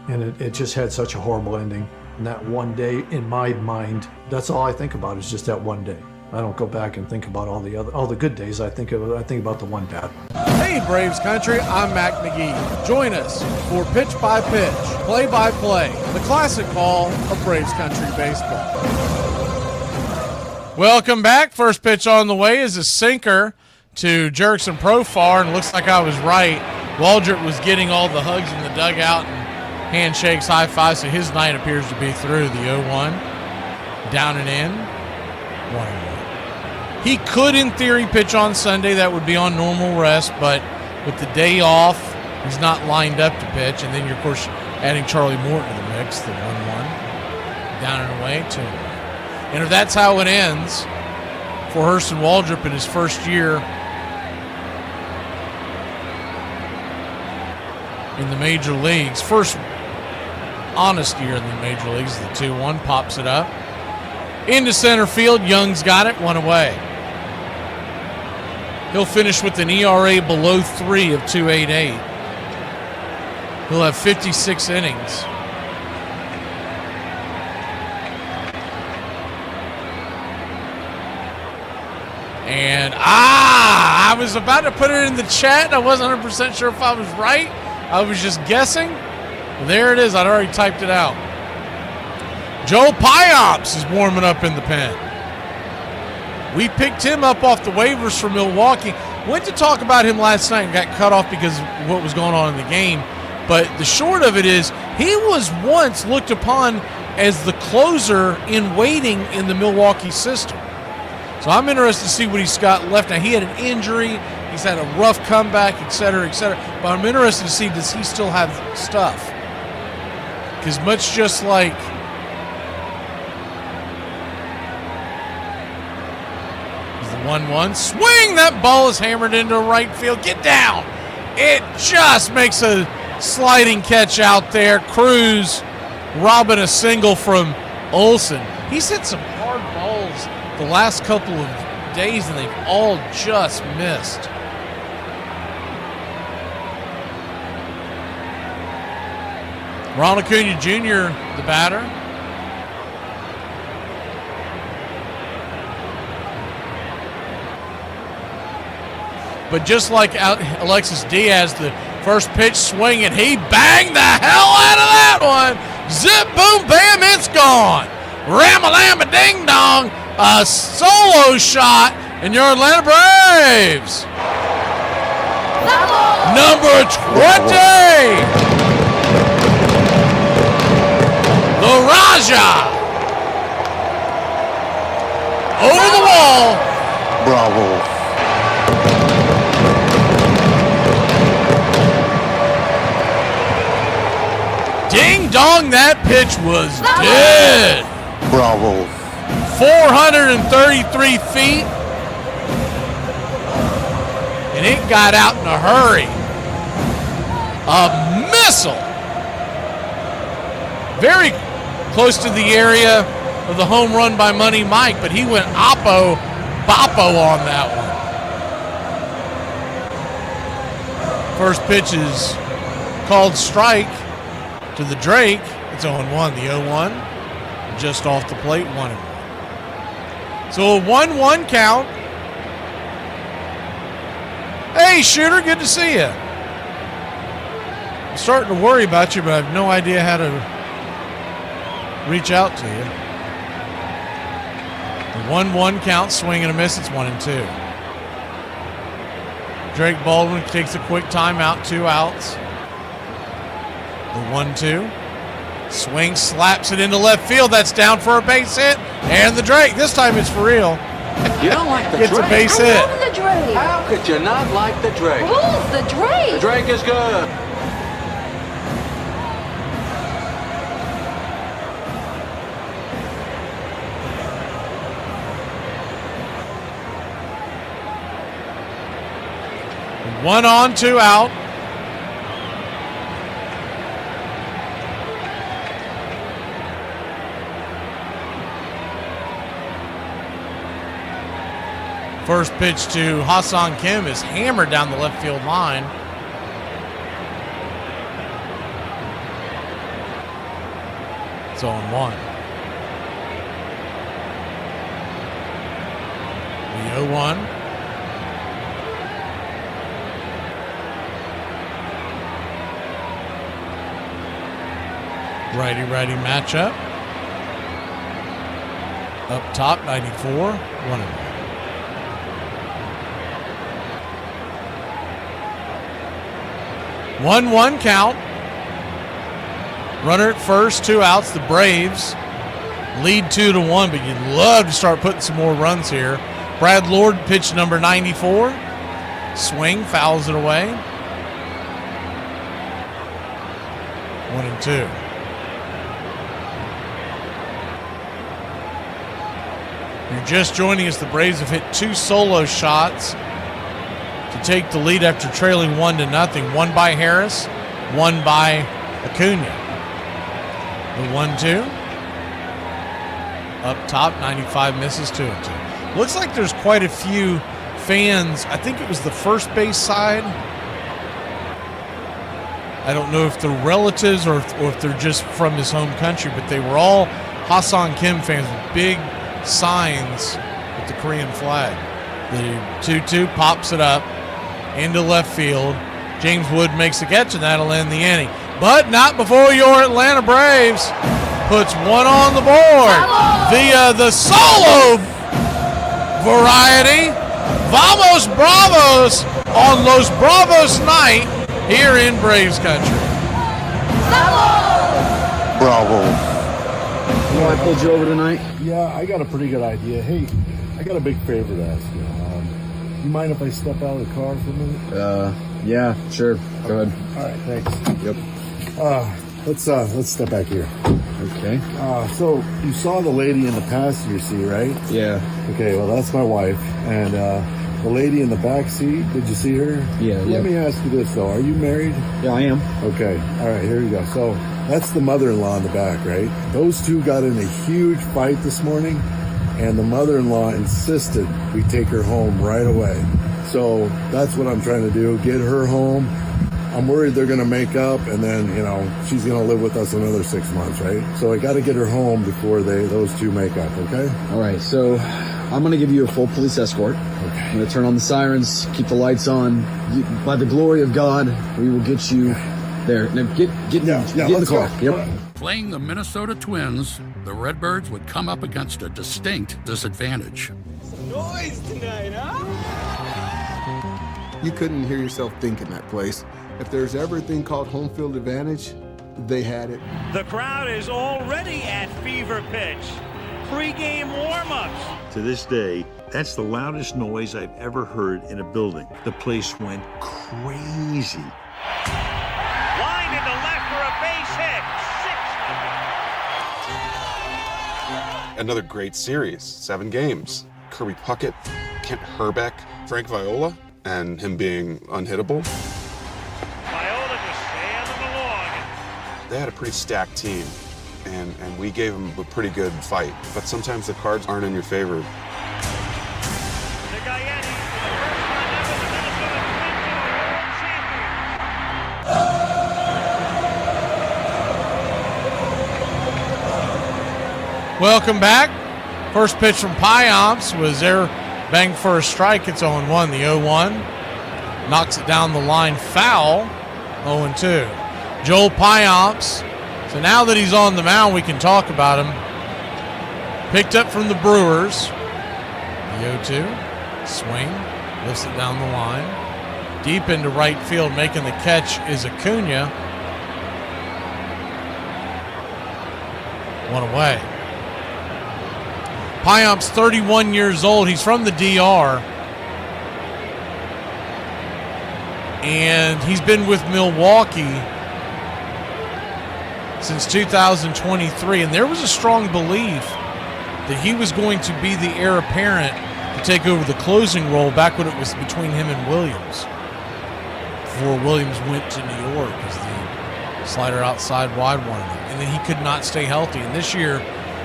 And it just had such a horrible ending. And that one day, in my mind, that's all I think about is just that one day. I don't go back and think about all the good days. I think about the one bad one. Hey Braves country, I'm Mac McGee. Join us for Pitch by Pitch, Play by Play, the classic call of Braves country baseball. Welcome back. First pitch on the way is a sinker to Jerickson Profar, and looks like I was right. Waldrop was getting all the hugs in the dugout and handshakes, high fives, so his night appears to be through. The 0-1, down and in, 1-1. He could, in theory, pitch on Sunday. That would be on normal rest, but with the day off, he's not lined up to pitch. And then you're, of course, adding Charlie Morton to the mix, the 1-1, down and away, 2-1. And if that's how it ends for Hurston Waldrop in his first year in the major leagues, first honest year in the major leagues, the 2-1, pops it up. Into center field, Young's got it, 1 away. He'll finish with an ERA below 3 of 2.88. He'll have 56 innings. And I was about to put it in the chat. I wasn't 100% sure if I was right. I was just guessing. There it is. I'd already typed it out. Joe Pyops is warming up in the pen. We picked him up off the waivers from Milwaukee. Went to talk about him last night and got cut off because of what was going on in the game. But the short of it is, he was once looked upon as the closer in waiting in the Milwaukee system. So I'm interested to see what he's got left. Now, he had an injury. He's had a rough comeback, et cetera, et cetera. But I'm interested to see, does he still have stuff? Because much just like the 1-1 swing, that ball is hammered into right field. Get down. It just makes a sliding catch out there. Cruz robbing a single from Olsen. He's hit some hard balls the last couple of days, and they've all just missed. Ronald Acuna Jr., the batter. But just like Alexis Diaz, the first pitch swing, and he banged the hell out of that one. Zip, boom, bam, it's gone. Ram-a-lam-a-ding-dong. A solo shot, and your Atlanta Braves. Number 20. The Raja. Over the wall. Bravo. Ding dong, that pitch was dead. Bravo. 433 feet. And it got out in a hurry. A missile. Very close to the area of the home run by Money Mike, but he went boppo on that one. First pitch is called strike to the Drake. It's 0-1, the 0-1. Just off the plate, 1-1. So a 1-1 count. Hey, Shooter, good to see you. I'm starting to worry about you, but I have no idea how to reach out to you. The 1-1 count, swing and a miss. It's 1-2. Drake Baldwin takes a quick timeout, 2 outs. The 1-2. Swing, slaps it into left field. That's down for a base hit. And the Drake. This time it's for real. You don't like the Drake? Gets a base hit. I love the Drake. How could you not like the Drake? Who's the Drake? The Drake is good. One on, 2 out. First pitch to Hassan Kim is hammered down the left field line. It's 0-1. The 0-1. Righty-righty matchup. Up top, 94. 1-1. 1-1 count. Runner at first, 2 outs. The Braves lead 2-1, but you'd love to start putting some more runs here. Brad Lord, pitch number 94. Swing, fouls it away. 1-2. You're just joining us. The Braves have hit 2 solo shots to take the lead after trailing 1-0. One by Harris, one by Acuna. The 1-2. Up top, 95 misses, 2-2. Looks like there's quite a few fans. I think it was the first base side. I don't know if they're relatives or if they're just from his home country, but they were all Ha-Seong Kim fans with big signs with the Korean flag. The 2-2 pops it up into left field. James Wood makes the catch, and that'll end the inning. But not before your Atlanta Braves puts one on the board via the solo variety. Vamos Bravos on Los Bravos night here in Braves country. Bravo. You know, I pulled you over tonight. Yeah, I got a pretty good idea. Hey, I got a big favor to ask you. You mind if I step out of the car for a minute? Yeah, sure. Go ahead. All right, thanks. Yep. Let's step back here. Okay. So you saw the lady in the passenger seat, right? Yeah. Okay, well, that's my wife. And the lady in the back seat, did you see her? Yeah. Let me ask you this, though. Are you married? Yeah, I am. Okay. All right, here you go. So that's the mother-in-law in the back, right? Those two got in a huge fight this morning, and the mother-in-law insisted we take her home right away. So that's what I'm trying to do, get her home. I'm worried they're going to make up, and then, she's going to live with us another 6 months, right? So I got to get her home before those two make up, okay? All right, so I'm going to give you a full police escort. Okay. I'm going to turn on the sirens, keep the lights on. By the glory of God, we will get you there. Now get in the car. Yep. Playing the Minnesota Twins, the Redbirds would come up against a distinct disadvantage. Noise tonight, huh? You couldn't hear yourself think in that place. If there's ever a thing called home field advantage, they had it. The crowd is already at fever pitch. Pre-game warm-ups. To this day, that's the loudest noise I've ever heard in a building. The place went crazy. Line into left for a base hit. 6-0. Another great series, 7 games. Kirby Puckett, Kent Herbeck, Frank Viola, and him being unhittable. Viola just sailing along. They had a pretty stacked team, and we gave them a pretty good fight. But sometimes the cards aren't in your favor. Welcome back. First pitch from Piamps was there, banged for a strike. It's 0-1. The 0-1 knocks it down the line, foul. 0-2. Joel Piamps. So now that he's on the mound, we can talk about him. Picked up from the Brewers. The 0-2 swing, lifts it down the line, deep into right field. Making the catch is Acuna. One away. Piamps, 31 years old. He's from the DR. And he's been with Milwaukee since 2023. And there was a strong belief that he was going to be the heir apparent to take over the closing role back when it was between him and Williams. Before Williams went to New York as the slider outside wide one. And then he could not stay healthy. And this year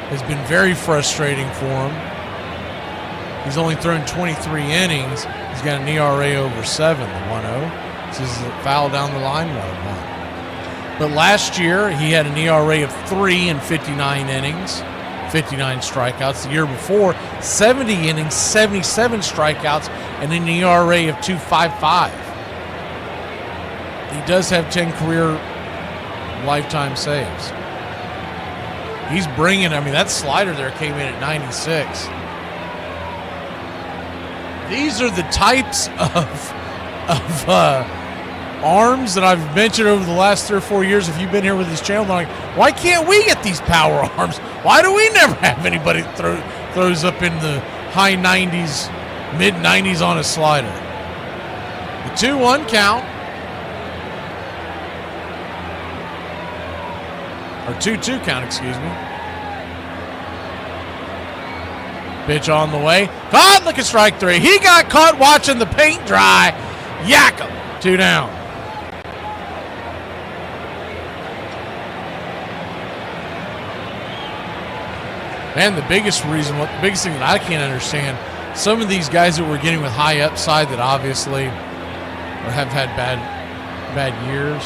has been very frustrating for him. He's only thrown 23 innings. He's got an ERA over 7, the 1-0. This is a foul down the line, 1-1. But last year, he had an ERA of 3 in 59 innings, 59 strikeouts. The year before, 70 innings, 77 strikeouts, and an ERA of 2.55. He does have 10 career lifetime saves. He's bringing, that slider there came in at 96. These are the types of arms that I've mentioned over the last 3 or 4 years. If you've been here with this channel, I'm like, why can't we get these power arms? Why do we never have anybody throws up in the high 90s, mid 90s on a slider? The 2-1 count. Or 2-2 count, excuse me. Pitch on the way. Caught, look at strike 3. He got caught watching the paint dry. Yak him. 2 down. And the biggest thing that I can't understand, some of these guys that we're getting with high upside that obviously have had bad years,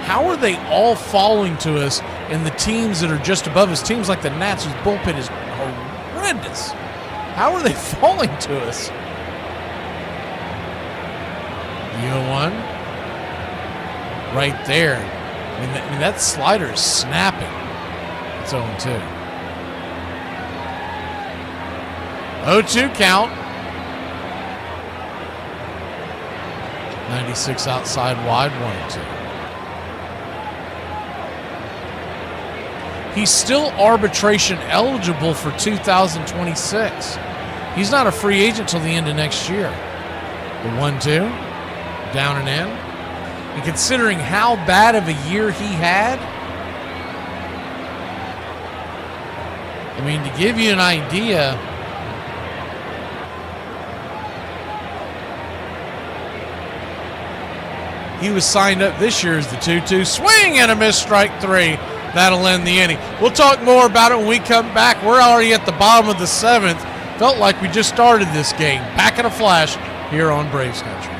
how are they all falling to us in the teams that are just above us? Teams like the Nats, whose bullpen is horrendous. How are they falling to us? The 0-1. Right there. That slider is snapping. It's 0-2. 0-2 count. 96 outside wide, 1-2. He's still arbitration eligible for 2026. He's not a free agent till the end of next year. The 1-2, down and in. And considering how bad of a year he had, to give you an idea, he was signed up this year as the 2-2. Swing and a miss, strike 3. That'll end the inning. We'll talk more about it when we come back. We're already at the bottom of the 7th. Felt like we just started this game. Back in a flash here on Braves Country.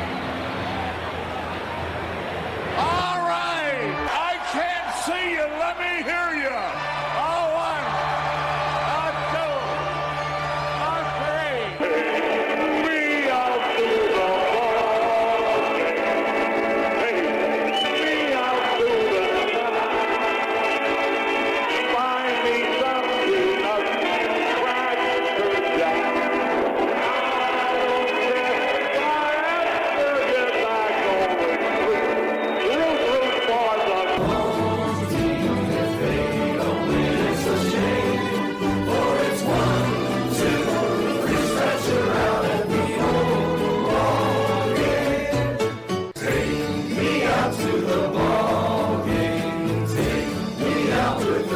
All right. I can't see you. Let me hear you. A 1, a 2, a 3. We out to the ball game. We out to the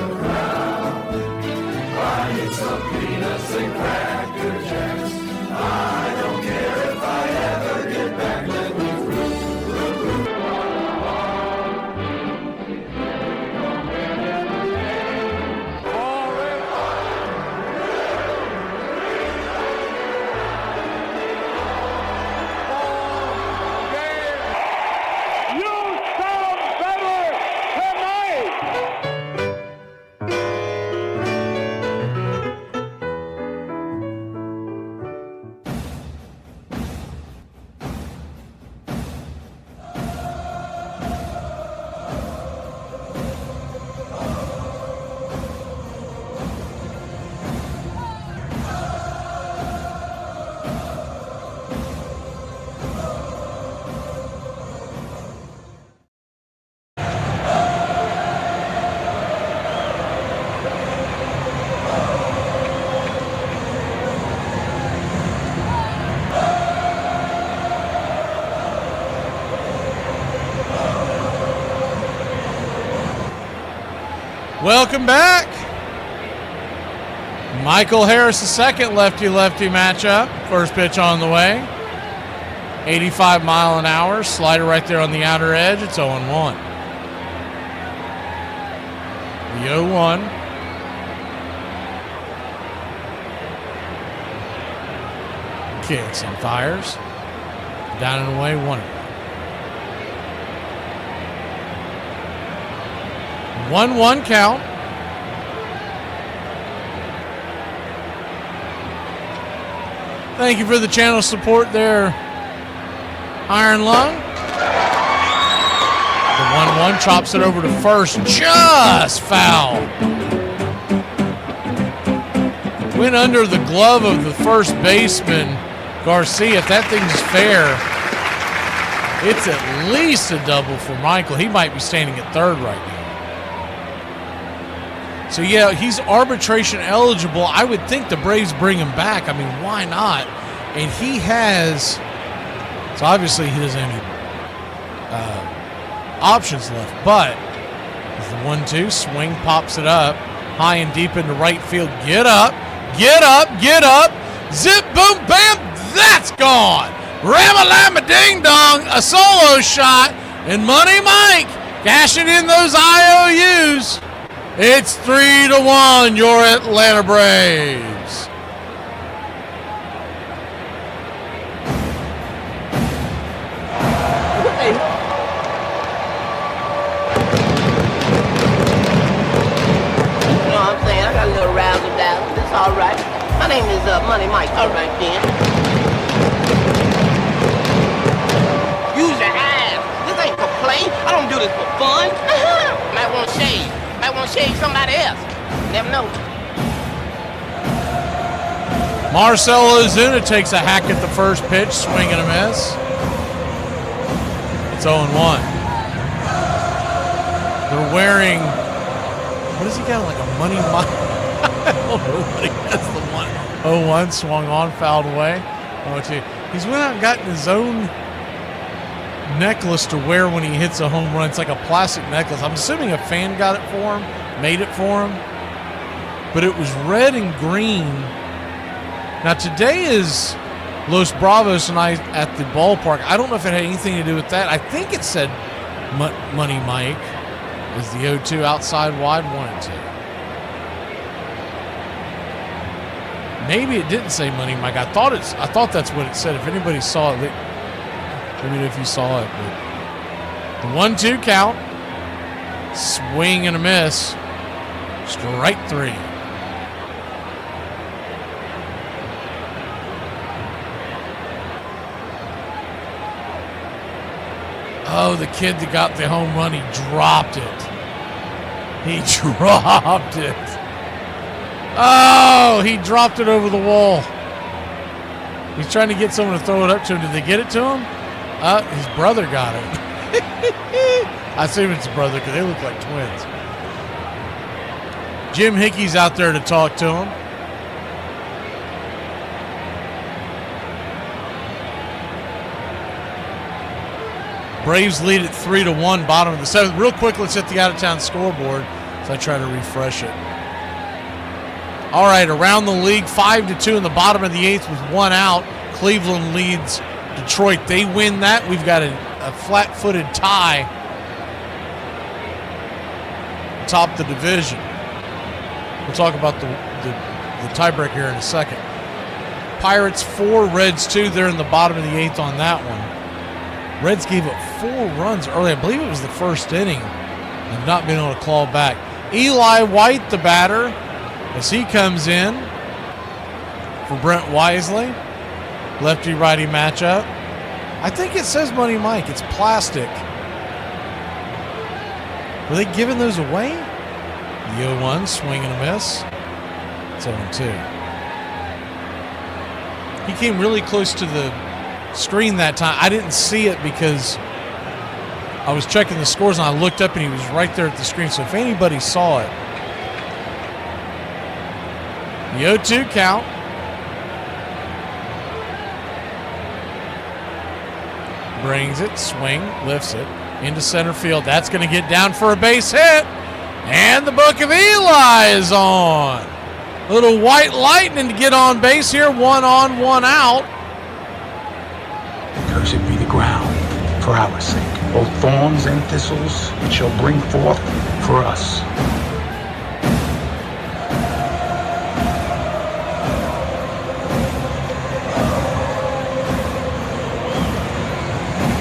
find me something up. Welcome back. Michael Harris, the second lefty-lefty matchup. First pitch on the way. 85 mile an hour. Slider right there on the outer edge. It's 0-1. The 0-1. Kicks and fires. Down and away, 1-1. 1-1 count. Thank you for the channel support there, Iron Lung. The 1-1 chops it over to first. Just foul. Went under the glove of the first baseman, Garcia. If that thing's fair, it's at least a double for Michael. He might be standing at third right now. So, yeah, he's arbitration eligible. I would think the Braves bring him back. I mean, why not? And he has, so obviously he doesn't have any options left. But the 1-2 swing, pops it up high and deep into right field. Get up, get up, get up. Zip, boom, bam, that's gone. Ram-a-lam-a ding-dong, a solo shot, and Money Mike cashing in those IOUs. It's 3-1, your Atlanta Braves. You know what I'm saying? I got a little razzle dazzle. It's all right. My name is Money Mike. All right, then. Use your eyes. This ain't for play. I don't do this for fun. Might want to shave. Might want to shave somebody else. Never know. Marcell Ozuna takes a hack at the first pitch, swing and a miss. It's 0-1. They're wearing, what does he got, like a Money Mike? I don't know what he has. The 1-0-1 swung on, fouled away. He's went out and gotten his own necklace to wear when he hits a home run. It's like a plastic necklace. I'm assuming a fan got it for him, made it for him. But it was red and green. Now today is Los Bravos night at the ballpark. I don't know if it had anything to do with that. I think it said Money Mike is the 0-2 outside wide 1-2. Maybe it didn't say Money Mike. I thought that's what it said. If anybody saw it, let me know if you saw it. But the 1-2 count, swing and a miss, strike 3. Oh, the kid that got the home run, he dropped it. He dropped it. Oh, he dropped it over the wall. He's trying to get someone to throw it up to him. Did they get it to him? His brother got it. I assume it's a brother because they look like twins. Jim Hickey's out there to talk to him. Braves lead at 3-1, bottom of the 7th. Real quick, let's hit the out-of-town scoreboard as I try to refresh it. All right, around the league, 5-2 in the bottom of the 8th with 1 out. Cleveland leads Detroit. They win that. We've got a flat-footed tie atop the division. We'll talk about the tiebreaker here in a second. Pirates 4, Reds 2. They're in the bottom of the 8th on that one. Reds gave up 4 runs early. I believe it was the first inning. Have not been able to claw back. Eli White, the batter, as he comes in for Brent Wisely. Lefty-righty matchup. I think it says Money Mike. It's plastic. Were they giving those away? The 0-1, swing and a miss. It's 0-2. He came really close to the screen that time. I didn't see it because I was checking the scores and I looked up and he was right there at the screen. So if anybody saw it. The 0-2 count. Brings it, swing, lifts it into center field. That's going to get down for a base hit. And the Book of Eli is on. Little white lightning to get on base here. 1 on, 1 out. Cursed be the ground for our sake, both thorns and thistles it shall bring forth for us.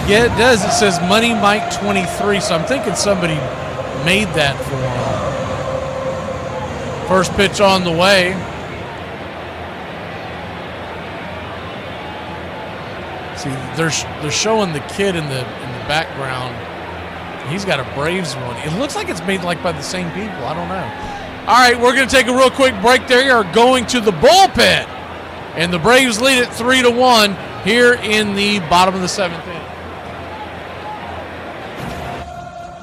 Yeah, it does. It says Money Mike 23, so I'm thinking somebody made that for him. First pitch on the way. See, they're showing the kid in the background. He's got a Braves one. It looks like it's made like by the same people. I don't know. All right, we're going to take a real quick break. They are going to the bullpen. And the Braves lead it 3-1 here in the bottom of the 7th inning.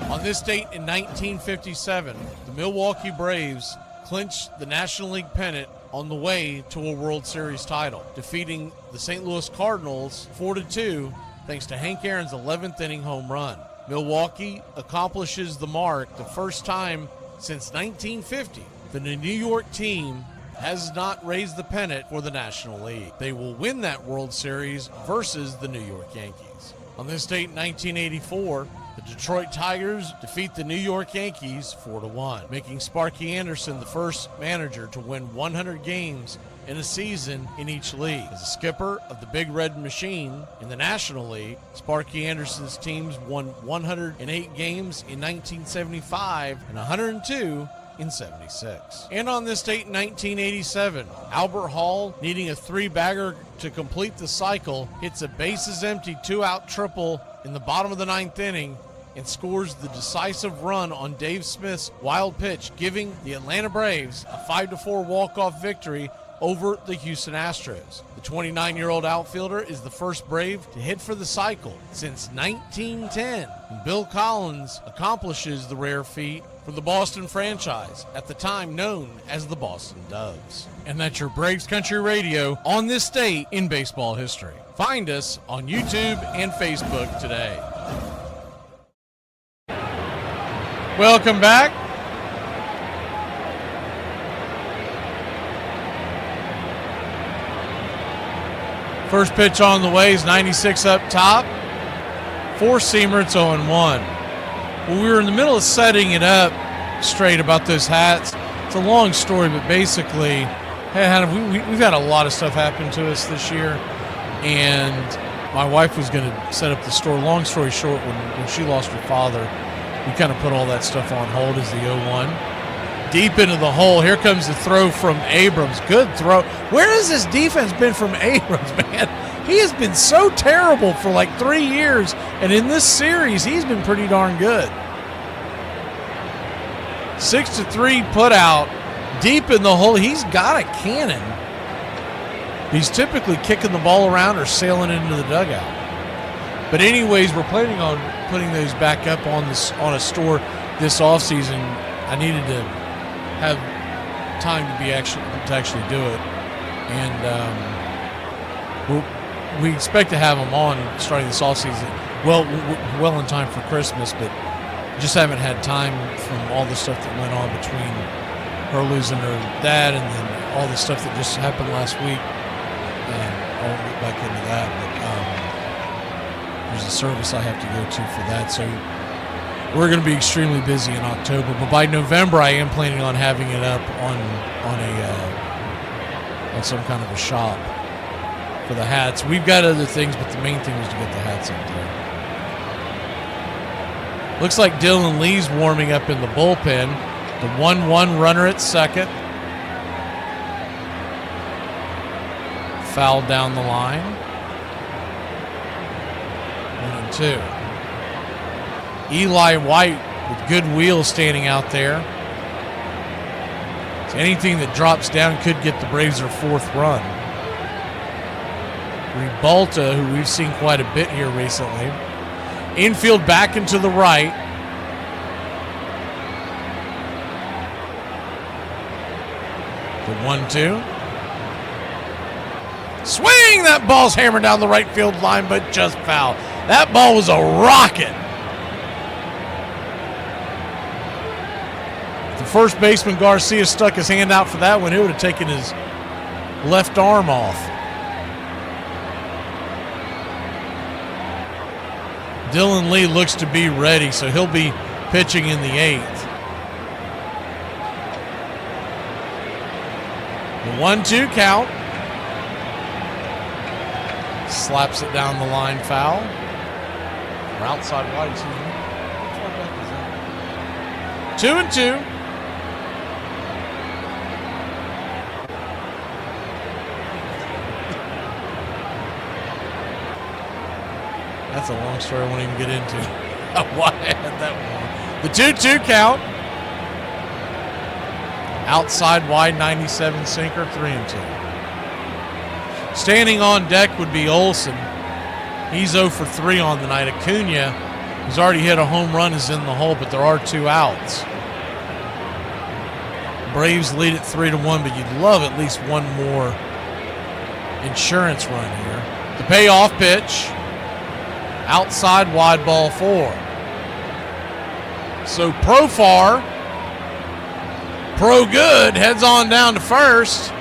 On this date in 1957, the Milwaukee Braves clinched the National League pennant on the way to a World Series title, defeating the St. Louis Cardinals 4-2 thanks to Hank Aaron's 11th inning home run. Milwaukee accomplishes the mark the first time since 1950 that a New York team has not raised the pennant for the National League. They will win that World Series versus the New York Yankees. On this date in 1984, the Detroit Tigers defeat the New York Yankees 4-1, making Sparky Anderson the first manager to win 100 games in a season in each league. As a skipper of the Big Red Machine in the National League, Sparky Anderson's teams won 108 games in 1975 and 102 in 76. And on this date in 1987, Albert Hall, needing a 3-bagger to complete the cycle, hits a bases-empty 2-out triple in the bottom of the 9th inning and scores the decisive run on Dave Smith's wild pitch, giving the Atlanta Braves a 5-4 walk-off victory over the Houston Astros. The 29-year-old outfielder is the first Brave to hit for the cycle since 1910, and Bill Collins accomplishes the rare feat for the Boston franchise, at the time known as the Boston Doves. And that's your Braves Country Radio on this date in baseball history. Find us on YouTube and Facebook today. Welcome back. First pitch on the way is 96 up top. Four-seamer, it's 0-1. Well, we were in the middle of setting it up straight about those hats. It's a long story, but basically, hey, Hannah, we've had a lot of stuff happen to us this year, and my wife was going to set up the store. Long story short, when she lost her father, we kind of put all that stuff on hold as the 0-1. Deep into the hole. Here comes the throw from Abrams. Good throw. Where has this defense been from Abrams, man? He has been so terrible for like 3 years, and in this series, he's been pretty darn good. 6-3 put out. Deep in the hole. He's got a cannon. He's typically kicking the ball around or sailing into the dugout. But anyways, we're planning on putting those back up on a store this offseason. I needed to have time to actually do it, and we expect to have them on starting this offseason. Well in time for Christmas, but just haven't had time from all the stuff that went on between her losing her dad and then all the stuff that just happened last week. And I won't get back into that, but there's a service I have to go to for that, so we're going to be extremely busy in October, but by November I am planning on having it up on some kind of a shop for the hats. We've got other things, but the main thing was to get the hats up there. Looks like Dylan Lee's warming up in the bullpen. The 1-1 runner at second. Foul down the line. 1-2. Eli White with good wheels standing out there. So anything that drops down could get the Braves their 4th run. Ribalta, who we've seen quite a bit here recently. Infield back and to the right. The 1-2. Swing! That ball's hammered down the right field line, but just foul. That ball was a rocket. First baseman Garcia stuck his hand out for that one. He would have taken his left arm off. Dylan Lee looks to be ready, so he'll be pitching in the 8th. The 1-2 count. Slaps it down the line, foul. Or outside wide, excuse me. 2-2. That's a long story I won't even get into. Why I had that one. The 2-2 count. Outside wide 97 sinker, 3-2. Standing on deck would be Olson. He's 0 for 3 on the night. Acuna, who's already hit a home run, is in the hole, but there are 2 outs. Braves lead it 3-1, but you'd love at least one more insurance run here. The payoff pitch. Outside wide ball 4. So Profar, pro good, heads on down to first.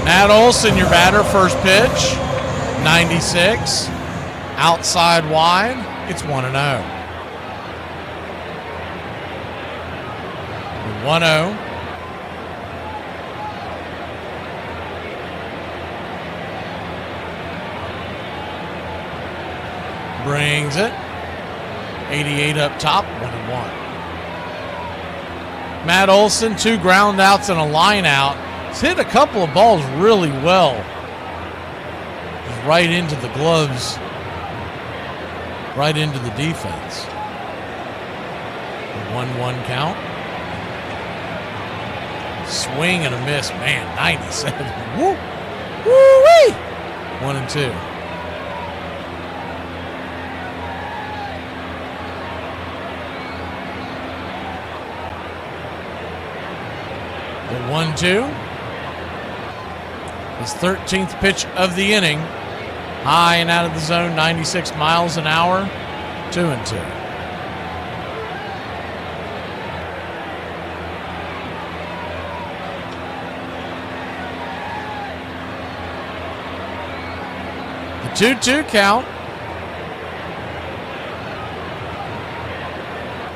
Matt Olson, your batter, first pitch, 96. Outside wide, it's 1-0. 1-0. Brings it. 88 up top, 1-1. Matt Olson, 2 ground outs and a line out. He's hit a couple of balls really well. Just right into the gloves, right into the defense. 1-1 count. Swing and a miss. Man, 97. Woo! Woo-wee! 1-2. The 1-2. His 13th pitch of the inning. High and out of the zone, 96 miles an hour. 2-2. The 2-2 count.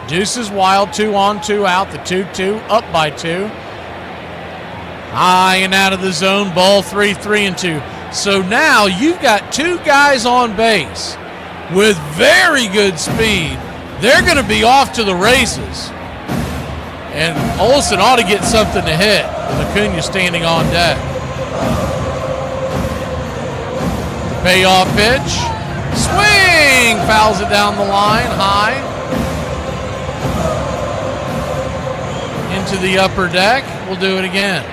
Deuce is wild, 2 on, 2 out. The 2-2 up by 2. High and out of the zone, ball 3, 3-2. So now you've got 2 guys on base with very good speed. They're going to be off to the races. And Olson ought to get something to hit with Acuna standing on deck. The payoff pitch. Swing! Fouls it down the line, high. Into the upper deck. We'll do it again.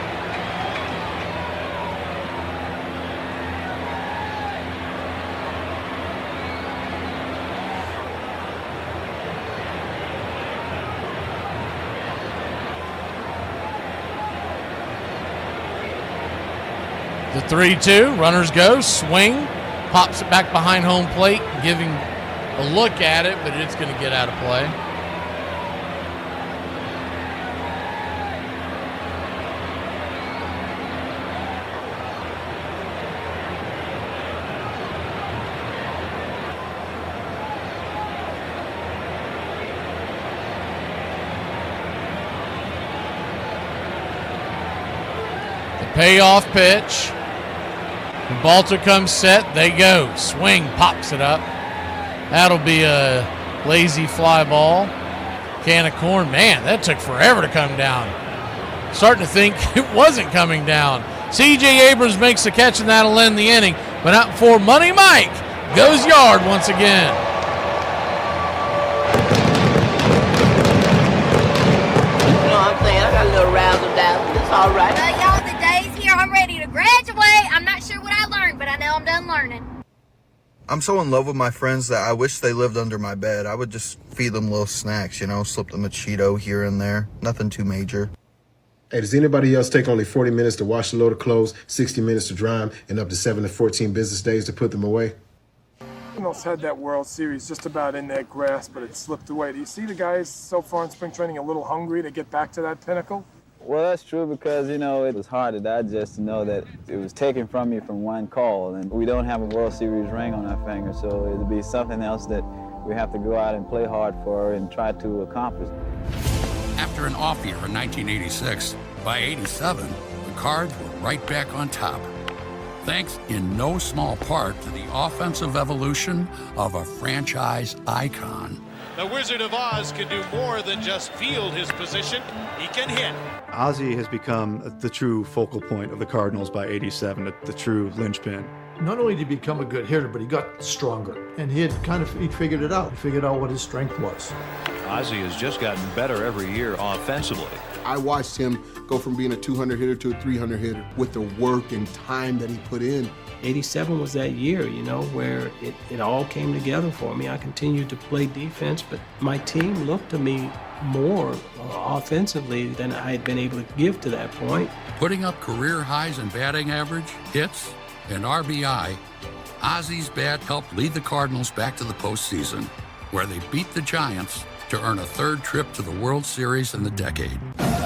The 3-2, runners go, swing, pops it back behind home plate, giving a look at it, but it's going to get out of play. The payoff pitch. When Balter comes set, they go. Swing, pops it up. That'll be a lazy fly ball. Can of corn. Man, that took forever to come down. Starting to think it wasn't coming down. C.J. Abrams makes the catch, and that'll end the inning. But not before Money Mike goes yard once again. You know what I'm saying? I got a little razzle-dazzle. It's all right. Y'all, the day's here. I'm ready to graduate. I'm not sure what I learned, but I know I'm done learning. I'm so in love with my friends that I wish they lived under my bed. I would just feed them little snacks, you know, slip them a Cheeto here and there. Nothing too major. Hey, does anybody else take only 40 minutes to wash a load of clothes, 60 minutes to dry them, and up to 7 to 14 business days to put them away? Cardinals had that World Series just about in their grasp, but it slipped away. Do you see the guys so far in spring training a little hungry to get back to that pinnacle? Well, that's true because, you know, it was hard to digest to know that it was taken from you from one call, and we don't have a World Series ring on our finger, so it'll be something else that we have to go out and play hard for and try to accomplish. After an off year in 1986, by 87, the Cards were right back on top. Thanks in no small part to the offensive evolution of a franchise icon. The Wizard of Oz can do more than just field his position. He can hit. Ozzie has become the true focal point of the Cardinals by 87, the true linchpin. Not only did he become a good hitter, but he got stronger. And he figured it out. He figured out what his strength was. Ozzie has just gotten better every year offensively. I watched him go from being a 200 hitter to a 300 hitter with the work and time that he put in. 87 was that year, where it all came together for me. I continued to play defense, but my team looked to me more offensively than I had been able to give to that point. Putting up career highs in batting average, hits, and RBI, Ozzie's bat helped lead the Cardinals back to the postseason, where they beat the Giants to earn a third trip to the World Series in the decade.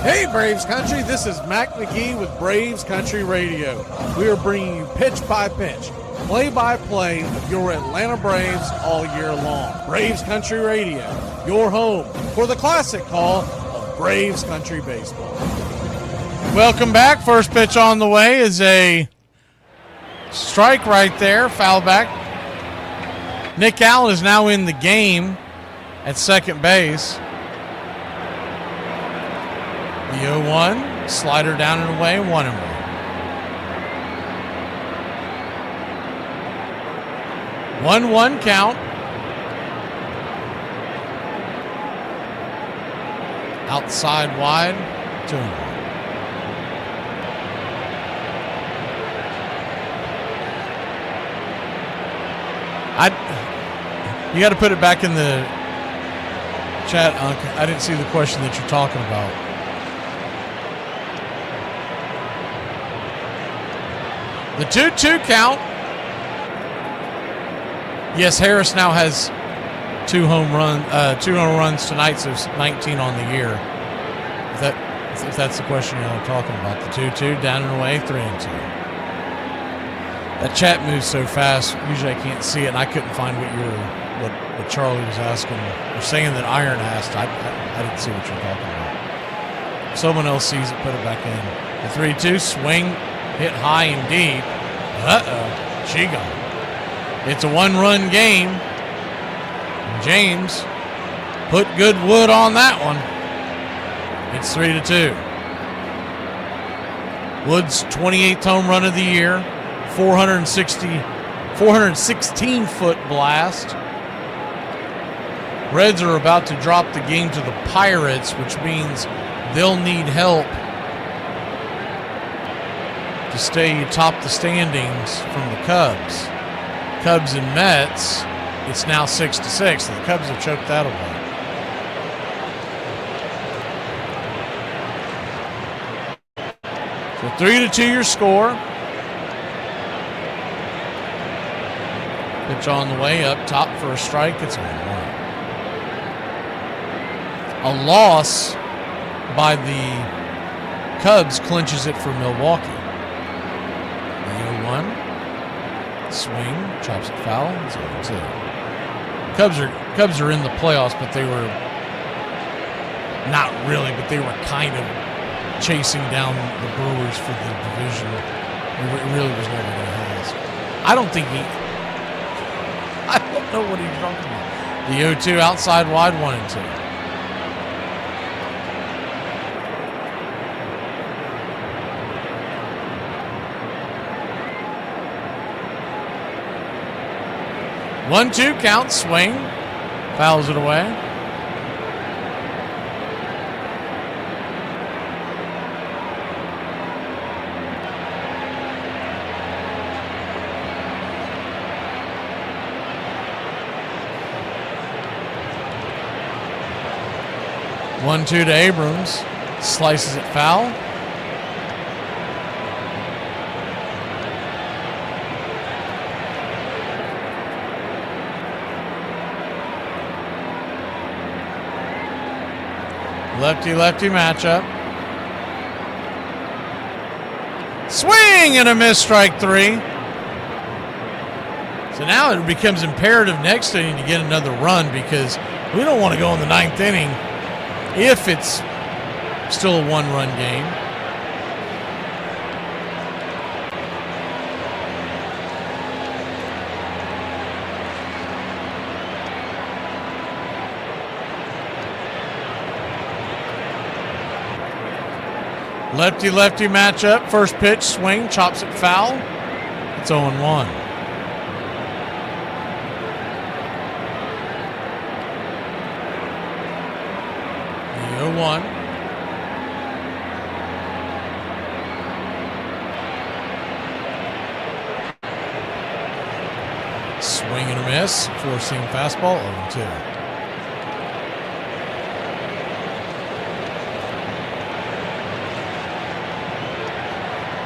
Hey, Braves Country, this is Mac McGee with Braves Country Radio. We are bringing you pitch by pitch, play-by-play of your Atlanta Braves all year long. Braves Country Radio, your home for the classic call of Braves Country Baseball. Welcome back. First pitch on the way is a strike right there, foul back. Nick Allen is now in the game at second base. The 0-1, slider down and away, 1-1. One count. Outside wide, 2-1. You got to put it back in the chat, Unc. I didn't see the question that you're talking about. The 2-2 count. Yes, Harris now has two home runs tonight, so 19 on the year. If that's the question you're talking about. The 2-2, down and away, 3-2. That chat moves so fast. Usually I can't see it, and I couldn't find what Charlie was asking. You're saying that Iron asked. I didn't see what you're talking about. Someone else sees it, put it back in. The 3-2 swing, hit high and deep. She gone. It's a one-run game. James put good wood on that one. It's 3-2. Wood's 28th home run of the year. 416-foot blast. Reds are about to drop the game to the Pirates, which means they'll need help to stay atop the standings from the Cubs. Cubs and Mets, it's now 6-6. So the Cubs have choked that away. So 3-2 your score. Pitch on the way up top for a strike. It's a 1-1. A loss by the Cubs clinches it for Milwaukee. The 0-1. Swing, chops it foul. 0-2. Cubs are in the playoffs, but they were not really, but they were kind of chasing down the Brewers for the division. It really was never going to happen. I don't know what he's talking about. The 0-2 outside wide, 1-2. One-two count, swing, fouls it away. One-two to Abrams, slices it foul. Lefty-lefty matchup. Swing and a miss, strike 3. So now it becomes imperative next inning to get another run because we don't want to go in the 9th inning if it's still a 1-run game. Lefty-lefty matchup. First pitch, swing, chops it foul. It's 0-1. The 0-1. Swing and a miss. Four-seam fastball, 0-2.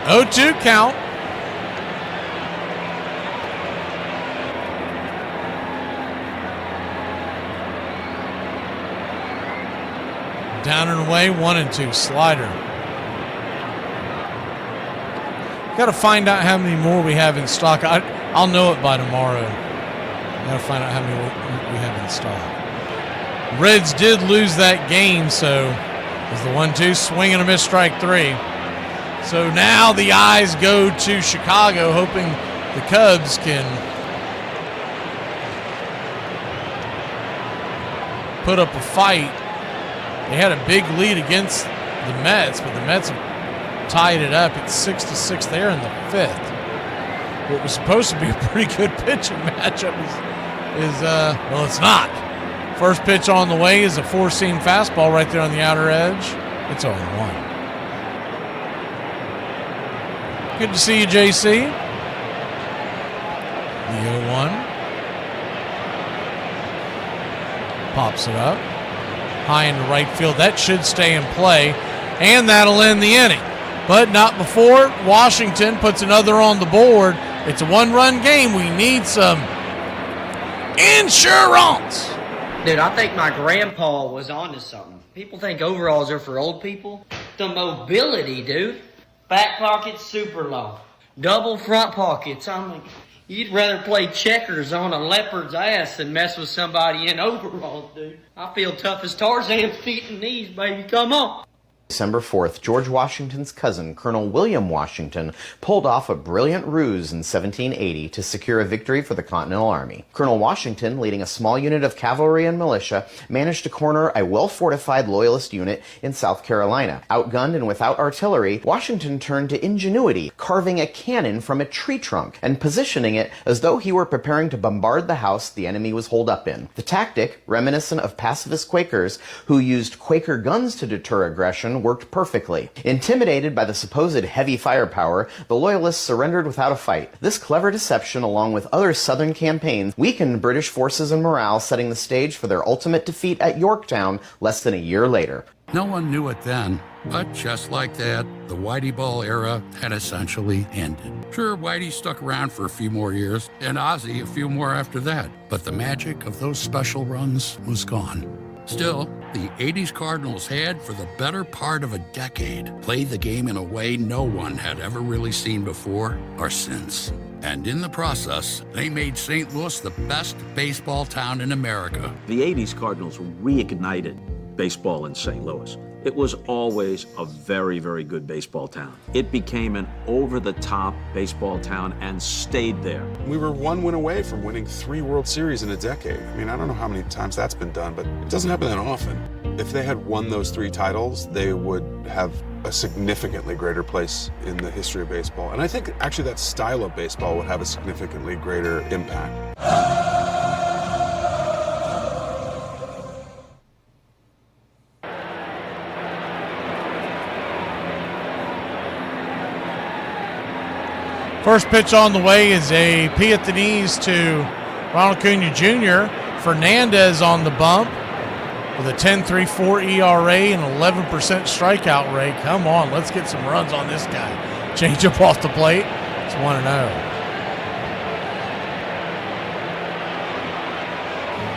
0-2 count. Down and away, 1-2 slider. Got to find out how many more we have in stock. I'll know it by tomorrow. Got to find out how many we have in stock. Reds did lose that game, so it's the 1-2 swing and a miss, strike 3. So now the eyes go to Chicago, hoping the Cubs can put up a fight. They had a big lead against the Mets, but the Mets have tied it up. It's 6-6 there in the 5th. What was supposed to be a pretty good pitching matchup is well, it's not. First pitch on the way is a four-seam fastball right there on the outer edge. It's 0-1. Good to see you, JC. The 0-1. Pops it up. High into right field. That should stay in play. And that'll end the inning. But not before Washington puts another on the board. It's a one-run game. We need some insurance. Dude, I think my grandpa was onto something. People think overalls are for old people. The mobility, dude. Back pockets super long. Double front pockets. I mean, you'd rather play checkers on a leopard's ass than mess with somebody in overalls, dude. I feel tough as Tarzan's feet and knees, baby. Come on. December 4th, George Washington's cousin, Colonel William Washington, pulled off a brilliant ruse in 1780 to secure a victory for the Continental Army. Colonel Washington, leading a small unit of cavalry and militia, managed to corner a well-fortified Loyalist unit in South Carolina. Outgunned and without artillery, Washington turned to ingenuity, carving a cannon from a tree trunk and positioning it as though he were preparing to bombard the house the enemy was holed up in. The tactic, reminiscent of pacifist Quakers who used Quaker guns to deter aggression, worked perfectly. Intimidated by the supposed heavy firepower, the Loyalists surrendered without a fight. This clever deception, along with other Southern campaigns, weakened British forces and morale, setting the stage for their ultimate defeat at Yorktown less than a year later. No one knew it then, but just like that, the Whitey Ball era had essentially ended. Sure, Whitey stuck around for a few more years, and Ozzie a few more after that, but the magic of those special runs was gone. Still, the 80s Cardinals had, for the better part of a decade, played the game in a way no one had ever really seen before or since. And in the process, they made St. Louis the best baseball town in America. The 80s Cardinals reignited baseball in St. Louis. It was always a very, very good baseball town. It became an over-the-top baseball town and stayed there. We were one win away from winning 3 World Series in a decade. I mean, I don't know how many times that's been done, but it doesn't happen that often. If they had won those 3 titles, they would have a significantly greater place in the history of baseball. And I think actually that style of baseball would have a significantly greater impact. First pitch on the way is a P at the knees to Ronald Acuna Jr. Fernandez on the bump with a 10.34 ERA and 11% strikeout rate. Come on, let's get some runs on this guy. Change up off the plate. It's 1-0.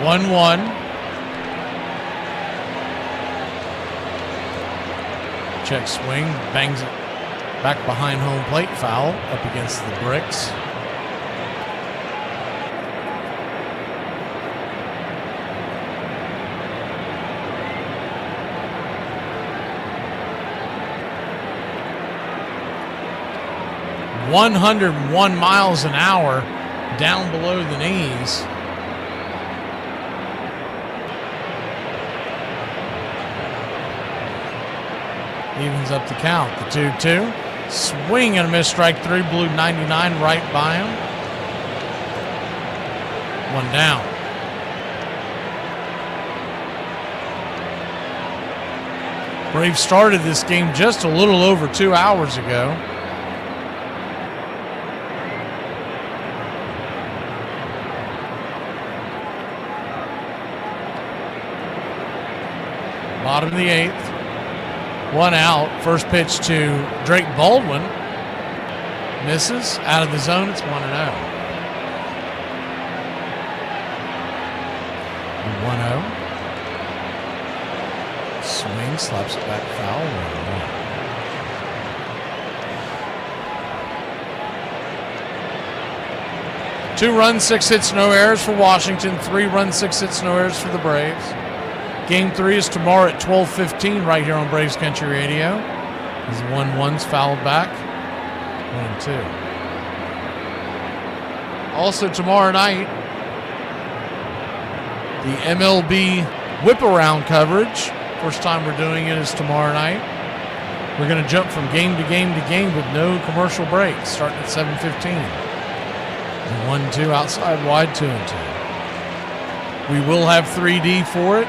1-1. Check swing, bangs it back behind home plate, foul up against the bricks. 101 miles an hour down below the knees. Evens up the count. The 2-2. Swing and a miss, strike three. Blew 99 right by him. One down. Braves started this game just a little over 2 hours ago. Bottom of the 8th. One out. First pitch to Drake Baldwin. Misses. Out of the zone. It's 1-0. 1-0. Swing. Slaps it back foul. 1-1. 2 runs, 6 hits, no errors for Washington. 3 runs, 6 hits, no errors for the Braves. Game 3 is tomorrow at 12:15 right here on Braves Country Radio. As 1-1's fouled back. 1-2. Also tomorrow night, the MLB whip-around coverage. First time we're doing it is tomorrow night. We're going to jump from game to game to game with no commercial breaks, starting at 7:15. 1-2 outside wide, 2-2. We will have 3D for it.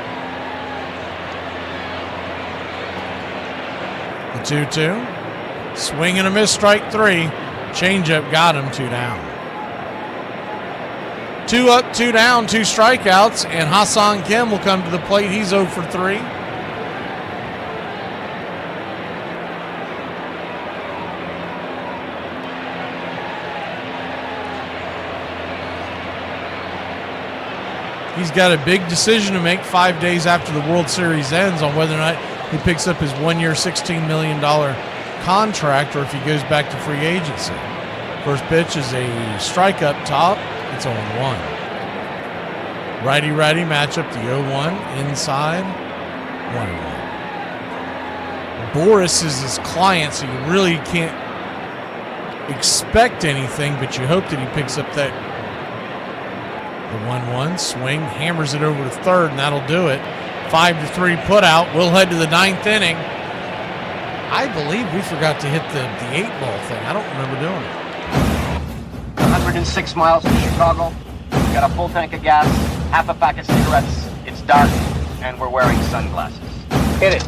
The 2-2. Swing and a miss, strike three. Changeup got him, 2 down. 2 up, 2 down, 2 strikeouts, and Hassan Kim will come to the plate. He's 0 for 3. He's got a big decision to make 5 days after the World Series ends on whether or not he picks up his 1-year, $16 million contract or if he goes back to free agency. First pitch is a strike up top. It's 0-1. Righty-righty matchup, the 0-1 inside, 1-1. Boris is his client, so you really can't expect anything, but you hope that he picks up that. The 1-1 swing, hammers it over to third, and that'll do it. 5-3 put out. We'll head to the 9th inning. I believe we forgot to hit the 8-ball thing. I don't remember doing it. 106 miles to Chicago. We've got a full tank of gas, half a pack of cigarettes. It's dark, and we're wearing sunglasses. Hit it.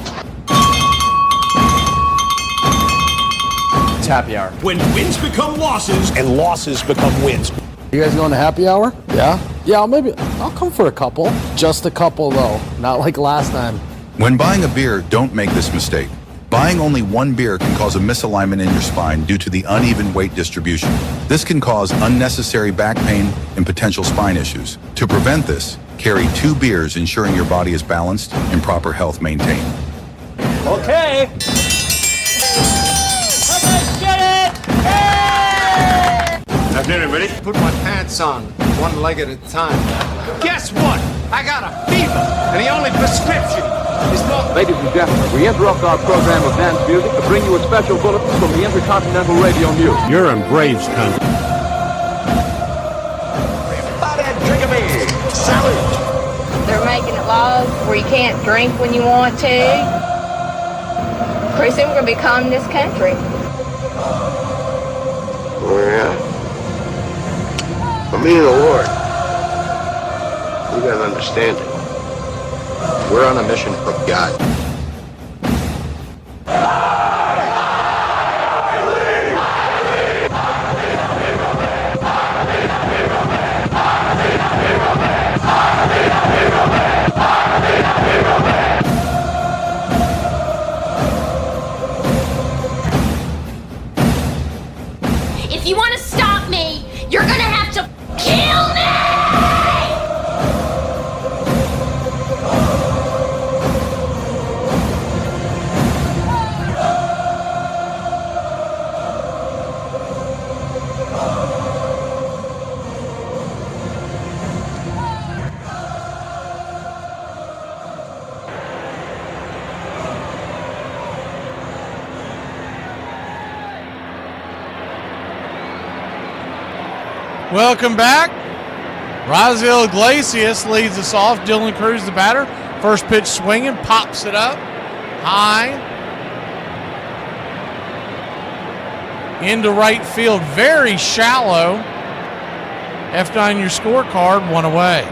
It's happy hour. When wins become losses and losses become wins. You guys going to happy hour? Yeah? Yeah, I'll come for a couple. Just a couple, though. Not like last time. When buying a beer, don't make this mistake. Buying only one beer can cause a misalignment in your spine due to the uneven weight distribution. This can cause unnecessary back pain and potential spine issues. To prevent this, carry 2 beers, ensuring your body is balanced and proper health maintained. Okay. Let's get it! Afternoon, everybody. Put my pants on, one leg at a time. Guess what? I got a fever, and the only prescription is not... Ladies and gentlemen, we interrupt our program of dance music to bring you a special bulletin from the Intercontinental Radio News. You're in Braves country. Everybody drink a beer. Salute. They're making it laws where you can't drink when you want to. Pretty soon we're going to be calling this country. Yeah. For me and the Lord, you gotta understand it. We're on a mission from God. If you want to stop me, you're going to have to kill me! Welcome back. Raziel Iglesias leads us off. Dylan Cruz, the batter. First pitch swinging, pops it up high into right field. Very shallow. F9 your scorecard, 1 away.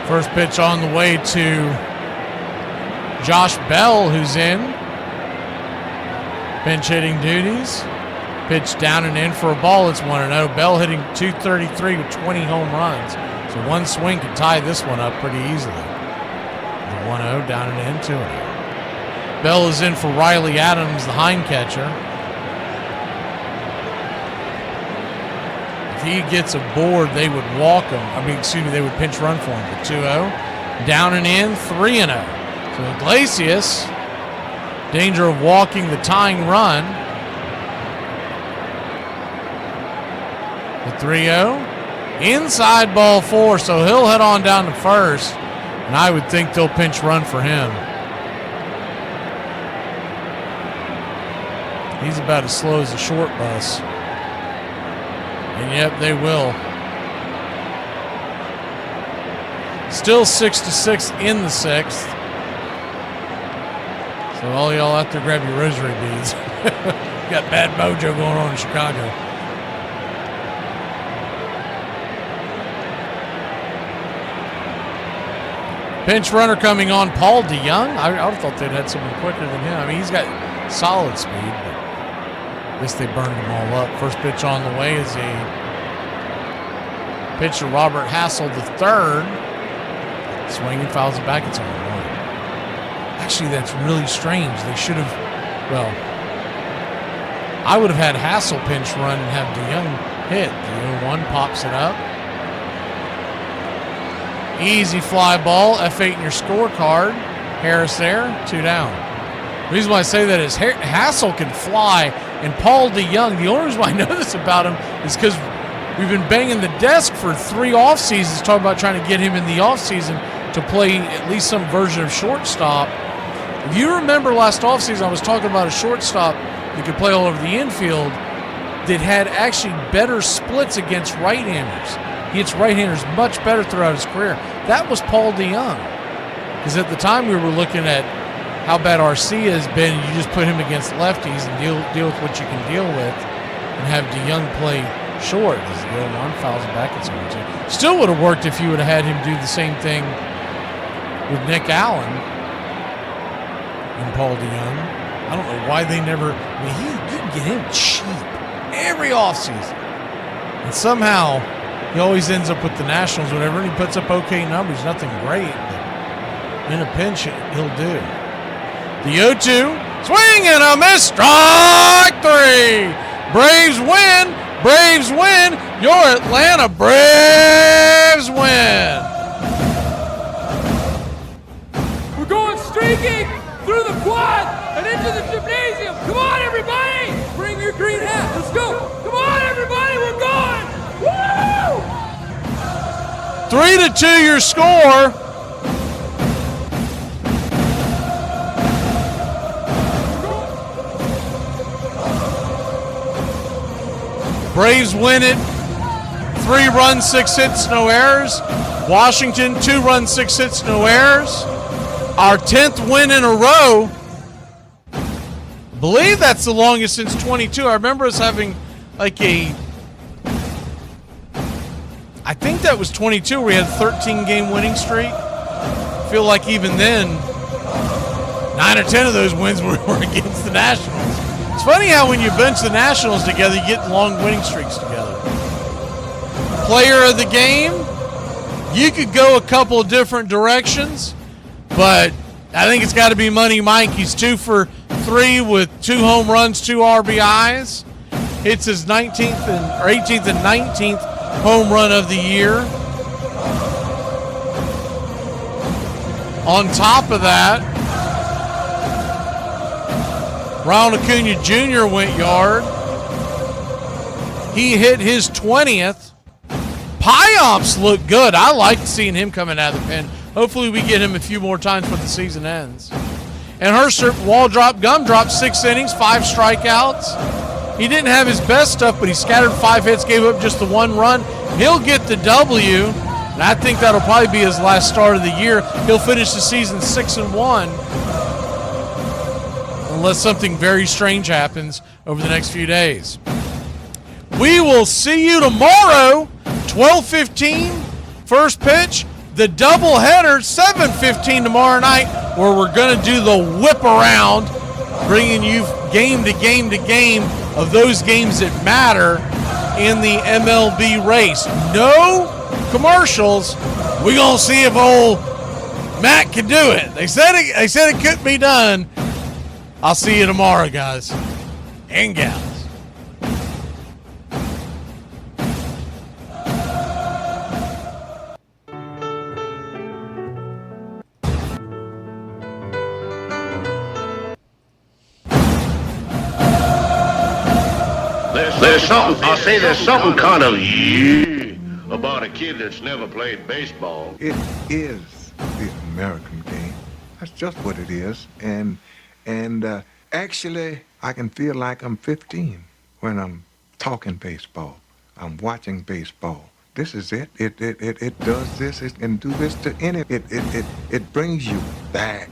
First pitch on the way to Josh Bell, who's in. Bench hitting duties. Pitch down and in for a ball. It's 1-0. Bell hitting .233 with 20 home runs. So one swing could tie this one up pretty easily. The 1-0 down and in, 2-0. Bell is in for Riley Adams, the hind catcher. If he gets aboard, they would walk him. They would pinch run for him. But 2-0. Down and in, 3-0. So Iglesias, danger of walking the tying run. The 3-0. Inside ball 4, so he'll head on down to first. And I would think they'll pinch run for him. He's about as slow as a short bus. And yep, they will. Still 6-6 in the 6th. So all y'all out there, grab your rosary beads. Got bad mojo going on in Chicago. Pinch runner coming on, Paul DeYoung. I would have thought they'd had someone quicker than him. He's got solid speed, but I guess they burned them all up. First pitch on the way is a pitch to Robert Hassel, the third. Swinging, fouls it back. It's on 1. Actually, that's really strange. They should have, I would have had Hassel pinch run and have DeYoung hit. The 0-1 pops it up. Easy fly ball. F8 in your scorecard. Harris there, 2 down. The reason why I say that is Hassel can fly, and Paul DeYoung, the only reason why I know this about him is because we've been banging the desk for 3 off seasons talking about trying to get him in the off season to play at least some version of shortstop. If you remember last off season, I was talking about a shortstop that could play all over the infield that had actually better splits against right-handers. He hits right-handers much better throughout his career. That was Paul DeYoung. Because at the time we were looking at how bad Arcia has been, you just put him against lefties and deal with what you can deal with and have DeYoung play short. As the 0-1 fouls it back at someone. Still would have worked if you would have had him do the same thing with Nick Allen and Paul DeYoung. I don't know why they never, you can get him cheap every offseason. And somehow he always ends up with the Nationals, whatever, and he puts up okay numbers. Nothing great, but in a pinch, he'll do. The 0-2, swing and a miss, strike 3. Braves win. Braves win. Your Atlanta Braves win. We're going streaking through the quad and into the gymnasium. Come on, everybody. Bring your green hat. Let's go. Come on, everybody. We're going. Woo! 3-2 your score. Braves win it. 3 runs, 6 hits, no errors. Washington, 2 runs, 6 hits, no errors. Our 10th win in a row. I believe that's the longest since 22. I remember us having like I think that was 22 where we had a 13-game winning streak. I feel like even then, 9 or 10 of those wins were against the Nationals. It's funny how when you bench the Nationals together, you get long winning streaks together. Player of the game, you could go a couple of different directions, but I think it's got to be Money Mike. He's 2 for 3 with 2 home runs, 2 RBIs. Hits his 18th and 19th home run of the year. On top of that, Ronald Acuna Jr. went yard. He hit his 20th. Pyops look good. I liked seeing him coming out of the pen. Hopefully we get him a few more times before the season ends. And Herser, wall drop, gum drop, 6 innings, 5 strikeouts. He didn't have his best stuff, but he scattered 5 hits, gave up just the 1 run. He'll get the W, and I think that'll probably be his last start of the year. He'll finish the season 6-1, unless something very strange happens over the next few days. We will see you tomorrow, 12:15, first pitch. The doubleheader, 7:15 tomorrow night, where we're going to do the whip around, bringing you game to game to game of those games that matter in the MLB race. No commercials. We're going to see if old Matt can do it. They said it couldn't be done. I'll see you tomorrow, guys and gals. There's something kind of about a kid that's never played baseball. It is the American game. That's just what it is. And actually, I can feel like I'm 15 when I'm talking baseball. I'm watching baseball. This is it. It does this. It can do this to any. It brings you back.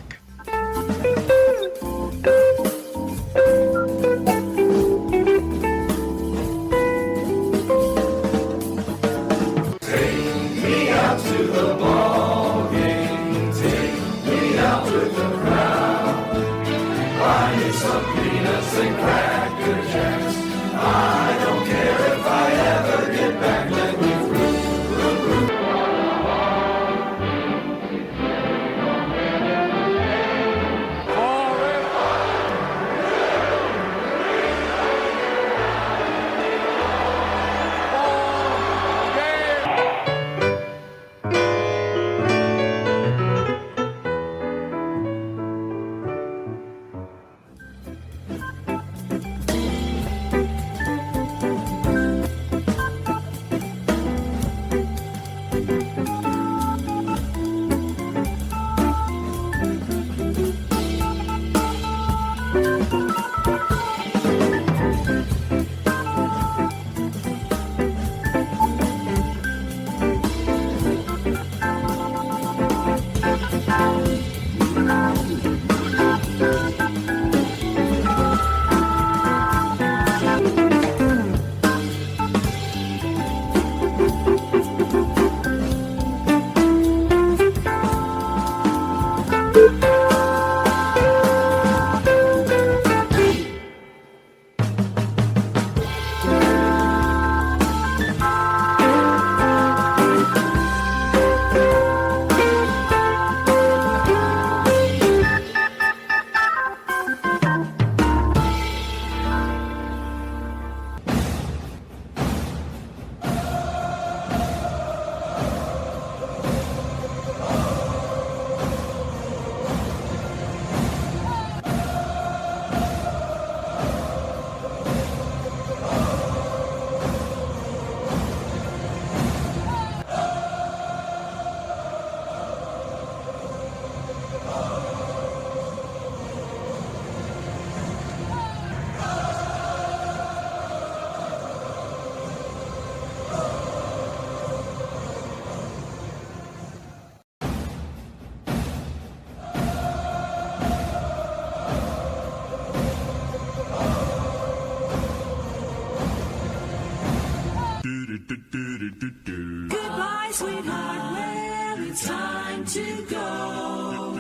Goodbye, sweetheart, well, it's time to go.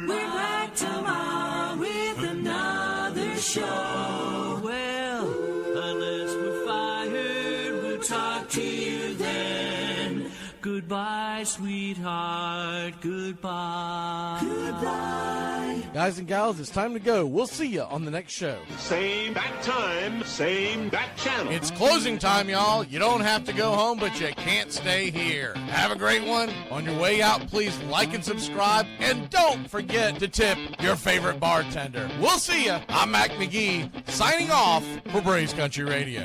We're back tomorrow with another show. Well, unless we're fired, we'll talk to you then. Goodbye, sweetheart, goodbye. Goodbye. Guys and gals, it's time to go. We'll see you on the next show. Same bat time, same bat channel. It's closing time, y'all. You don't have to go home, but you can't stay here. Have a great one. On your way out, please like and subscribe. And don't forget to tip your favorite bartender. We'll see you. I'm Mac McGee, signing off for Braves Country Radio.